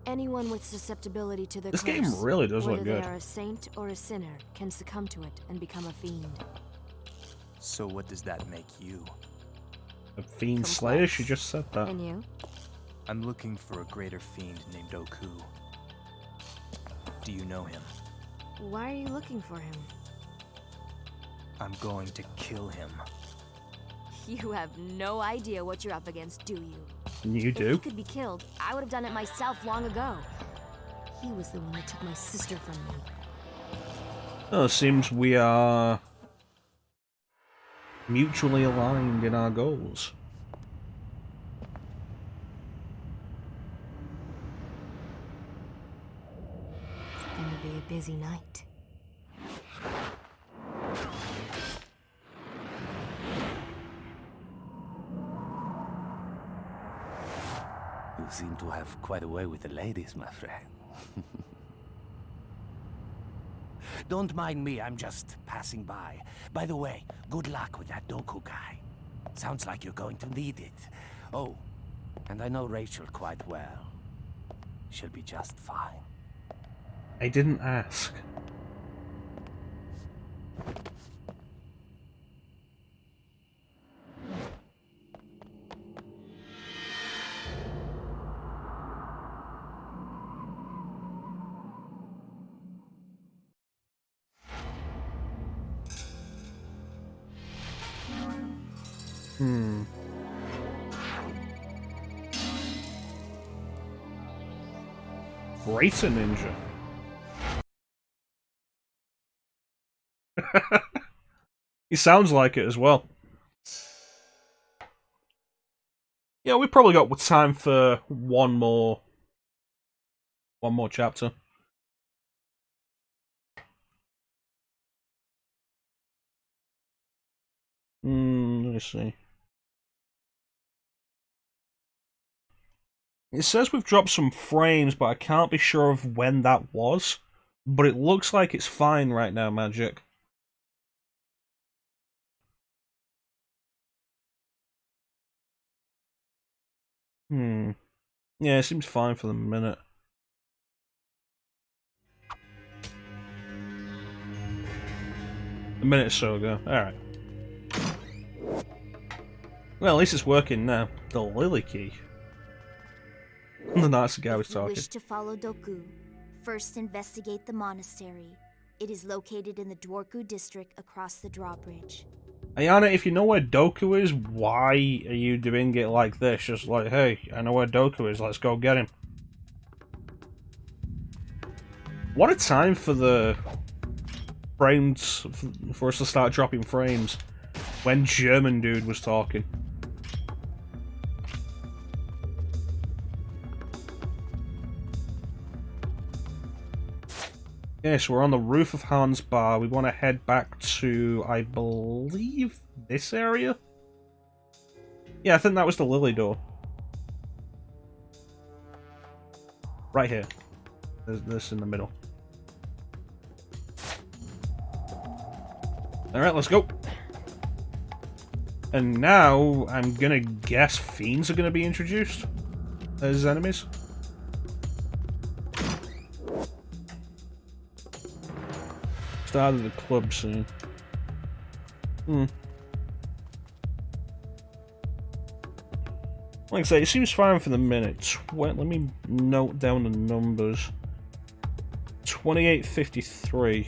Anyone with susceptibility to the This curse, game really does look whether good. they are a saint or a sinner, can succumb to it and become a fiend. So what does that make you? A fiend slayer? She just said that. And you? I'm looking for a greater fiend named Oku. Do you know him? Why are you looking for him? I'm going to kill him. You have no idea what you're up against, do you? You If do? he could be killed, I would have done it myself long ago. He was the one that took my sister from me. Oh, it seems we are mutually aligned in our goals. It's gonna be a busy night. You seem to have quite a way with the ladies, my friend. Don't mind me, I'm just passing by. By the way, good luck with that Doku guy. Sounds like you're going to need it. Oh, and I know Rachel quite well. She'll be just fine. I didn't ask. Hmm. Greater Ninja. He sounds like it as well. Yeah, we've probably got time for one more chapter. Let me see. It says we've dropped some frames, but I can't be sure of when that was. But it looks like it's fine right now, Magic. Yeah, it seems fine for the minute. A minute or so ago. Alright. Well, at least it's working now. The Lily Key. The nice guy was talking. If you wish to follow Doku, first investigate the monastery. It is located in the Dwarku district across the drawbridge. Ayana, if you know where Doku is, why are you doing it like this? Just like, hey, I know where Doku is, let's go get him. What a time for the frames, for us to start dropping frames, when German dude was talking. Yes, we're on the roof of Hans Bar. We want to head back to, I believe, this area? Yeah, I think that was the Lily door. Right here. There's this in the middle. Alright, let's go. And now, I'm gonna guess fiends are gonna be introduced as enemies. Start of the club soon. Like I say, it seems fine for the minute. Let me note down the numbers. 2853.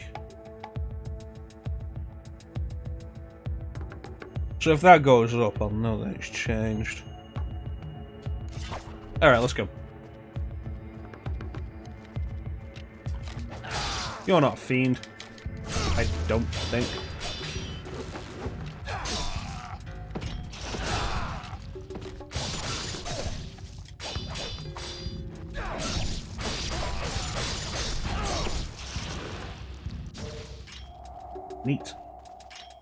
So if that goes up, I'll know that it's changed. Alright, let's go. You're not a fiend. I don't think. Neat.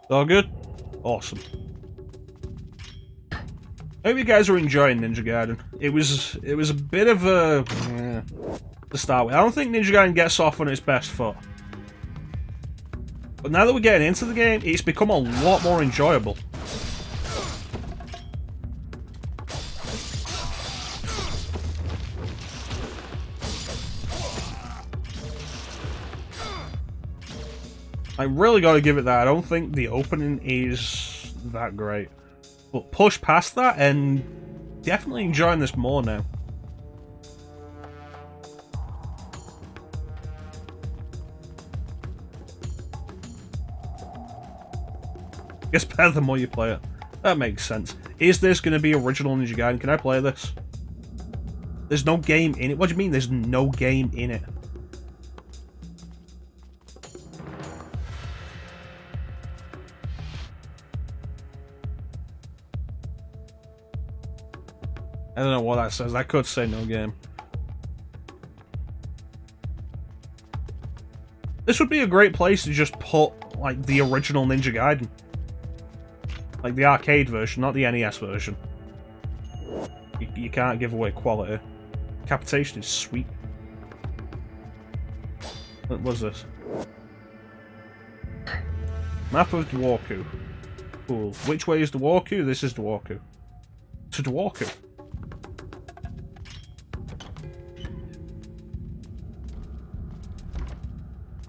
All good? Awesome. I hope you guys are enjoying Ninja Gaiden. It was a bit of a to start with. I don't think Ninja Gaiden gets off on its best foot. But now that we're getting into the game, it's become a lot more enjoyable. I really gotta give it that. I don't think the opening is that great. But push past that and definitely enjoying this more now. Gets better the more you play it. That makes sense. Is this going to be original Ninja Gaiden? Can I play this? There's no game in it. What do you mean there's no game in it? I don't know what that says. That could say no game. This would be a great place to just put, like, the original Ninja Gaiden. Like the arcade version, not the NES version. You can't give away quality. Capitation is sweet. What was this? Map of Dwarku. Cool. Which way is Dwarku? This is Dwarku. To Dwarku.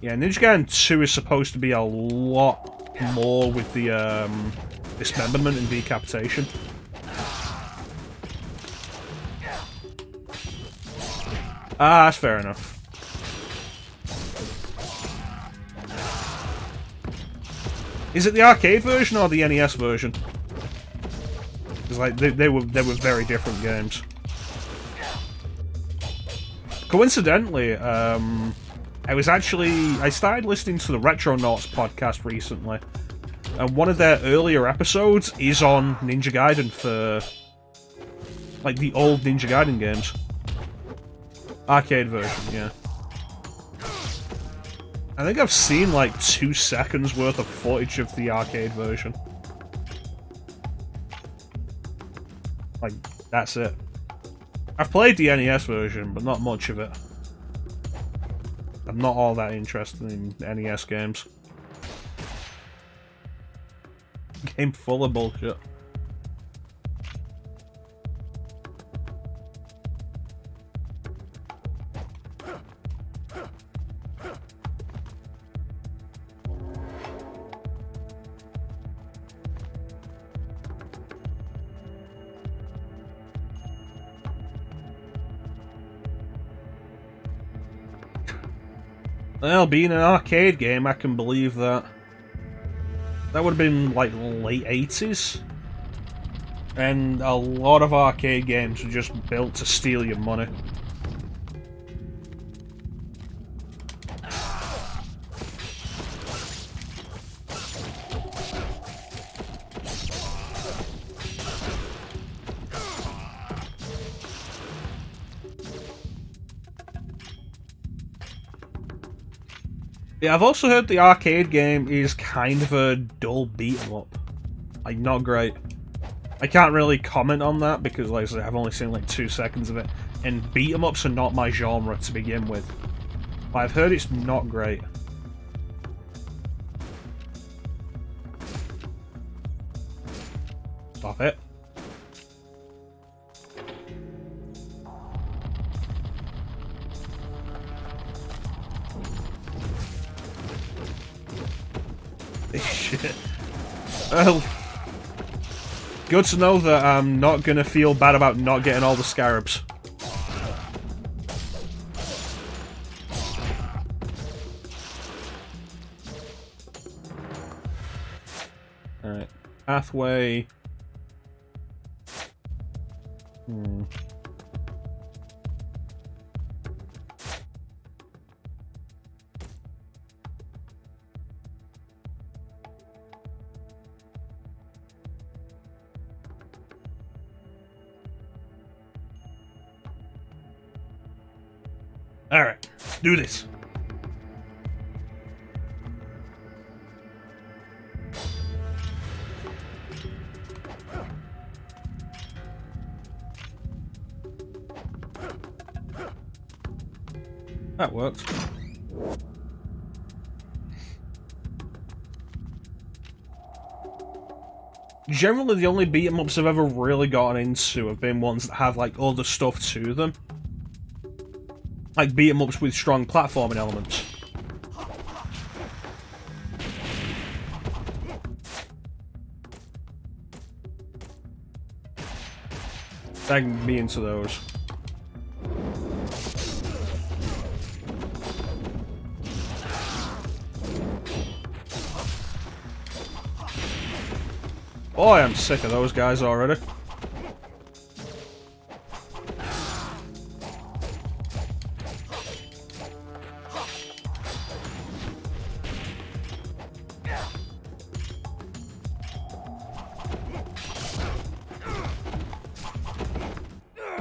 Yeah, Ninja Gaiden 2 is supposed to be a lot more with the dismemberment and decapitation. Ah, that's fair enough. Is it the arcade version or the NES version? It's like they were very different games. Coincidentally, I started listening to the Retronauts podcast recently, and one of their earlier episodes is on Ninja Gaiden for like the old Ninja Gaiden games. Arcade version, yeah. I think I've seen like 2 seconds worth of footage of the arcade version. Like, that's it. I've played the NES version, but not much of it. I'm not all that interested in NES games. Game full of bullshit. Well, being an arcade game, I can believe that. That would have been, like, late 80s. And a lot of arcade games were just built to steal your money. Yeah, I've also heard the arcade game is kind of a dull beat-em-up. Like, not great. I can't really comment on that because, like I said, I've only seen like 2 seconds of it. And beat-em-ups are not my genre to begin with. But I've heard it's not great. Stop it. Shit. Well, good to know that I'm not gonna feel bad about not getting all the scarabs. Alright. Pathway. Alright, let's do this. That worked. Generally, the only beat-em-ups I've ever really gotten into have been ones that have, like, other stuff to them. Like beat-em-ups with strong platforming elements. I can be into those. Boy, I'm sick of those guys already.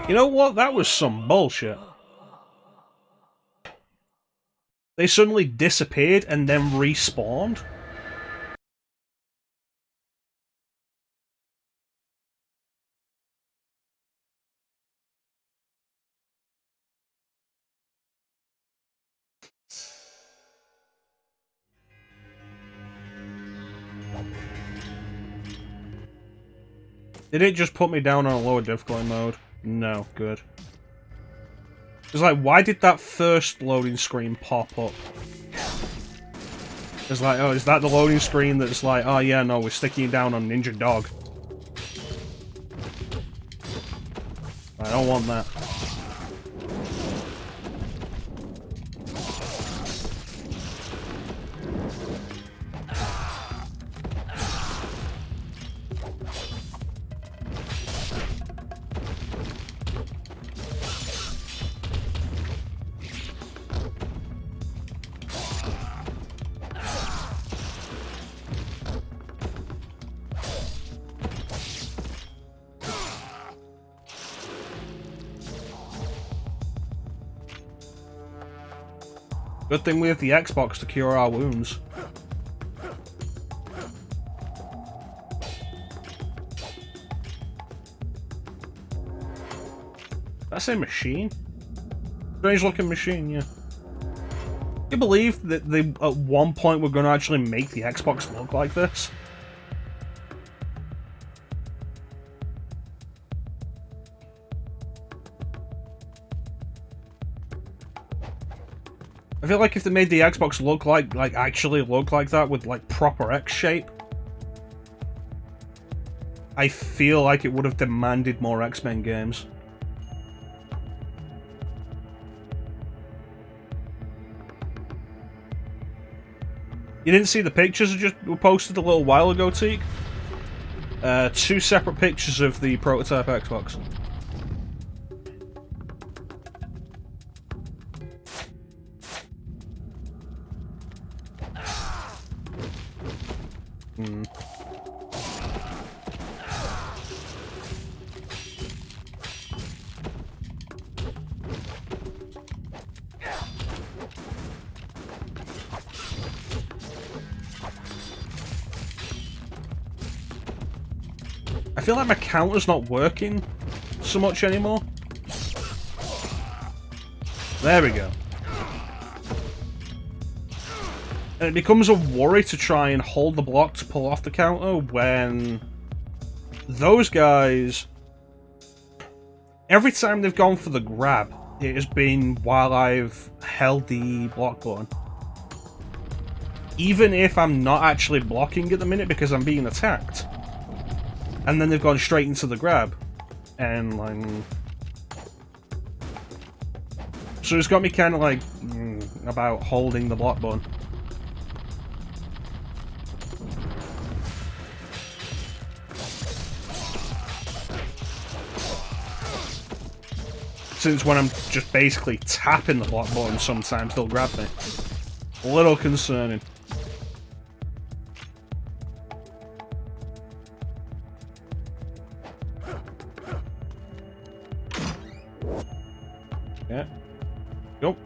You know what? That was some bullshit. They suddenly disappeared and then respawned. Did it just put me down on a lower difficulty mode? No, good. It's like, why did that first loading screen pop up? It's like, oh, is that the loading screen that's like, oh yeah, no, we're sticking you down on Ninja Dog. I don't want that. Good thing we have the Xbox to cure our wounds. That's a machine? Strange looking machine, yeah. Can you believe that they at one point were going to actually make the Xbox look like this? I feel like if they made the Xbox look like actually look like that with like proper X shape, I feel like it would have demanded more X-Men games. You didn't see the pictures that just were posted a little while ago, Teak? 2 separate pictures of the prototype Xbox. I feel like my counter's not working so much anymore. There we go. And it becomes a worry to try and hold the block to pull off the counter when those guys, every time they've gone for the grab, it has been while I've held the block button. Even if I'm not actually blocking at the minute because I'm being attacked. And then they've gone straight into the grab. And like... So it's got me kind of like... about holding the block button. Since when I'm just basically tapping the block button, sometimes they'll grab me. A little concerning. Yeah. Go.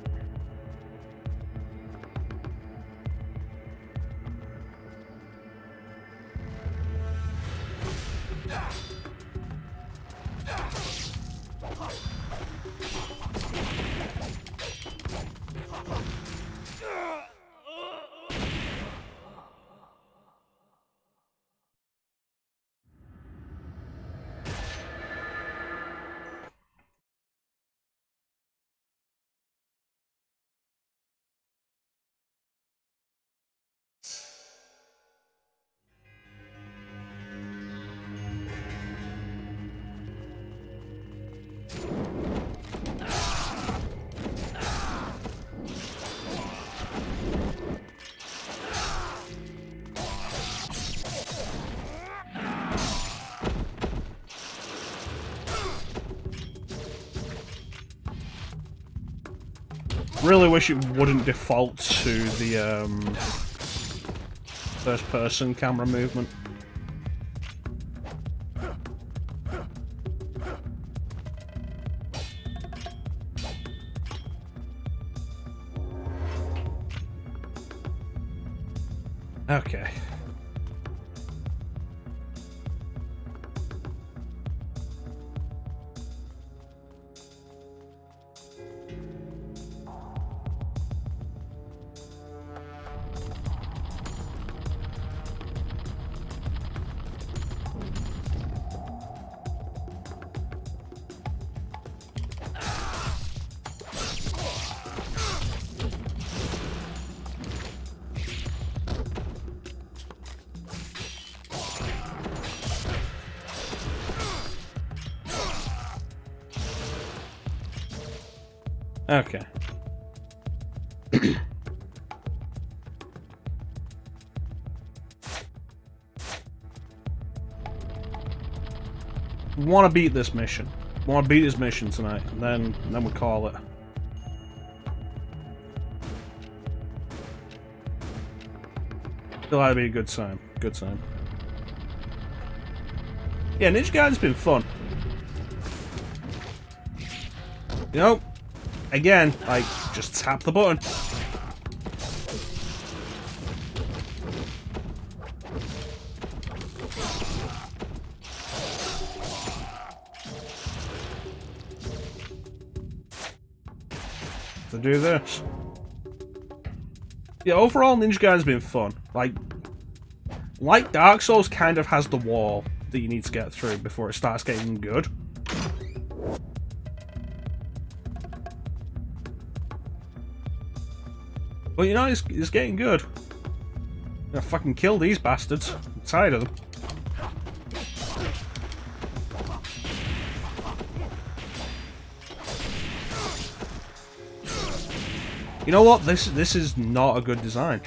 Really wish it wouldn't default to the first-person camera movement. Okay. Okay. Want to beat this mission. Want to beat this mission tonight, and then we call it. Still ought to be a good time. Good time. Yeah, Ninja Gaiden's been fun. You know, again, like, just tap the button. to do this. Yeah, overall, Ninja Gaiden's been fun. Like Dark Souls kind of has the wall that you need to get through before it starts getting good. But you know, it's getting good. I'm gonna fucking kill these bastards. I'm tired of them. You know what? This is not a good design.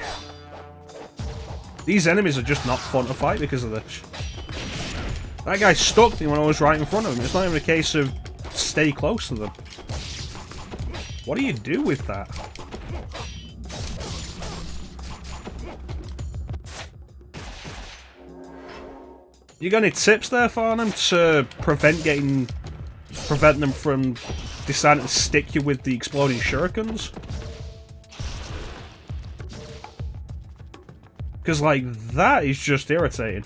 These enemies are just not fun to fight because of this. That guy stuck me when I was right in front of him. It's not even a case of stay close to them. What do you do with that? You got any tips there, Farnham, to prevent them from deciding to stick you with the exploding shurikens? Because, like, that is just irritating.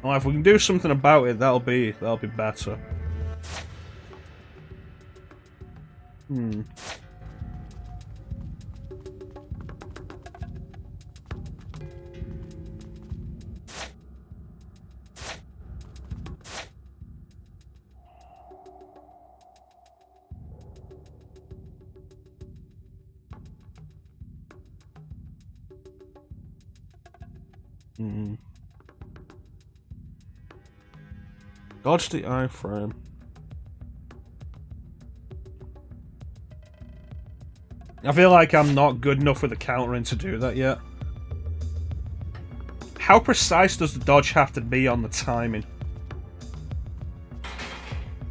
Well, if we can do something about it, that'll be better. Dodge the iframe. I feel like I'm not good enough with the countering to do that yet. How precise does the dodge have to be on the timing?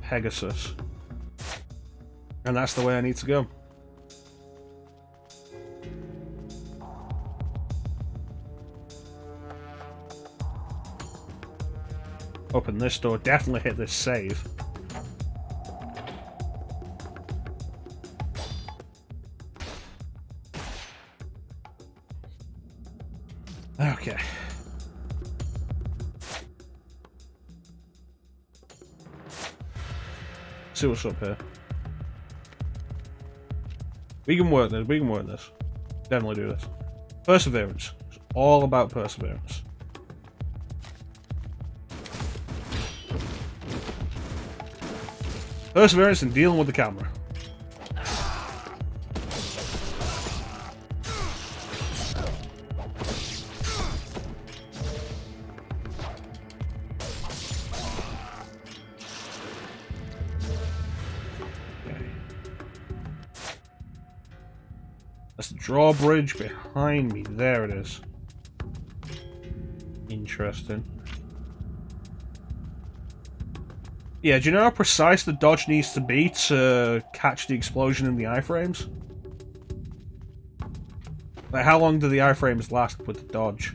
Pegasus. And that's the way I need to go. Open this door, definitely hit this save. Okay. See what's up here. We can work this, Definitely do this. Perseverance. It's all about perseverance. Perseverance and dealing with the camera. That's the drawbridge behind me. There it is. Interesting. Yeah, do you know how precise the dodge needs to be to catch the explosion in the iframes? Like, how long do the iframes last with the dodge?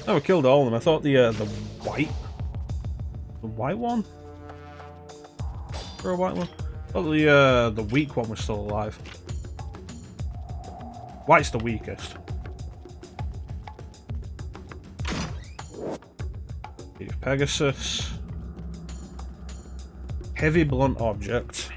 Oh, we killed all of them. I thought the white one? For a white one? I thought the weak one was still alive. White's the weakest. Pegasus. Heavy blunt object.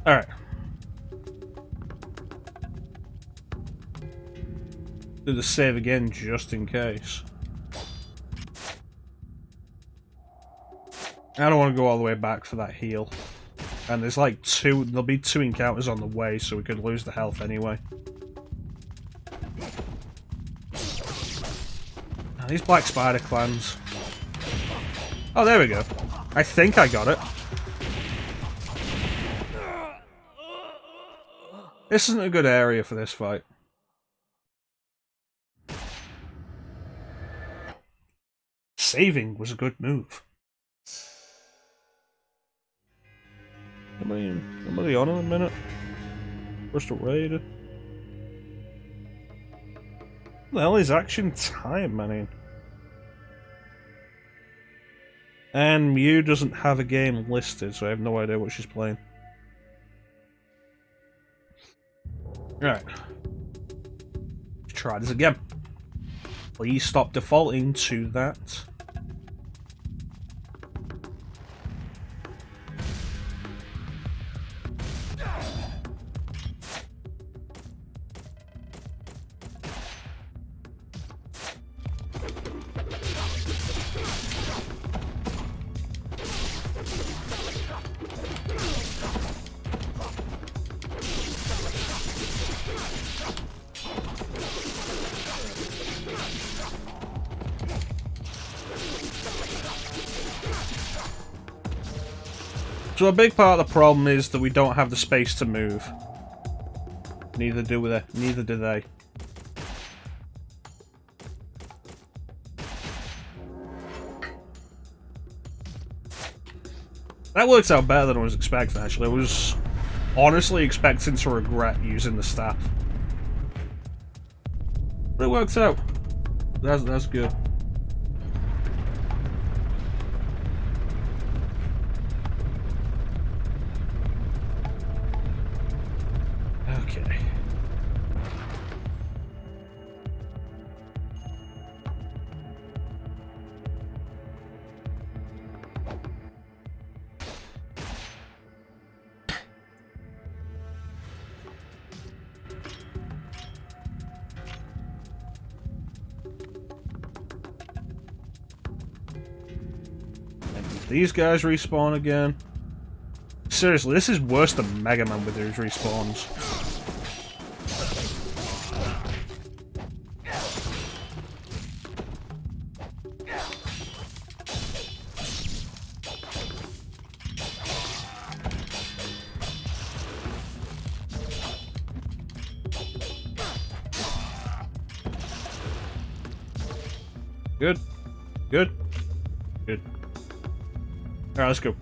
Alright. Do the save again just in case. I don't want to go all the way back for that heal. And there's like there'll be 2 encounters on the way, so we could lose the health anyway. Oh, these Black Spider clans. Oh, there we go. I think I got it. This isn't a good area for this fight. Saving was a good move. Somebody on in a minute? Crystal Raider. What the hell is action time, man? And Mew doesn't have a game listed, so I have no idea what she's playing. Right. Let's try this again. Please stop defaulting to that. So a big part of the problem is that we don't have the space to move. Neither do they. That works out better than I was expecting, actually. I was honestly expecting to regret using the staff. But it worked out. That's good. Okay. These guys respawn again. Seriously, this is worse than Mega Man with his respawns. Good. Good. Good. Alright, let's go.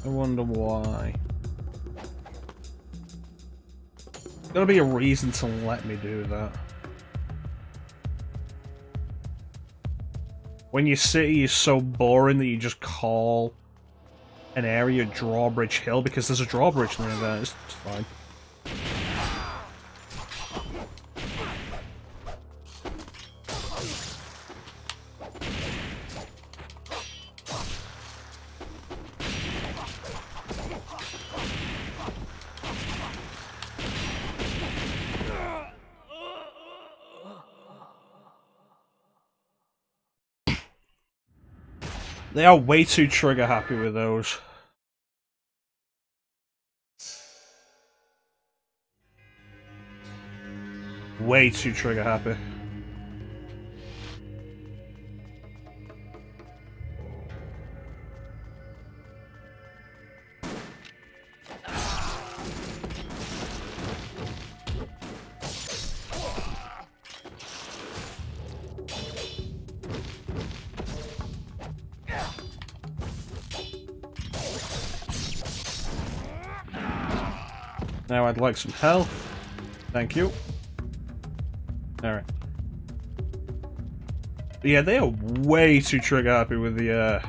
I wonder why. There's gotta be a reason to let me do that. When your city is so boring that you just call an area Drawbridge Hill because there's a drawbridge near there, it's fine. They are way too trigger happy with those. Way too trigger happy. Now I'd like some health. Thank you. Alright. Yeah, they are way too trigger happy with the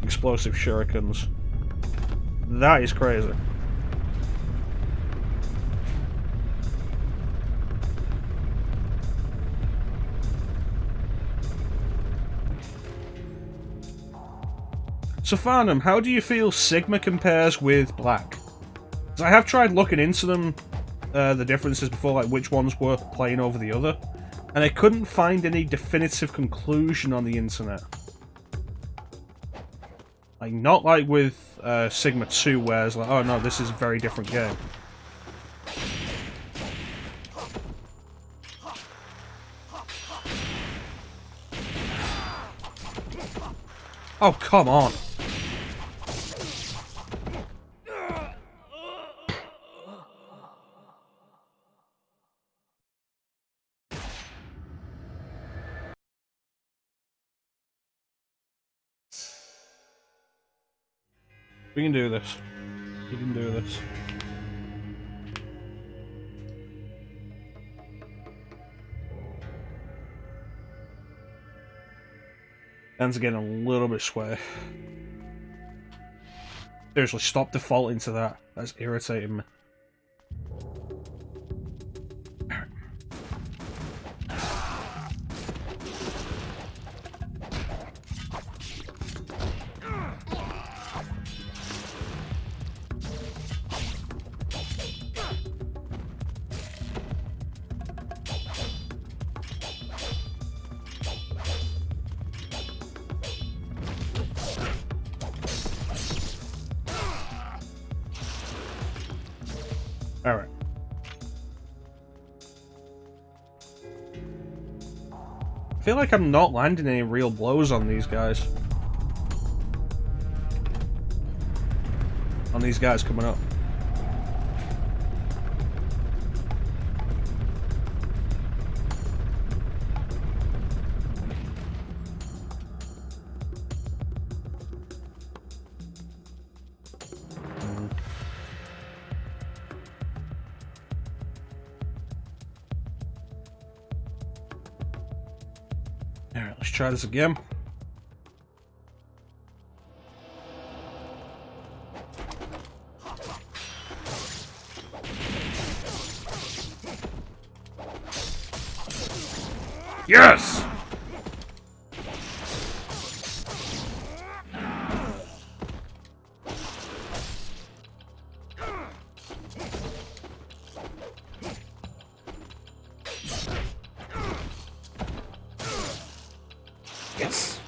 explosive shurikens. That is crazy. So Farnham, how do you feel Sigma compares with Black? Because I have tried looking into them, the differences before, like which one's worth playing over the other, and I couldn't find any definitive conclusion on the internet. Like, not like with Sigma 2, where it's like, oh no, this is a very different game. Oh, come on. We can do this. We can do this. Hands are getting a little bit sweaty. Seriously, stop defaulting to that. That's irritating me. Alright. I feel like I'm not landing any real blows on these guys. On these guys coming up. Alright, let's try this again. Yes! Yes!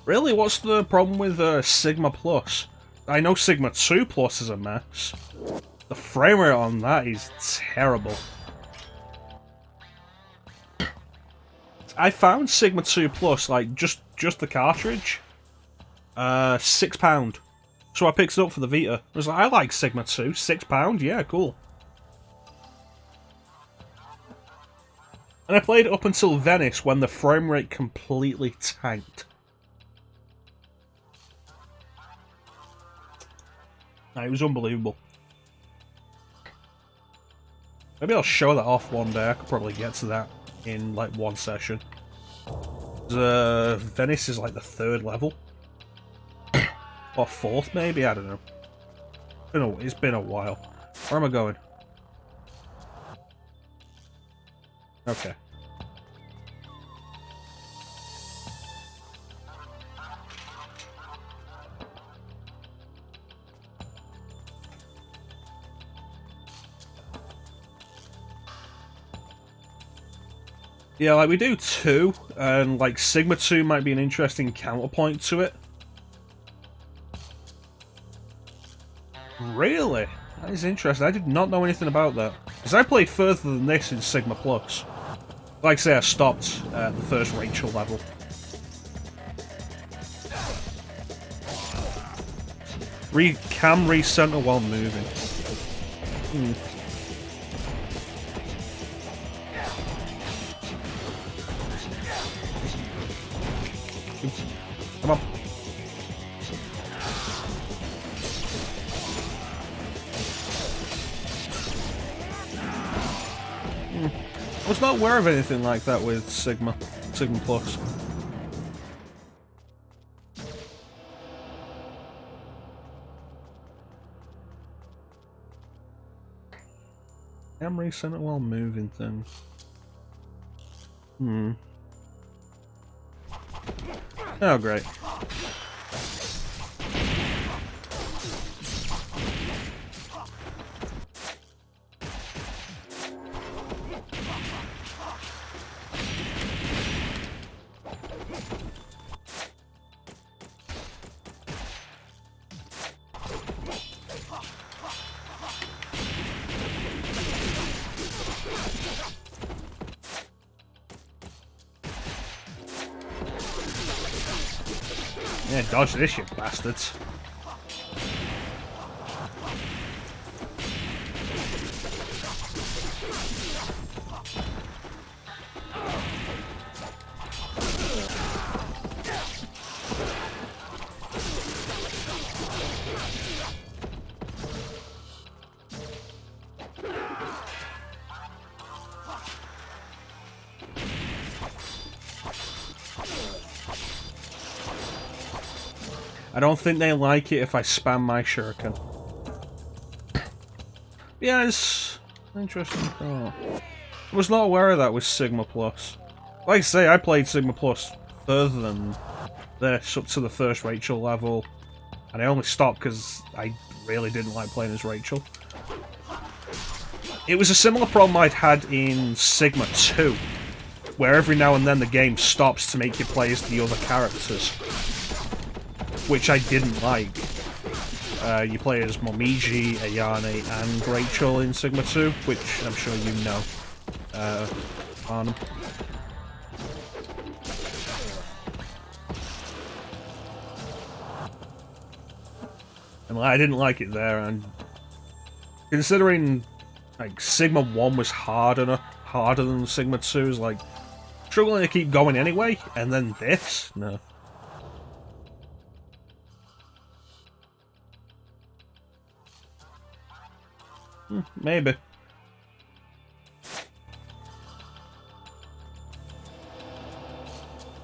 Really? What's the problem with Sigma Plus? I know Sigma 2 Plus is a mess. The frame rate on that is terrible. I found Sigma 2 Plus, like, just the cartridge. £6. So I picked it up for the Vita. I was like, I like Sigma 2, £6, yeah, cool. And I played it up until Venice when the frame rate completely tanked. It was unbelievable. Maybe I'll show that off one day. I could probably get to that in like one session. Venice is like the 3rd level. Or 4th maybe? I don't know. It's been a while. Where am I going? Okay. Yeah, like we do 2, and like Sigma 2 might be an interesting counterpoint to it. Really? That is interesting. I did not know anything about that. Because I played further than this in Sigma Plus. Like I say, I stopped at the first Rachel level. Cam recenter while moving. Come on. I was not aware of anything like that with Sigma Plus. Memory center while moving things. Oh, great. Yeah, dodge this, you bastards. I don't think they like it if I spam my shuriken. Yeah, it's interesting. Oh. I was not aware of that with Sigma Plus. Like I say, I played Sigma Plus further than this, up to the first Rachel level. And I only stopped because I really didn't like playing as Rachel. It was a similar problem I'd had in Sigma 2, where every now and then the game stops to make you play as the other characters, which I didn't like. You play as Momiji, Ayane, and Rachel in Sigma 2, which I'm sure you know. Arnhem. And I didn't like it there, and considering like Sigma 1 was harder than Sigma 2, is like struggling to keep going anyway, and then this? No. Maybe.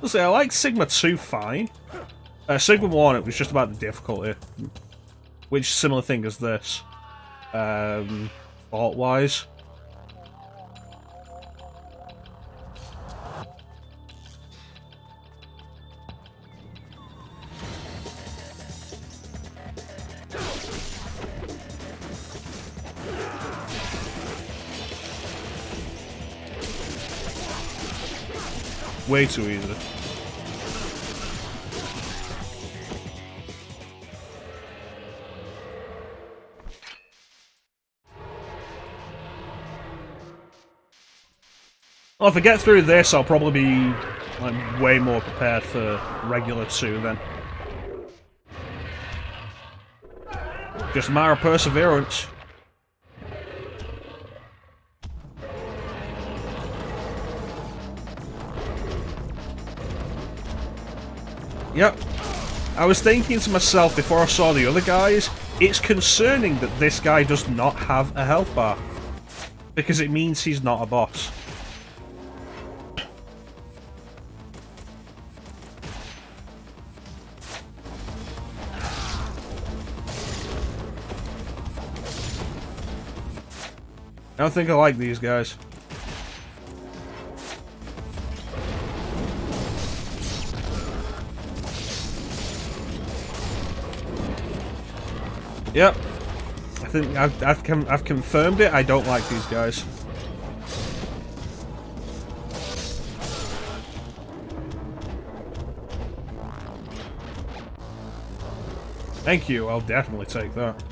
I'll say I like Sigma 2 fine. Sigma 1, it was just about the difficulty. Which similar thing as this. Fault-wise. Way too easy. Well, if I get through this, I'll probably be like way more prepared for regular 2 then. Just a matter of perseverance. Yep. I was thinking to myself before I saw the other guys, it's concerning that this guy does not have a health bar. Because it means he's not a boss. I don't think I like these guys. Yep. I think I've confirmed it. I don't like these guys. Thank you. I'll definitely take that.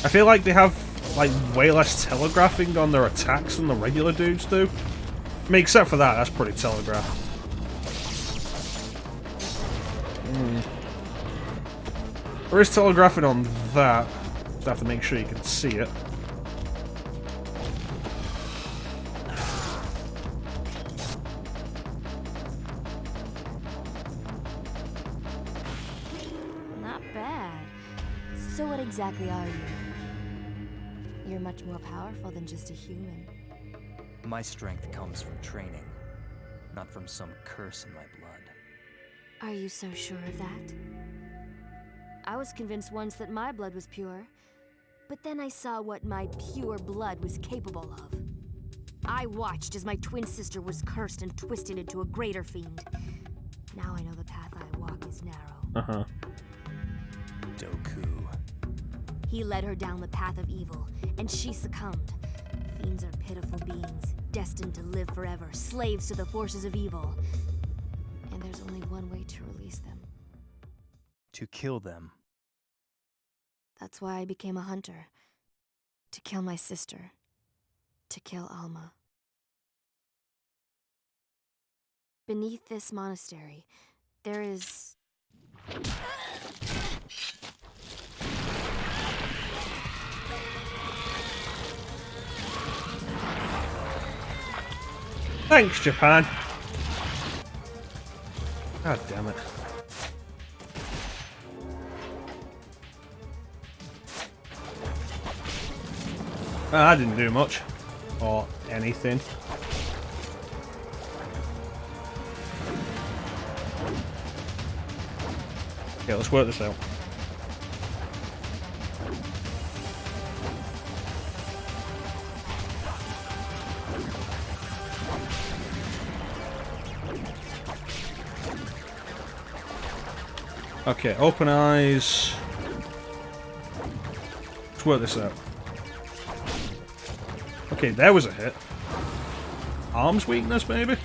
I feel like they have like way less telegraphing on their attacks than the regular dudes do. I mean, except for that, that's pretty telegraphed. There is telegraphing on that. Just have to make sure you can see it. So what exactly are you? You're much more powerful than just a human. My strength comes from training, not from some curse in my blood. Are you so sure of that? I was convinced once that my blood was pure, but then I saw what my pure blood was capable of. I watched as my twin sister was cursed and twisted into a greater fiend. Now I know the path I walk is narrow. Uh-huh. Doku. He led her down the path of evil, and she succumbed. Fiends are pitiful beings, destined to live forever, slaves to the forces of evil. And there's only one way to release them. To kill them. That's why I became a hunter. To kill my sister. To kill Alma. Beneath this monastery, there is... Thanks, Japan. God damn it. I didn't do much. Or anything. Okay, let's work this out. Okay, open eyes. Let's work this out. Okay, there was a hit. Arms weakness, maybe?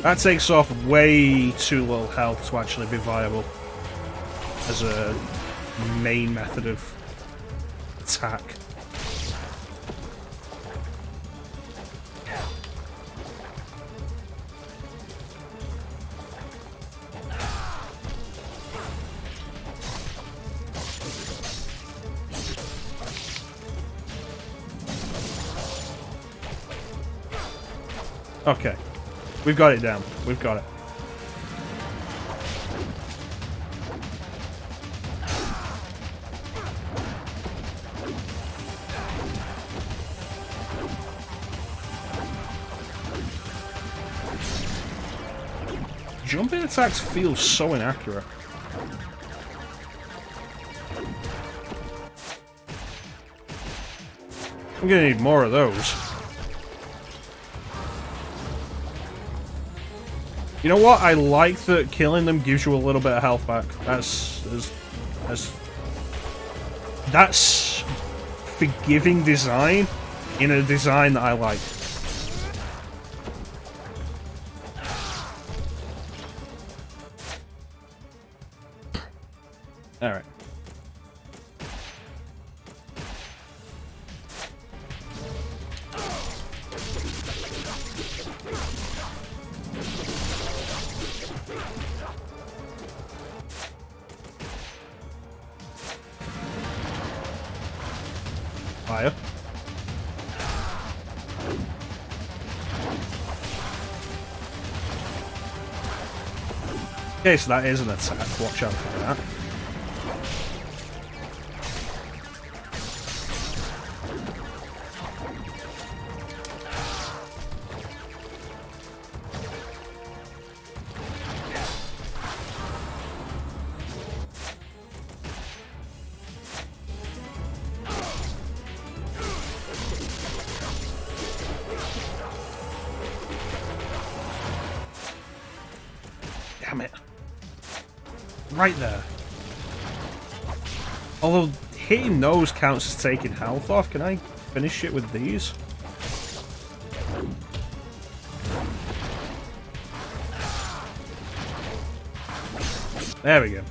That takes off way too little health to actually be viable as a main method of attack. Okay. We've got it down. We've got it. Jumping attacks feel so inaccurate. I'm gonna need more of those. You know what? I like that killing them gives you a little bit of health back. That's forgiving design in a design that I like. All right. Fire. Okay, so that is an attack. Watch out for that. Damn it. Right there. Although hitting those counts as taking health off, can I finish it with these? There we go.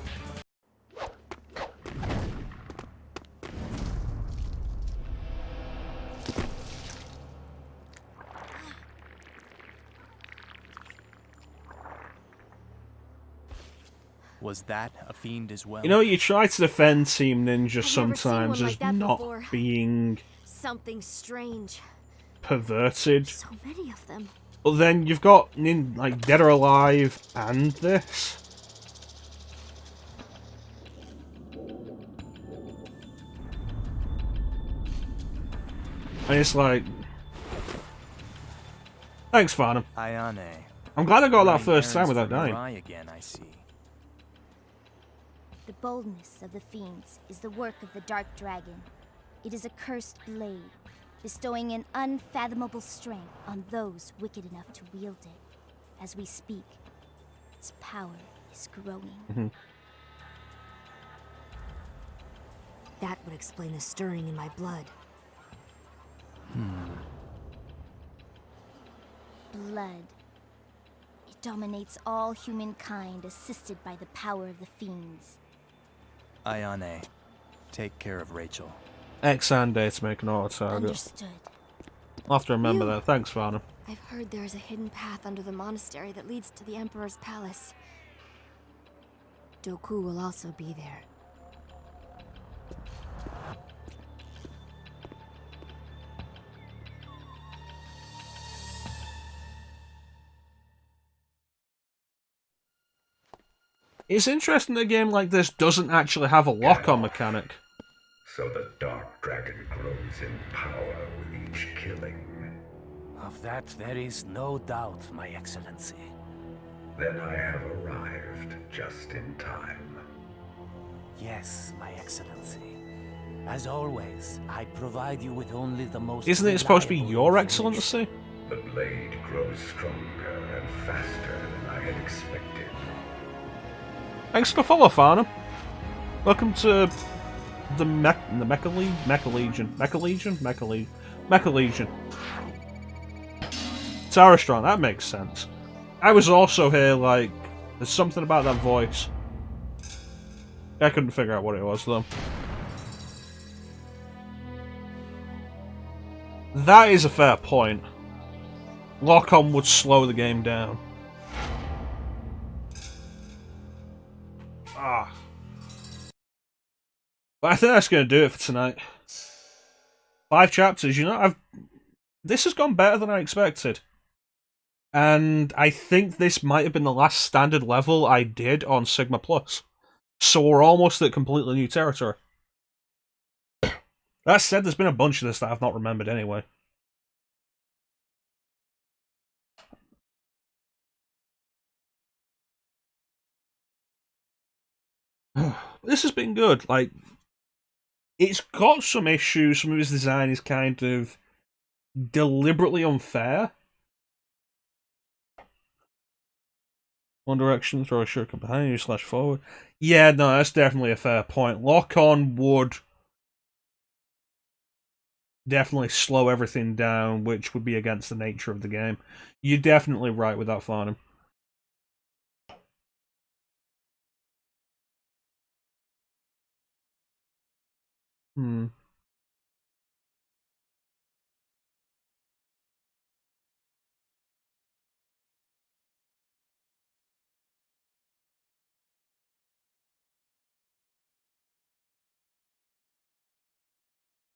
Was that a fiend as well? You know, you try to defend Team Ninja I've sometimes never seen one as like that not before. being Something strange. perverted. So many of them. But then you've got like Dead or Alive and this. And it's like... Thanks, Farnham. Ayane. I'm glad I got that Running first time errands without for dying. Mirai again, I see. The boldness of the fiends is the work of the Dark Dragon. It is a cursed blade, bestowing an unfathomable strength on those wicked enough to wield it. As we speak, its power is growing. That would explain the stirring in my blood. Blood. It dominates all humankind, assisted by the power of the fiends. Ayane, take care of Rachel. X-Ande to make an auto target. Understood. I'll have to remember You- that. Thanks, Farnham. I've heard there is a hidden path under the monastery that leads to the Emperor's palace. Doku will also be there. It's interesting that a game like this doesn't actually have a lock-on mechanic. So the Dark Dragon grows in power with each killing. Of that there is no doubt, my excellency. Then I have arrived just in time. Yes, my excellency. As always, I provide you with only the most... Isn't it supposed to be reliable your information. excellency? The blade grows stronger and faster than I had expected. Thanks for the follow, Farnham. Welcome to the Mecha Legion. Tara Strong, that makes sense. I was also here like, there's something about that voice. I couldn't figure out what it was though. That is a fair point. Lock-on would slow the game down. Ah. But I think that's going to do it for tonight. 5 chapters, you know, this has gone better than I expected. And I think this might have been the last standard level I did on Sigma Plus. So we're almost at completely new territory. That said, there's been a bunch of this that I've not remembered anyway. This has been good. Like, it's got some issues. Some of his design is kind of deliberately unfair. One direction, throw a shuriken behind you, slash forward. Yeah, no, that's definitely a fair point. Lock-on would definitely slow everything down, which would be against the nature of the game. You're definitely right with that, Farnham.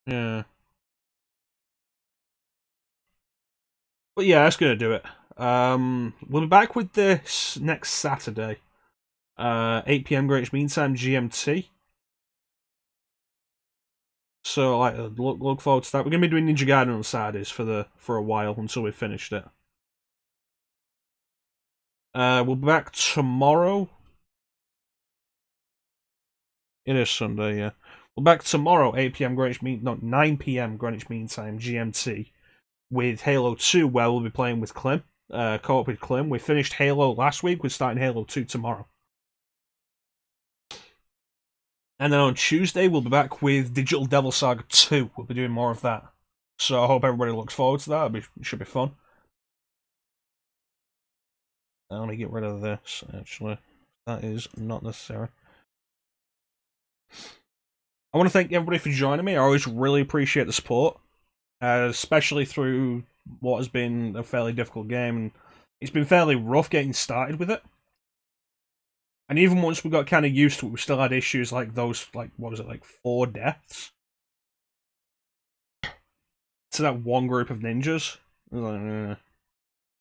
Yeah. But yeah, that's going to do it. We'll be back with this next Saturday. 8 PM Greenwich Mean Time GMT. So like, look forward to that. We're going to be doing Ninja Gaiden on Saturdays for a while until we've finished it. We'll be back tomorrow. It is Sunday, yeah. We're back tomorrow, 8 PM Greenwich Mean, no, 9 PM Greenwich Mean Time GMT, with Halo 2, where we'll be playing with Clem. Co-op with Clem. We finished Halo last week. We're starting Halo 2 tomorrow. And then on Tuesday, we'll be back with Digital Devil Saga 2. We'll be doing more of that. So I hope everybody looks forward to that. It should be fun. Let me get rid of this, actually. That is not necessary. I want to thank everybody for joining me. I always really appreciate the support. Especially through what has been a fairly difficult game. And it's been fairly rough getting started with it. And even once we got kind of used to it, we still had issues like those, like, what was it, like 4 deaths? To that one group of ninjas.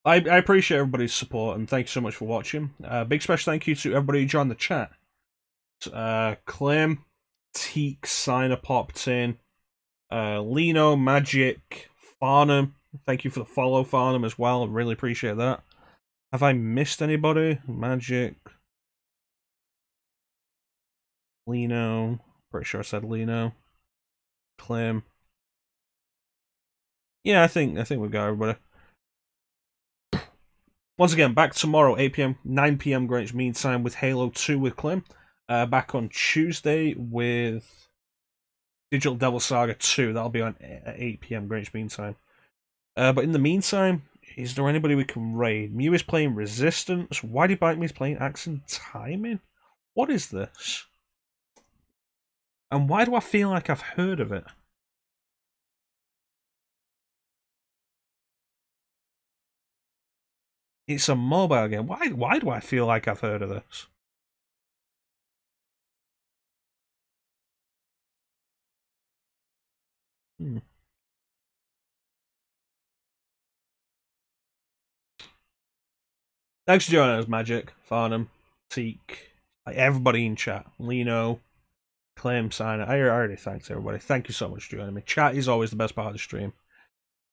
I appreciate everybody's support, and thank you so much for watching. Big special thank you to everybody who joined the chat. Clem, Teak, Signer popped in. Lino, Magic, Farnham. Thank you for the follow, Farnham, as well. I really appreciate that. Have I missed anybody? Magic. Lino. Pretty sure I said Lino. Clem. Yeah, I think we've got everybody. Once again, back tomorrow, 8 PM, 9 PM Greenwich Mean Time with Halo 2 with Clem. Back on Tuesday with Digital Devil Saga 2. That'll be on 8 PM Greenwich Mean Time. But in the meantime, is there anybody we can raid? Mew is playing Resistance. Whitey Bite Me is playing Axe and Timing. What is this? And why do I feel like I've heard of it? It's a mobile game. Why do I feel like I've heard of this? Thanks for joining us, Magic, Farnham, Teak, everybody in chat. Lino, Claim, Signer. I already thanked everybody. Thank you so much for joining me. Chat is always the best part of the stream.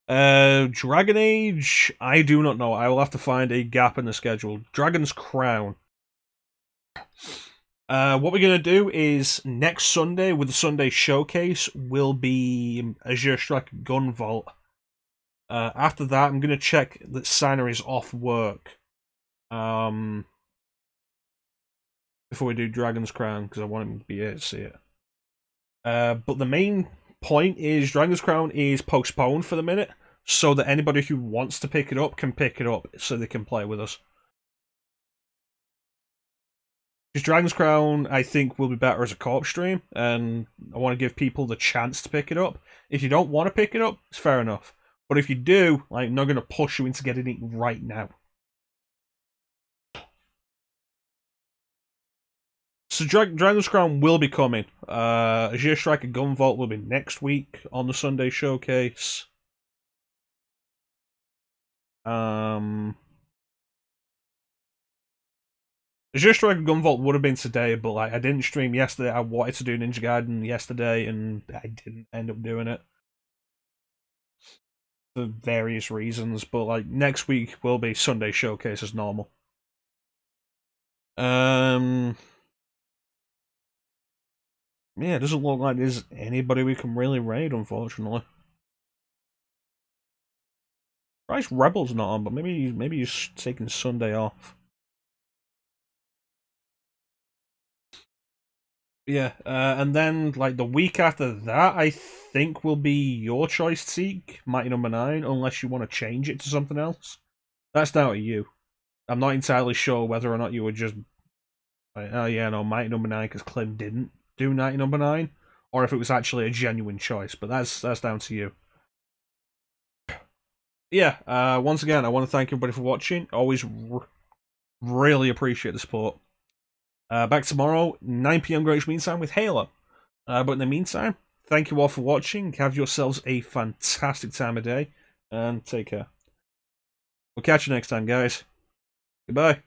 Dragon Age, I do not know. I will have to find a gap in the schedule. Dragon's Crown. What we're going to do is next Sunday with the Sunday showcase will be Azure Strike Gun Vault. After that, I'm going to check that Signer is off work. Before we do Dragon's Crown, because I want him to be able to see it. But the main point is Dragon's Crown is postponed for the minute, so that anybody who wants to pick it up can pick it up, so they can play with us. Because Dragon's Crown, I think, will be better as a co-op stream, and I want to give people the chance to pick it up. If you don't want to pick it up, it's fair enough. But if you do, I'm not going to push you into getting it right now. So Dragon's Crown will be coming. Azure Striker Gun Vault will be next week on the Sunday showcase. Azure Striker Gun Vault would have been today, but like I didn't stream yesterday. I wanted to do Ninja Gaiden yesterday, and I didn't end up doing it for various reasons. But like next week will be Sunday showcase as normal. Yeah, it doesn't look like there's anybody we can really raid, unfortunately. Christ, Rebel's not on, but maybe he's taking Sunday off. Yeah, and then like the week after that, I think will be your choice, Teak, Mighty Number 9, unless you want to change it to something else. That's down to you. I'm not entirely sure whether or not you would just like, oh yeah, no, Mighty Number 9 because Clem didn't do Mighty Number 9, or if it was actually a genuine choice, but that's down to you. Yeah, once again, I want to thank everybody for watching. Always really appreciate the support. Back tomorrow, 9 PM Greenwich Mean Time with Halo. But in the meantime, thank you all for watching. Have yourselves a fantastic time of day, and take care. We'll catch you next time, guys. Goodbye.